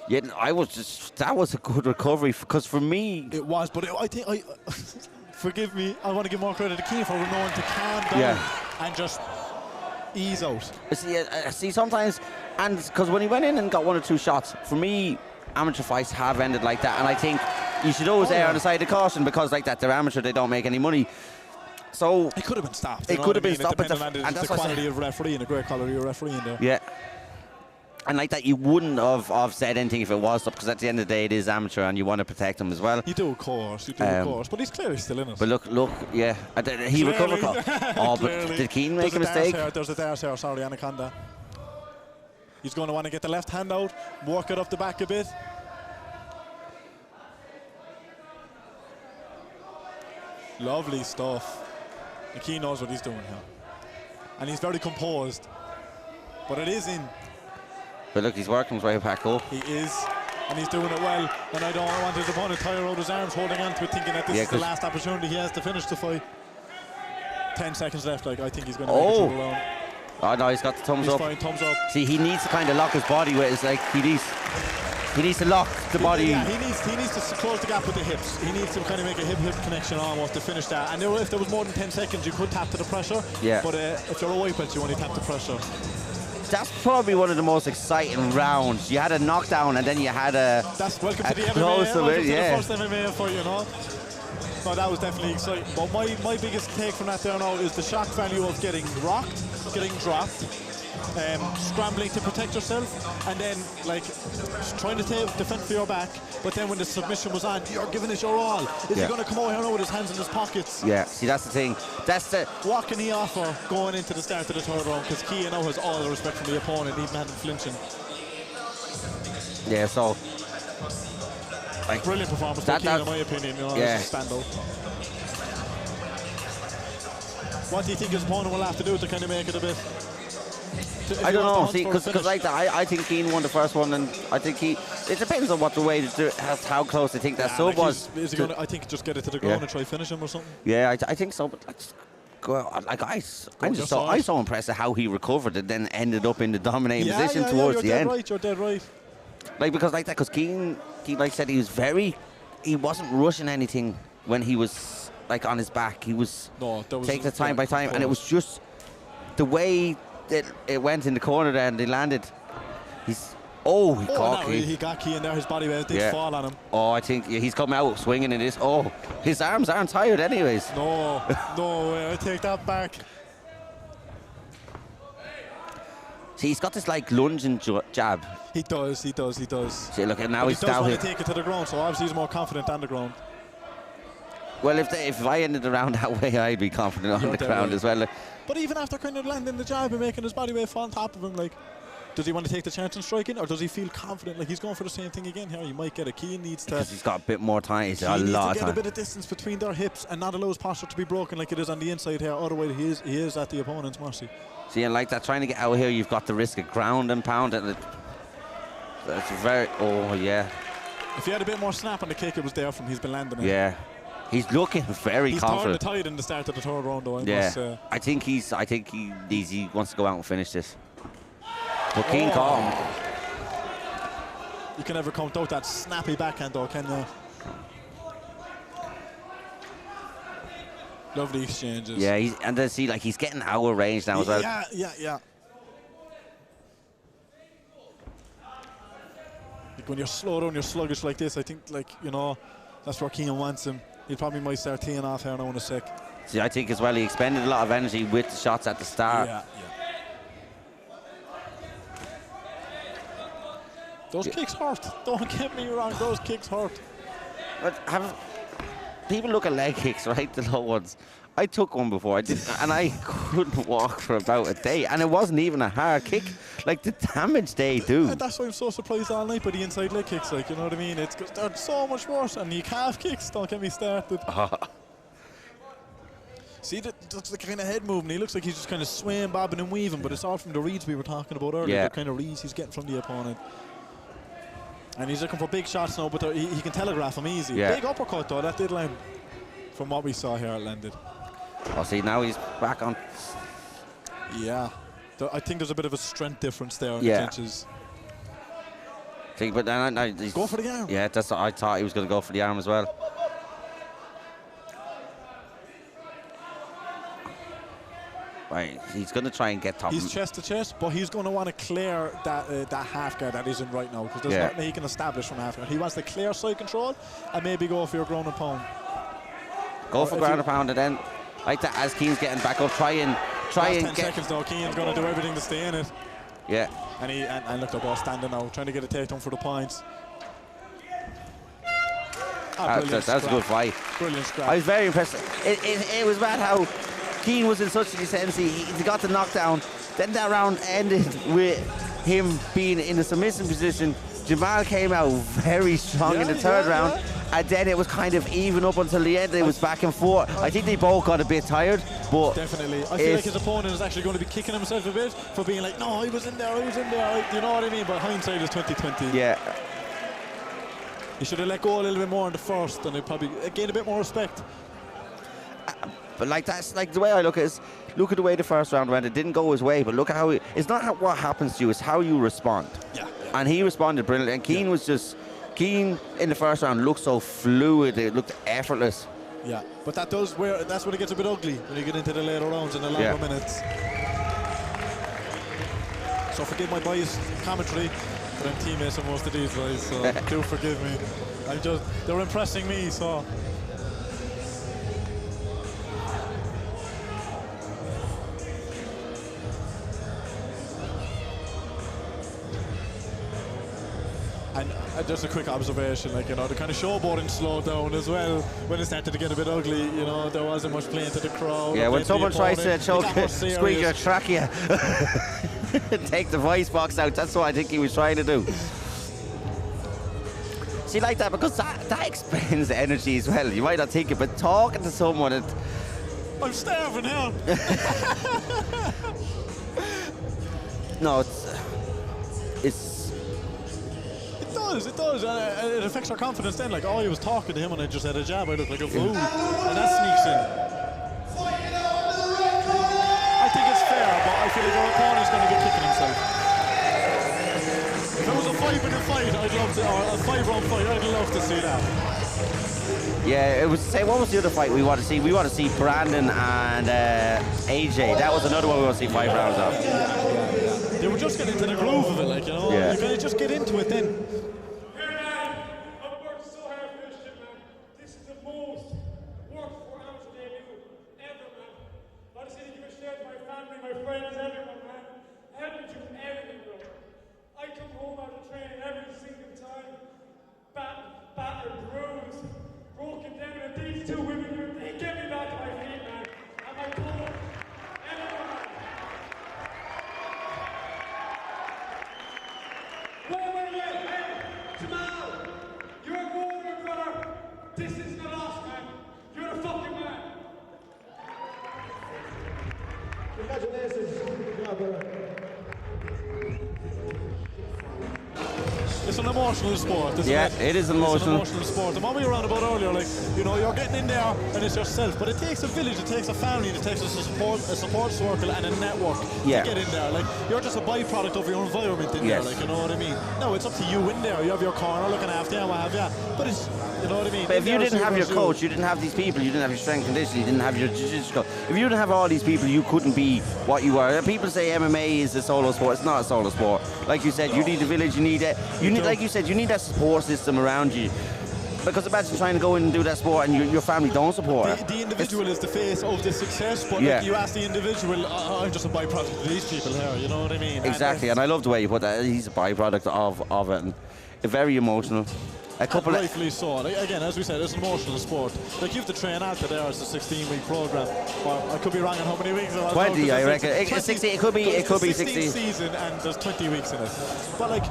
Yeah, that was a good recovery because for me it was, but I think forgive me, I want to give more credit to Keane for knowing to calm down and just ease out. See, sometimes, and because when he went in and got one or two shots, for me, amateur fights have ended like that, and I think you should always err on the side of caution because like that, they're amateur, they don't make any money. So it could have been stopped. It could have been stopped, and the quality of referee and a great quality of referee in there. Yeah. And like that, you wouldn't have said anything if it was up, because at the end of the day, it is amateur, and you want to protect him as well. You do, of course. You do, of course. But he's clearly still in it. But look, yeah, he recovered. Oh, but did Keane make a mistake? There's a dart here. Sorry, Anaconda. He's going to want to get the left hand out, work it up the back a bit. Lovely stuff. And Keane knows what he's doing here, and he's very composed. But it is in. But look, he's working his way back up. He is, and he's doing it well. And I don't want his opponent to tire out his arms, holding on to it, thinking that this is the last opportunity he has to finish the fight. 10 seconds left. Like I think he's going to make it through the round. Oh no, he's got the thumbs up. Fine, thumbs up. See, he needs to kind of lock his body with. It's like he needs to lock the body. Yeah, he needs to close the gap with the hips. He needs to kind of make a hip-hip connection almost to finish that. And if there was more than 10 seconds, you could tap to the pressure. Yeah. But if you're a white belt, you only tap the pressure. That's probably one of the most exciting rounds. You had a knockdown and then you had a. That's welcome to the MMA. Welcome to the first MMA fight, you know. No, that was definitely exciting. But my biggest take from that there now is the shock value of getting rocked, getting dropped, scrambling to protect yourself, and then like trying to defend for your back. But then when the submission was on, you're giving it your all. Is he going to come out here now with his hands in his pockets? Yeah, see, that's the thing. That's the. What can he offer going into the start of the third round? Because Keane now has all the respect from the opponent, even had him flinching. Yeah, so. Like, brilliant performance by Keane, in my opinion. You know, yeah. Standout. What do you think his opponent will have to do to kind of make it a bit? I don't know, see, because like that, I think Keane won the first one, and I think it depends on what the way to do it, how close they think that sub was. Is he gonna, I think just get it to the ground and try finish him or something. Yeah, I think so, but let's go out. Like I so impressed at how he recovered and then ended up in the dominating position towards the end. You're dead right. Like because like that, because Keane like said, he wasn't rushing anything when he was like on his back. He was taking the time by time, and it was just the way it went in the corner there and they landed. He caught Keane. He got Keane there, his body weight did fall on him. Oh, I think he's coming out swinging in this. Oh, his arms aren't tired anyways. No way, I take that back. See, he's got this like lunging jab. He does. See, look, now he's down here. He does want to take it to the ground, so obviously he's more confident on the ground. Well, if I ended the round that way, I'd be confident on the ground as well. Like. But even after kind of landing the jab and making his body weight fall on top of him, like, does he want to take the chance and strike in, or does he feel confident? Like he's going for the same thing again here. He might get a Keane needs to. Because he's got a bit more time. He's got a lot of time. Get a bit of of distance between their hips and not allow his posture to be broken like it is on the inside here. Otherwise, he is at the opponent's mercy. See, and like that, trying to get out here, you've got the risk of ground and pound, and that's very. Oh yeah. If he had a bit more snap on the kick, it was there from he's been landing. Yeah. He's looking very confident. He's turned the tide in the start of the third round, though. I think he wants to go out and finish this. But Keane caught him. You can never count out that snappy backhand, though, can you? Lovely exchanges. Yeah, and then see, like, he's getting out of range now as well. Yeah. Like when you're slow down, you're sluggish like this. I think, like, you know, that's where Keane wants him. He probably might start teeing off here now in a sec. See, I think as well he expended a lot of energy with the shots at the start. Yeah. Those kicks hurt. Don't get me wrong, those kicks hurt. But people look at leg kicks, right? The low ones. I took one before, and I couldn't walk for about a day, and it wasn't even a hard kick. Like, the damage they do. And that's why I'm so surprised all night by the inside leg kicks, like, you know what I mean? They're so much worse, and the calf kicks, don't get me started. See, that's the kind of head movement. He looks like he's just kind of swaying, bobbing and weaving, but it's all from the reads we were talking about earlier. Yeah. The kind of reads he's getting from the opponent. And he's looking for big shots now, but he can telegraph them easy. Yeah. Big uppercut, though, that did land. From what we saw here, it landed. Oh, see, now he's back on. Yeah. I think there's a bit of a strength difference there in the clinches. But then he's go for the arm. Yeah, that's what I thought he was going to go for the arm as well. Right, he's going to try and get top. He's chest to chest, but he's going to want to clear that half guard that isn't right now, because there's nothing he can establish from half guard. He wants to clear side control and maybe go for your ground and pound. Go for ground and pound, and then like that as Keane's getting back up, try and 10 seconds though. Keane's going to do everything to stay in it. Yeah. And look, they're both standing now, trying to get a takedown for the points. That was a good fight. Brilliant scrap. I was very impressed. It was bad how Keane was in such a ascendancy. He got the knockdown. Then that round ended with him being in a submission position. Jamal came out very strong in the third round. And then it was kind of even up until the end. It was back and forth. I think they both got a bit tired, but definitely. I feel like his opponent is actually going to be kicking himself a bit for being like, no, I was in there. You know what I mean? But hindsight is 2020. Yeah. He should have let go a little bit more in the first, and he'd probably gain a bit more respect. But like that's like the way I look at it. Look at the way the first round went. It didn't go his way, but look at how it's not what happens to you. It's how you respond. Yeah. And he responded brilliantly. And Keane was just. Keane in the first round looked so fluid, it looked effortless. Yeah, but that's when it gets a bit ugly, when you get into the later rounds and the longer minutes. So forgive my biased commentary, but I'm teammates of most of these guys, so do forgive me. They're impressing me, so. And just a quick observation, like, you know, the kind of showboating slowed down as well when it started to get a bit ugly. You know, there wasn't much playing to the crowd. Yeah, when someone tries to squeeze your trachea, take the voice box out, that's what I think he was trying to do. See, like that, because that expends energy as well. You might not think it, but talking to someone, I'm starving here. No, It does, and it affects our confidence then. Like, oh, he was talking to him and I just had a jab, I look like a fool. And that sneaks in. I think it's fair, but I feel like our opponent's going to be kicking himself. If it was a 5-minute fight, I'd love to, or a 5-round fight, I'd love to see that. Yeah, it was. Say, what was the other fight we want to see? We want to see Brandon and AJ. That was another one we want to see 5 rounds of. They were just getting into the groove of it, like, you know. You gotta just get into it then. an emotional sport, isn't Yeah, it? it is It's emotional. an emotional sport. And what we were on about earlier, like, you know, you're getting in there and it's yourself, but it takes a village, it takes a family, it takes a support circle and a network Yeah. to get in there. Like, you're just a byproduct of your environment in Yes. there, like, you know what I mean? No, it's up to you in there. You have your corner looking after you, what have you. But it's, you know what I mean? But if In you there, didn't it's have your versus coach, you didn't have these people, you didn't have your strength conditioning, you didn't have your jiu-jitsu coach. If you didn't have all these people, you couldn't be what you are. People say MMA is a solo sport. It's not a solo sport. Like you said, you need a village. You need like you said, you need that support system around you. Because imagine trying to go in and do that sport and your family don't support it. The individual is the face of the success, but Yeah. like, you ask the individual, I'm just a byproduct of these people here, you know what I mean? Exactly, and I love the way you put that. He's a byproduct of it. And very emotional. A couple of rightfully so. Like, again, as we said, it's an emotional sport. Like, you have to train out there as a 16-week program. Or I could be wrong on how many weeks there are. 20, I reckon. 16. It could be 16 season, and there's 20 weeks in it. But like,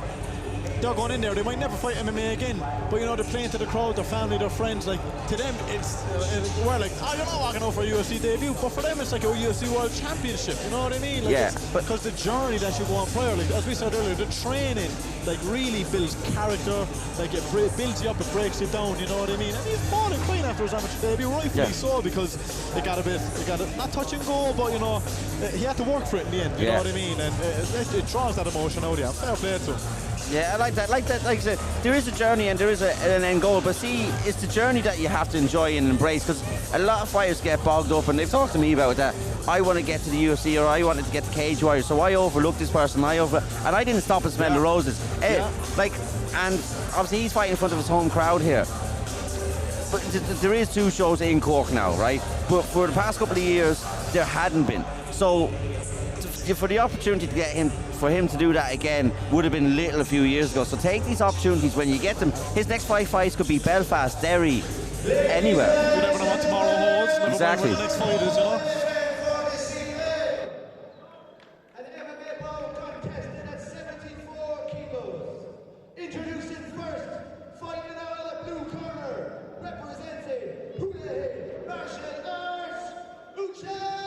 they're going in there, they might never fight MMA again, but you know, they're playing to the crowd, their family, their friends. Like, to them it's we're like, oh, you're not walking out for a UFC debut, but for them it's like a UFC World Championship, you know what I mean? Like, Yeah, but because the journey that you go on prior, like, as we said earlier, the training like really builds character, like it builds you up, it breaks you down, you know what I mean? And he's falling clean after his amateur debut, rightfully so, because it got not touch and go, but you know, he had to work for it in the end, you know what I mean? And it draws that emotion out of you. Fair play to him. yeah, I like that. Like I said, there is a journey and there is an end goal. But see, it's the journey that you have to enjoy and embrace. Because a lot of fighters get bogged up, and they've talked to me about that. I want to get to the UFC, or I wanted to get to Cage Warriors, so I overlooked this person. And I didn't stop and smell the roses. Like, and obviously he's fighting in front of his home crowd here. But there is 2 shows in Cork now, right? But for the past couple of years, there hadn't been. So for the opportunity to get him, for him to do that again, would have been little a few years ago. So take these opportunities when you get them. His next 5 fights could be Belfast, Derry, anywhere. You never know what tomorrow holds. Never Exactly. mind what the next fight is, you know. An MMA bout contested at 74 kilos. Introducing first, fighting out of the blue corner, representing Piarsaigh martial arts, Piarsaigh.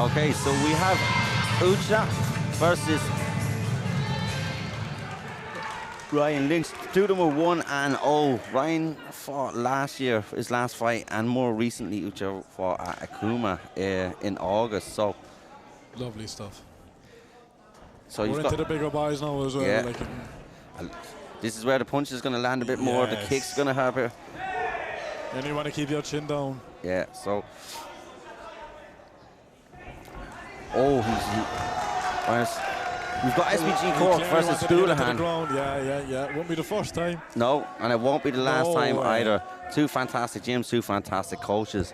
Okay, so we have Ucha versus Ryan Lynch. Two of them were 1-0. Ryan fought last year, his last fight, and more recently Ucha fought at Akuma in August. So Lovely stuff. So we're into the bigger boys now as well. Yeah. Like, this is where the punch is going to land a bit more. The kick's going to hurt here. and you want to keep your chin down. Yeah, so. Oh, we've got SBG Cork versus Schoolahan. Yeah. Won't be the first time. No, and it won't be the last time either. Two fantastic gyms, two fantastic coaches.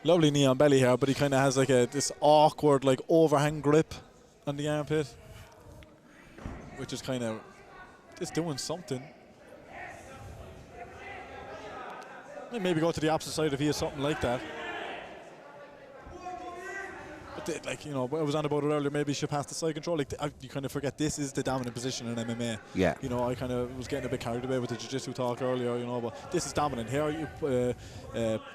Lovely knee on belly here, but he kind of has like this awkward like overhang grip on the armpit, which is kind of just doing something. Maybe go to the opposite side if he has something like that. But like, you know, I was on about it earlier, maybe he should pass the side control. Like, you kind of forget this is the dominant position in MMA. Yeah. You know, I kind of was getting a bit carried away with the jiu-jitsu talk earlier, you know, but this is dominant. Here you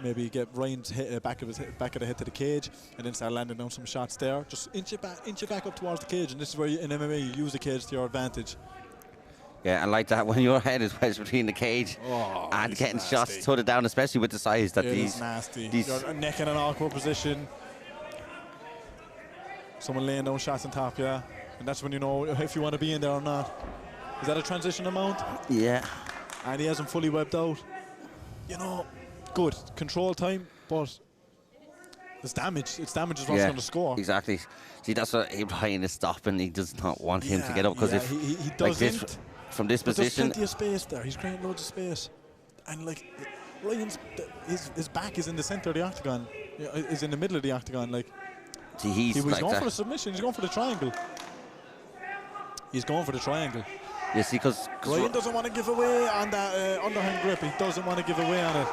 maybe get Ryan's back of the head to the cage and then start landing down some shots there. Just inch it back up towards the cage, and this is where in MMA you use the cage to your advantage. Yeah, and like that, when your head is wedged between the cage and getting nasty. shots put it down, especially with the size that It's nasty. Your neck in an awkward position. Someone laying down shots on top, yeah. And that's when you know if you want to be in there or not. Is that a transition amount? Yeah. And he hasn't fully webbed out. You know, good. Control time, but it's damage. It's damage is what's going to score. Exactly. See, that's what Ryan is stopping. He does not want him to get up because if he like doesn't. this, from this But position. there's plenty of space there. He's creating loads of space. And like, Ryan's, his back is in the centre of the octagon. Is in the middle of the octagon. Like, see, he was like going that. for a submission. He's going for the triangle. He's going for the triangle. You see, because Ryan doesn't want to give away on that underhand grip. He doesn't want to give away on it.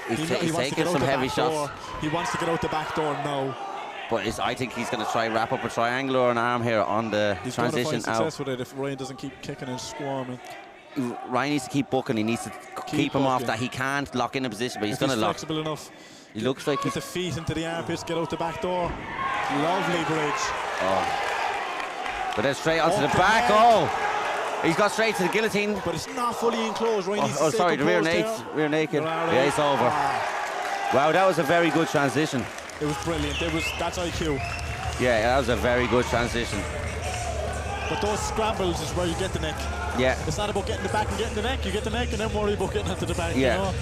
he's He wants to taking get out some the heavy back shots. door. He wants to get out the back door now. But I think he's going to try wrap up a triangle or an arm here on the He's going to transition find success out. with it if Ryan doesn't keep kicking and squirming. Ryan needs to keep booking. He needs to keep him off booking. that. He can't lock in a position, but he's If going to lock. flexible enough. He looks like Get the feet into the armpits, get out the back door. Lovely bridge. But then straight onto the Open back. head. Oh, he's got straight to the guillotine. But it's not fully enclosed. Ryan needs to stay Sorry, the rear composed naked. there. Rear naked. Right. Yeah, it's over. Wow, that was a very good transition. It was brilliant. That's IQ. Yeah, that was a very good transition. But those scrambles is where you get the neck. Yeah. It's not about getting the back and getting the neck. You get the neck and then worry about getting into the back. Yeah. You know?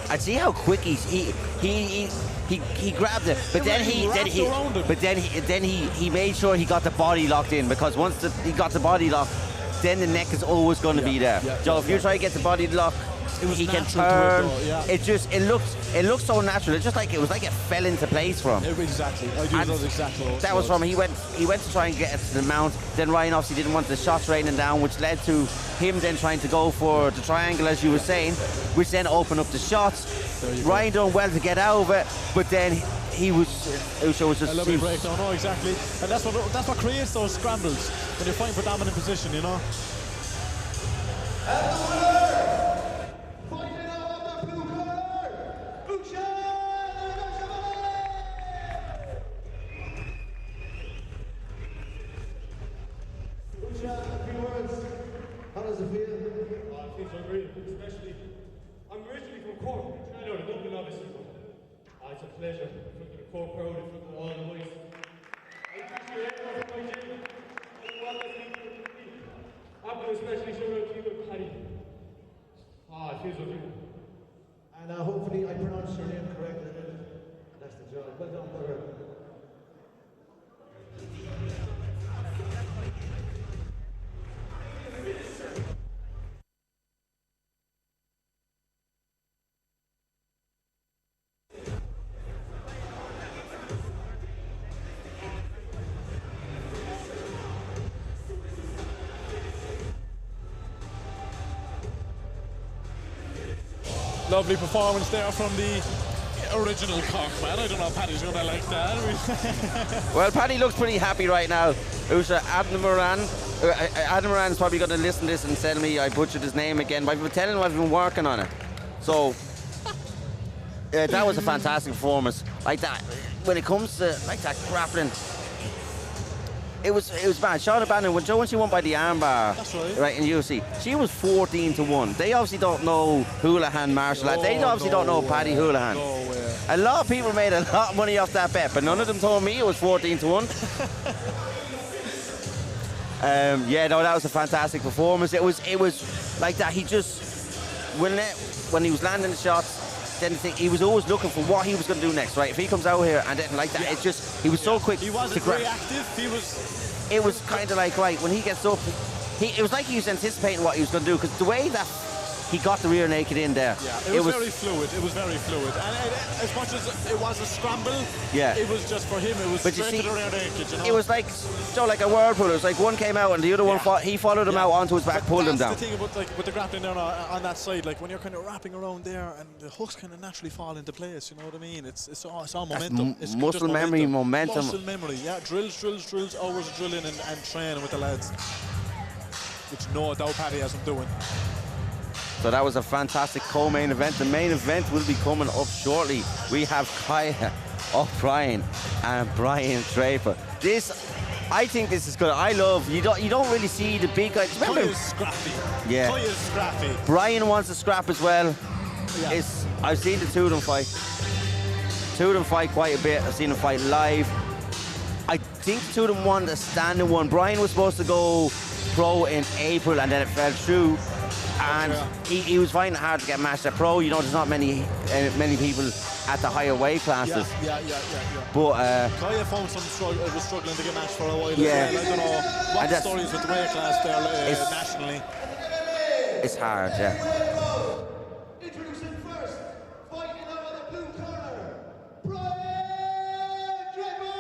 I see how quick he grabbed it, but then he made sure he got the body locked in, because once he got the body locked, then the neck is always going to be there. So if you try to get the body locked, he can turn. It looked so natural. It was like it fell into place for him. Exactly. That was from he went to try and get it to the mount. Then Ryan obviously didn't want the shots raining down, which led to him then trying to go for the triangle, as you were saying, which then opened up the shots. Ryan done well to get out of it, but then Usha was just a lovely breakdown. No, exactly. And that's what creates those scrambles when you're fighting for dominant position, you know. And the winner, fighting out of the blue corner, Ucha. Ucha, a few words. How does it feel? It feels unreal, especially. I'm originally from Cork, I know the Dublin obviously. It's a pleasure in front of the Cork crowd, in front of all the boys. I appreciate everyone for my gym. I'm going to especially shout out to you and Paddy. It feels unreal. And hopefully I pronounced your name correctly. That's the job. Well done, brother. Lovely performance there from the original Cork man. I don't know if Paddy's going to like that. Well, Paddy looks pretty happy right now. Usha, Adam Moran's probably going to listen to this and tell me I butchered his name again, but I've been telling him I've been working on it. So that was a fantastic performance. Like that, when it comes to like that grappling, it was bad. Shauna Bannon, when she won by the armbar, That's right. right in UFC, she was 14-1. They obviously don't know Houlihan martial arts. They obviously don't know Paddy Houlihan. No way. A lot of people made a lot of money off that bet, but none of them told me it was 14-1. Yeah, no, that was a fantastic performance. It was like that. He just when he was landing the shots, then he was always looking for what he was going to do next, right? If he comes out here and then like that, it's just he was so quick. He to wasn't grab. reactive. He was. It was kind of like right when he gets up, it was like he was anticipating what he was going to do because the way that he got the rear naked in there, Yeah, it was very fluid. It was very fluid, and as much as it was a scramble, yeah, it was just for him. It was but you straight see, to the rear naked. You know? it was like like a whirlpool. It was like one came out and the other one he followed him out onto his back, but pulled him down. That's the thing about like with the grappling there on that side, like when you're kind of wrapping around there and the hooks kind of naturally fall into place. You know what I mean? It's all momentum. It's muscle just memory, momentum. Muscle memory. Yeah, drills, hours of drilling and training with the lads, which no doubt Paddy has them doing. So that was a fantastic co-main event. The main event will be coming up shortly. We have Kaya O'Brien and Brian Draper. I think this is good. I love you don't really see the big guys. Kaya's scrappy. Yeah. Kaya's scrappy. Brian wants to scrap as well. Yeah. I've seen the two of them fight. Two of them fight quite a bit. I've seen them fight live. I think the two of them won the standing one. Brian was supposed to go pro in April and then it fell through. And he was finding it hard to get matched at pro. You know, there's not many people at the higher weight classes. Yeah. But Kaya found was struggling to get matched for a while. Yeah. As well. I don't know what the story is with the weight class there nationally. It's hard, yeah. Introducing first, fighting out of the blue corner, Brian Draper!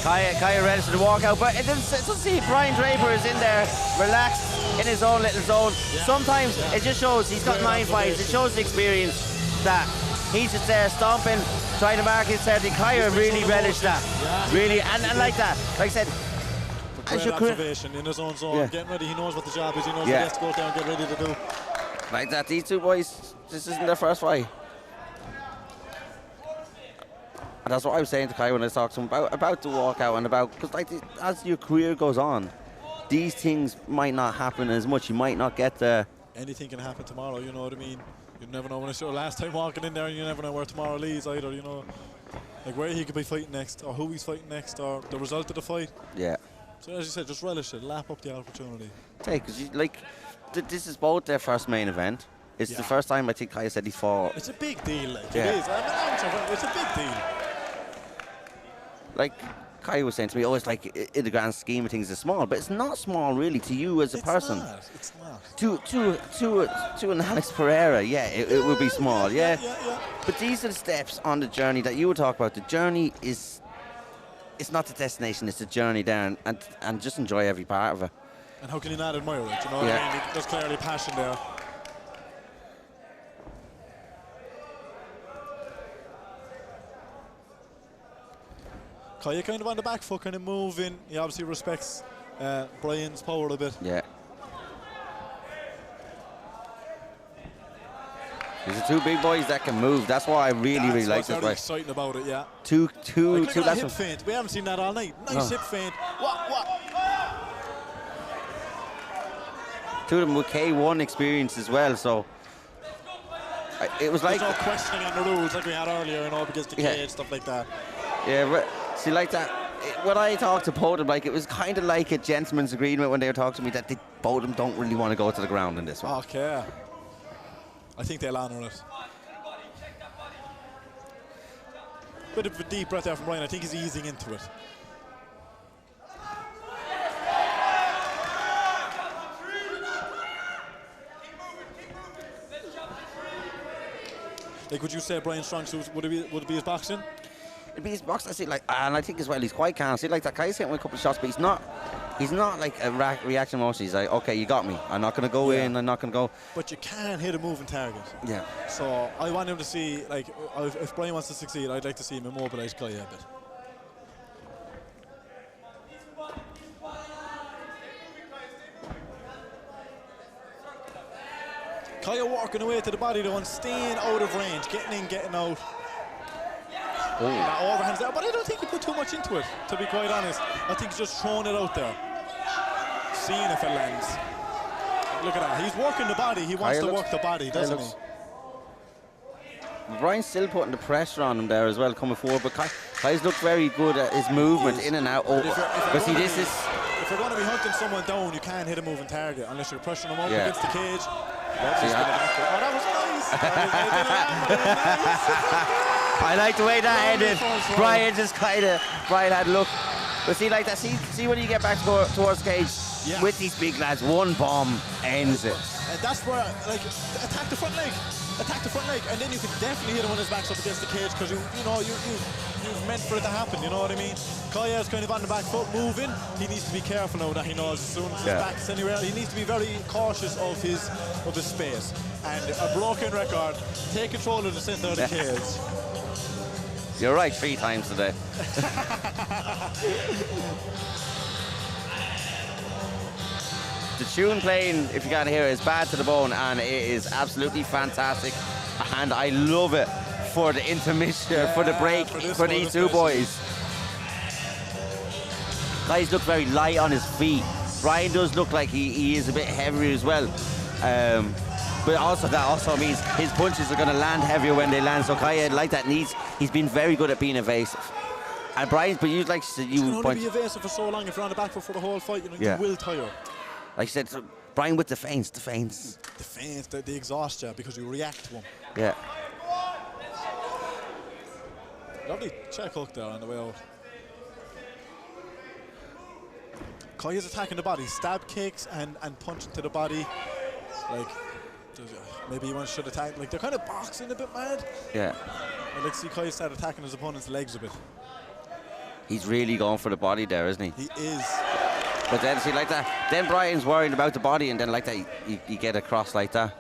Kaya ready to walk out, but it doesn't see Brian Draper is in there, relaxed in his own little zone. Sometimes it just shows he's got 9 fights. It shows the experience that he's just there stomping, trying to mark his head. Kaya really relished that, really, and like that. Like I said, great observation in his own zone, getting ready. He knows what the job is. He knows what he has to go down and get ready to do. Like that, these two boys, this isn't their first fight. And that's what I was saying to Kai when I talked to him about the walkout and about, because like as your career goes on, these things might not happen as much. You might not get the... Anything can happen tomorrow, you know what I mean? You never know when it's your last time walking in there, and you never know where tomorrow leads either, you know. Like where he could be fighting next, or who he's fighting next, or the result of the fight. Yeah. So as you said, just relish it, lap up the opportunity. Because like, this is both their first main event. It's the first time I think Kai said he fought. It's a big deal, like, it is. It's a big deal. Like Kai was saying to me, it's like in the grand scheme of things it's small, but it's not small really to you as a person. It's not. To an Alex Pereira, it would be small, yeah. But these are the steps on the journey that you would talk about. The journey is, it's not the destination, it's the journey down, and just enjoy every part of it. And how can you not admire it, you know what I mean? There's clearly passion there. Kaya kind of on the back foot, kind of moving. He obviously respects Brian's power a bit. Yeah. These are two big boys that can move. That's why I really like this fight. Exciting about it, yeah. Two. That's hip feint. We haven't seen that all night. Nice hip feint. What? Two of them with K1 experience as well, so it was like... There's no questioning on the rules like we had earlier, you know, because the cage, stuff like that. Yeah, but see, like that, when I talked to both of them, like, it was kind of like a gentleman's agreement when they were talking to me that both of them don't really want to go to the ground in this one. Okay. I think they'll honour it. Bit of a deep breath there from Brian. I think he's easing into it. Like, would you say Brian's strong suit would it be his boxing? It'd be his boxing. I see, like, and I think as well he's quite calm. See, like that guy's hitting with a couple of shots, but he's not like a reaction motion. He's like, okay, you got me. I'm not going to go in. I'm not going to go. But you can hit a moving target. Yeah. So I want him to see, like, if Brian wants to succeed, I'd like to see him immobilise Kaya a bit. Kaya working away to the body though and staying out of range, getting in, getting out. That overhand's there, but I don't think he put too much into it, to be quite honest. I think he's just throwing it out there, seeing if it lands. Look at that, he's working the body. He wants to work the body, doesn't he? Brian's still putting the pressure on him there as well, coming forward, but Kai's looked very good at his movement in and out. But see, this is... If you're going to be hunting someone down, you can't hit a moving target unless you're pressuring him up against the cage. That was nice. I like the way that ended. Brian just Brian had a look. But see, like that, see when you get back towards cage with these big lads, one bomb ends it. And that's where, like, attack the front leg, and then you can definitely hit him when his back's up against the cage because you've meant for it to happen. You know what I mean? Kaya's kind of on the back foot, moving. He needs to be careful now that he knows as soon as his back's anywhere. He needs to be very cautious of his space. And a broken record, take control of the centre of the cage. You're right 3 times today. The tune playing, if you can't hear it, is Bad to the Bone, and it is absolutely fantastic. And I love it for the intermission, for the break, for these two boys. Guys look very light on his feet. Brian does look like he is a bit heavier as well. But also that also means his punches are going to land heavier when they land. So Kaya, like that, he's been very good at being evasive. And Brian's, but you like you can only be evasive for so long if you're on the back foot for the whole fight. You will tire. Like you said, so Brian with the feints. They exhaust you because you react to them. Yeah. Lovely check hook there on the way out. Kaya's attacking the body, stab kicks and punching to the body. Like, maybe he should attack. Like, they're kind of boxing a bit mad. Yeah. I'd like to see Kaya start attacking his opponent's legs a bit. He's really going for the body there, isn't he? He is. But then, see, like that, then Brian's worried about the body, and then like that, you get across like that.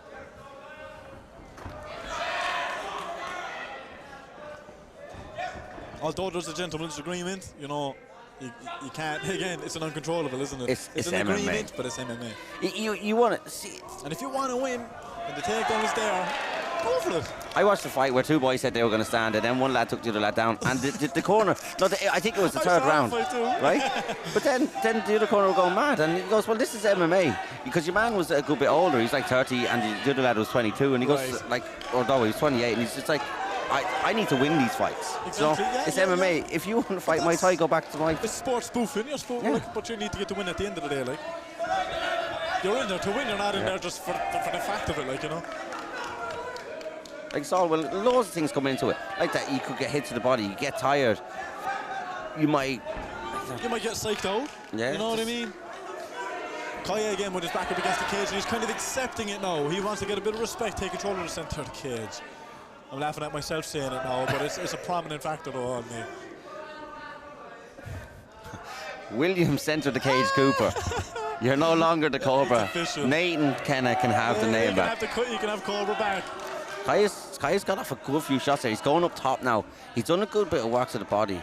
Although there's a gentleman's agreement, you know, you can't, again, it's an uncontrollable, isn't it? It's an MMA. agreement, but it's MMA. You want to see. And if you want to win, and the takedown is there, go for it. I watched the fight where two boys said they were going to stand, and then one lad took the other lad down, and the corner. No, I think it was the third round, right? But then the other corner were going mad, and he goes, "Well, this is MMA because your man was a good bit older. He's like 30, and the other lad was 22, and he goes like, or no, he was 28, and he's just like." I need to win these fights. Exactly, So yeah, it's yeah, MMA. yeah. If you want to fight Muay Thai, go back to Muay Thai. It's sports spoofing, you're spoofing, Yeah. like, but you need to get the win at the end of the day, like. You're in there to win, you're not in there just for the fact of it, like, you know. Like Saul, well, loads of things come into it. Like that, you could get hit to the body, you get tired. You might get psyched out. Yeah, You know what I mean? Kaya again with his back up against the cage, and he's kind of accepting it now. He wants to get a bit of respect, take control of the centre of the cage. I'm laughing at myself saying it now, but it's a prominent factor though on me. William centre the cage, Cooper. You're no longer the Cobra. It's official. Nathan can have the name back. You can have Cobra back. Kaya's got off a good few shots there. He's going up top now. He's done a good bit of work to the body.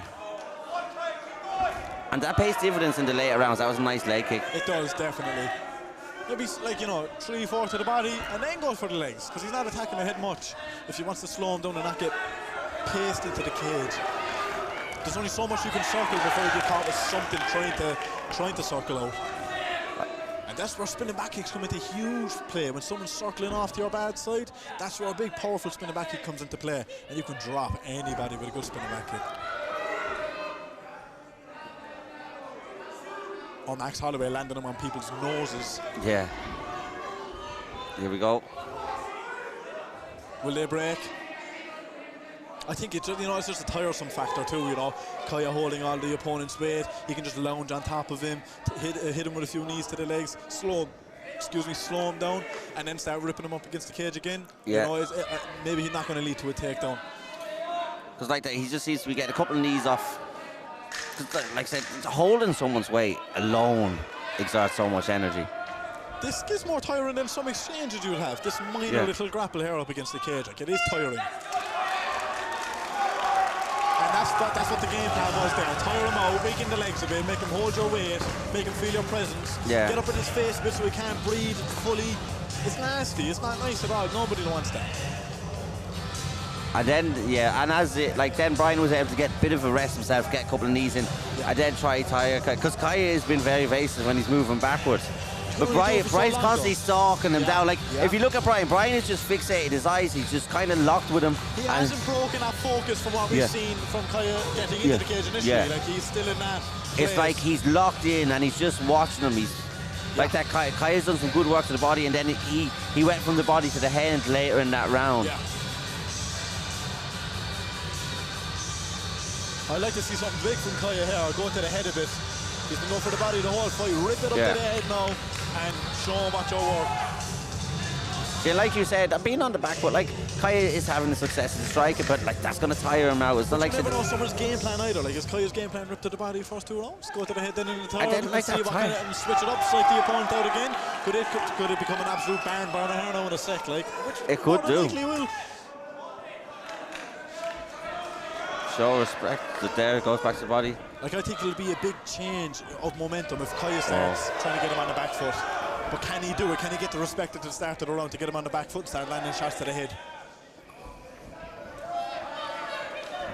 And that pays dividends in the later rounds. That was a nice leg kick. It does, definitely. Maybe, like, you know, 3-4 to the body and then go for the legs, because he's not attacking the head much if he wants to slow him down and not get paced into the cage. There's only so much you can circle before you get caught with something trying to circle out. And that's where spinning back kicks come into huge play. When someone's circling off to your bad side, that's where a big, powerful spinning back kick comes into play. And you can drop anybody with a good spinning back kick. Oh, Max Holloway landing them on people's noses. Yeah. Here we go. Will they break? I think it's just a tiresome factor too, you know. Kaya holding all the opponent's weight. He can just lounge on top of him, hit him with a few knees to the legs, slow him down, and then start ripping him up against the cage again. Yeah. You know, maybe he's not going to lead to a takedown. Because like that, he just seems to be getting a couple of knees off. Like I said, holding someone's weight alone exerts so much energy. This gets more tiring than some exchanges you would have. This minor little grapple here up against the cage, like, it is tiring. And that's what the game plan was there. Tire him out, weaken the legs a bit, make him hold your weight, make him feel your presence. Yeah. Get up in his face a bit so he can't breathe fully. It's nasty, it's not nice at all. Nobody wants that. And then, then Brian was able to get a bit of a rest himself, get a couple of knees in, and then try Kaya, because Kaya has been very evasive when he's moving backwards. But Brian's constantly stalking him down. Like, if you look at Brian is just fixated, his eyes, he's just kind of locked with him. He hasn't broken that focus from what we've seen from Kaya getting into the cage initially. Like, he's still in that place. It's like he's locked in and he's just watching him. He's like that. Kaya's done some good work to the body, and then he went from the body to the hand later in that round. Yeah. I'd like to see something big from Kaya here, go to the head of it. He's been going for the body the whole fight. Rip it up to the head now and show him what your work. Yeah, like you said, being on the back foot, like Kaya is having the success in striking, but like that's going to tire him out. It's not like you never know someone's game plan either. Like, is Kaya's game plan rip to the body first 2 rounds? Go to the head, then in the third, then like see what kind of, and switch it up, psych the opponent out again. Could it become an absolute barn burner here now in a sec? Like, it could do. Will. Show respect. There goes back to the body. Like, I think it'll be a big change of momentum if Kaya starts trying to get him on the back foot. But can he do it? Can he get the respect at the start of the round to get him on the back foot and start landing shots to the head?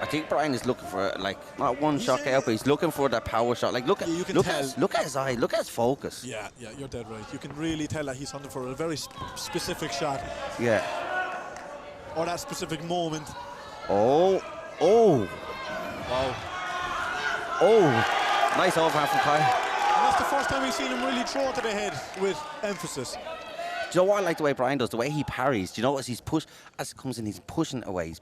I think Brian is looking for like not one shot out, but he's looking for that power shot. Like look at his eye, look at his focus. Yeah, you're dead right. You can really tell that he's hunting for a very specific shot. Yeah. Or that specific moment. Oh. Wow. Oh. Nice overhand from Kaya. And that's the first time we've seen him really throw to the head with emphasis. Do you know what I like the way Brian does? The way he parries. Do you know what? He's as it comes in, he's pushing away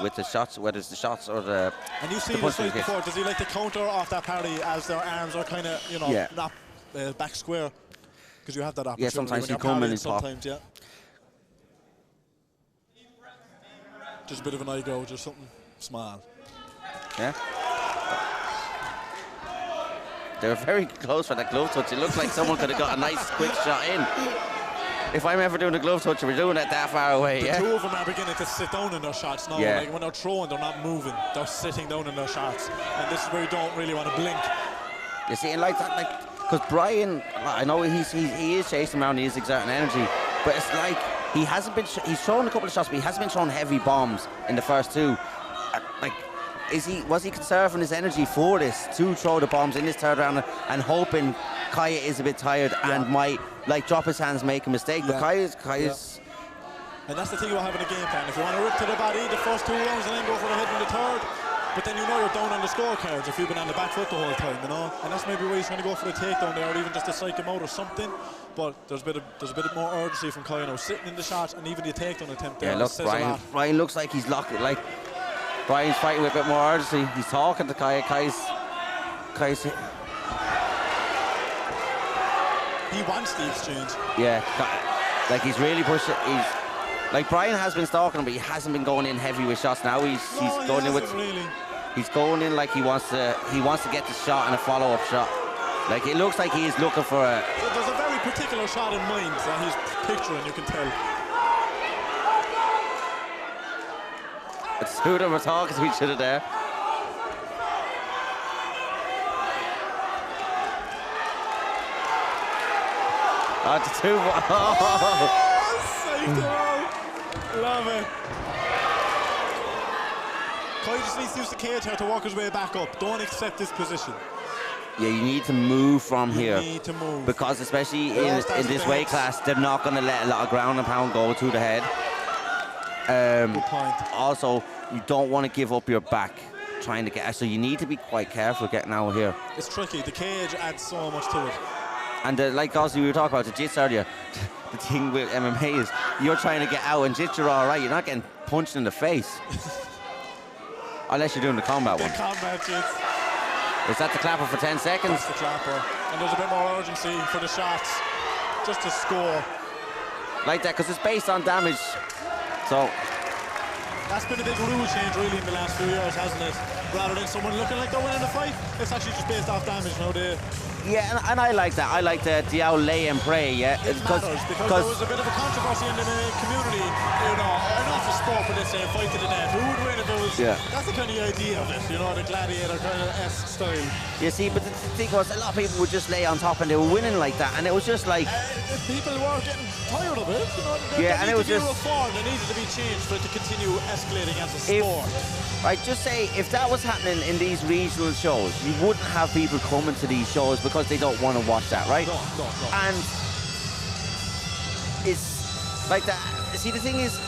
with the shots, whether it's the shots or the. And you see this fight before. Does he like to counter off that parry as their arms are kind of, not back square? Because you have that opportunity. Yeah, sometimes he come in and pop. Sometimes, yeah. Just a bit of an eye gouge or something small. Yeah. They were very close for that glove touch. It looked like someone could have got a nice quick shot in. If I'm ever doing a glove touch, we're doing it that far away. The two of them are beginning to sit down in their shots now. Yeah. Like when they're throwing, they're not moving. They're sitting down in their shots. And this is where you don't really want to blink. You see, and like that, like, because Brian, I know he is chasing around, he is exerting energy, but it's like he hasn't been. He's thrown a couple of shots, but he hasn't been throwing heavy bombs in the first two. Like, was he conserving his energy for this to throw the bombs in this third round and hoping Kaya is a bit tired and might like drop his hands, make a mistake? But Kaya's. And that's the thing about having a game plan. If you want to rip to the body the first 2 rounds and then go for the head in the third, but then you know you're down on the scorecards if you've been on the back foot the whole time, you know. And that's maybe why he's trying to go for the takedown there, or even just to psych him out or something. But there's a bit more urgency from Kaya now, sitting in the shot and even the takedown attempt there. Yeah, look, Brian looks like he's locked. Like Brian's fighting with a bit more urgency. He's talking to Kaya. Kaya's. He wants the exchange. Yeah, like he's really pushing. He's like Brian has been stalking him, but he hasn't been going in heavy with shots. Now he's going in with. Really. He's going in like he wants to get the shot and a follow-up shot. Like it looks like he is looking for a. There's a very particular shot in mind that he's picturing. You can tell. It's two of them are talking to each other there. On to two. Saved it all. Love it. Kaya just needs to use the cage here to walk his way back up. Don't accept this position. Yeah, you need to move from here. You need to move. Because especially in this weight class, they're not going to let a lot of ground and pound go to the head. Good point. Also, you don't want to give up your back trying to get. So you need to be quite careful getting out here. It's tricky. The cage adds so much to it. And like also we were talking about the jits earlier, the thing with MMA is you're trying to get out and jits are all right. You're not getting punched in the face. Unless you're doing the combat one. The combat jits. Is that the clapper for 10 seconds? That's the clapper. And there's a bit more urgency for the shots. Just to score. Like that, because it's based on damage. So that's been a big rule change really in the last few years, hasn't it? Rather than someone looking like they're winning the fight, it's actually just based off damage now. Yeah, and I like that. I like the old lay and pray, yeah. It matters because there was a bit of a controversy in the community, you know, enough a sport for this fight to the death. Who would win if it was, that's the kind of idea of it, you know, the gladiator kind of esque style. You see, but the thing was, a lot of people would just lay on top and they were winning like that, and it was just like... people were getting tired of it, you know. Yeah, and it was just... reform, there needed to be change for it to continue escalating as a sport. Right, just say, if that was happening in these regional shows, you wouldn't have people coming to these shows because they don't want to watch that, right? No. And it's like that. See, the thing is,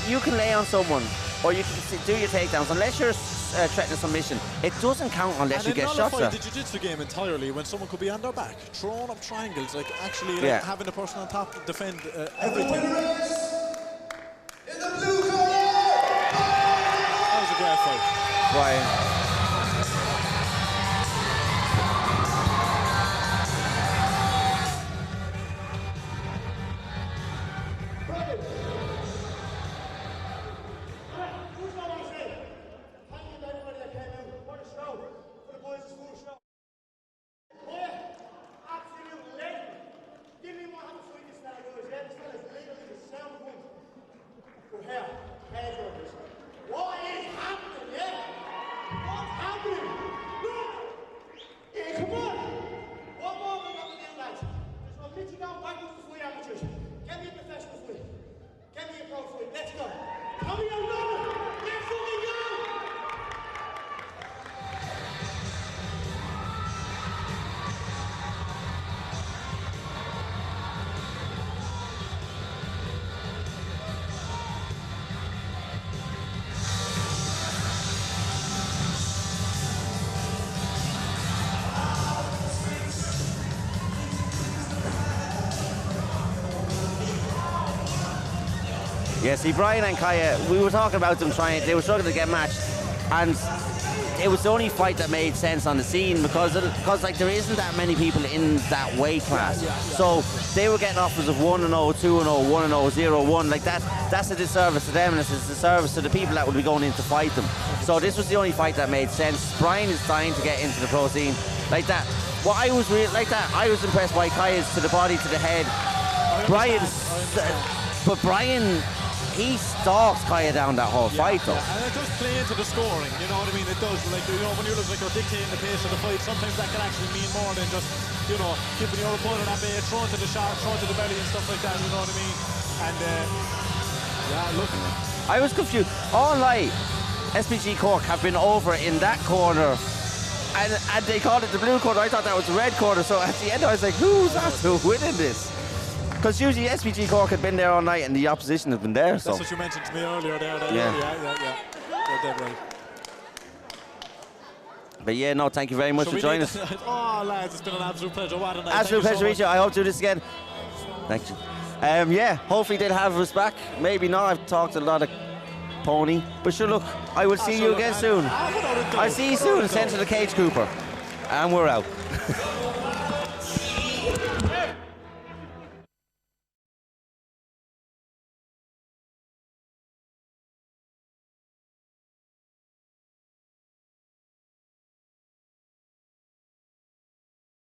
you can lay on someone, or you can do your takedowns, unless you're threatening submission. It doesn't count unless you get shots. And the jiu-jitsu game entirely, when someone could be on their back, throwing up triangles, like actually like, having the person on top defend everything. In the blue corner, that was a great fight. Brian. Yeah, see, Brian and Kaya, we were talking about them they were struggling to get matched, and it was the only fight that made sense on the scene because like there isn't that many people in that weight class. So they were getting offers of 1-0, 2-0, 1-0, 0-1. Like that's a disservice to them, and it's a disservice to the people that would be going in to fight them. So this was the only fight that made sense. Brian is dying to get into the pro scene like that. What I was I was impressed by Kaya's to the body, to the head. But Brian, he stalks Kaya down that whole fight though. And it does play into the scoring, you know what I mean? It does. Like, you know, when you look like you're dictating the pace of the fight, sometimes that can actually mean more than just, you know, keeping your opponent at bay, throwing to the sharp, throwing to the belly and stuff like that, you know what I mean? And look. I was confused. All night, SPG Cork have been over in that corner. And they called it the blue corner. I thought that was the red corner. So at the end, I was like, who's after winning this? Because usually SPG Cork had been there all night and the opposition has been there. That's what you mentioned to me earlier there. Yeah. You're dead right. But yeah, no, thank you very much for joining us. Oh, lads, it's been an absolute pleasure. What a night. Absolute pleasure to meet you. I hope to do this again. Thank you. Yeah, hopefully they'll have us back. Maybe not. I've talked a lot of pony. But sure, look, I will see you again soon. I'll see you soon. Send to the cage, Cooper. And we're out.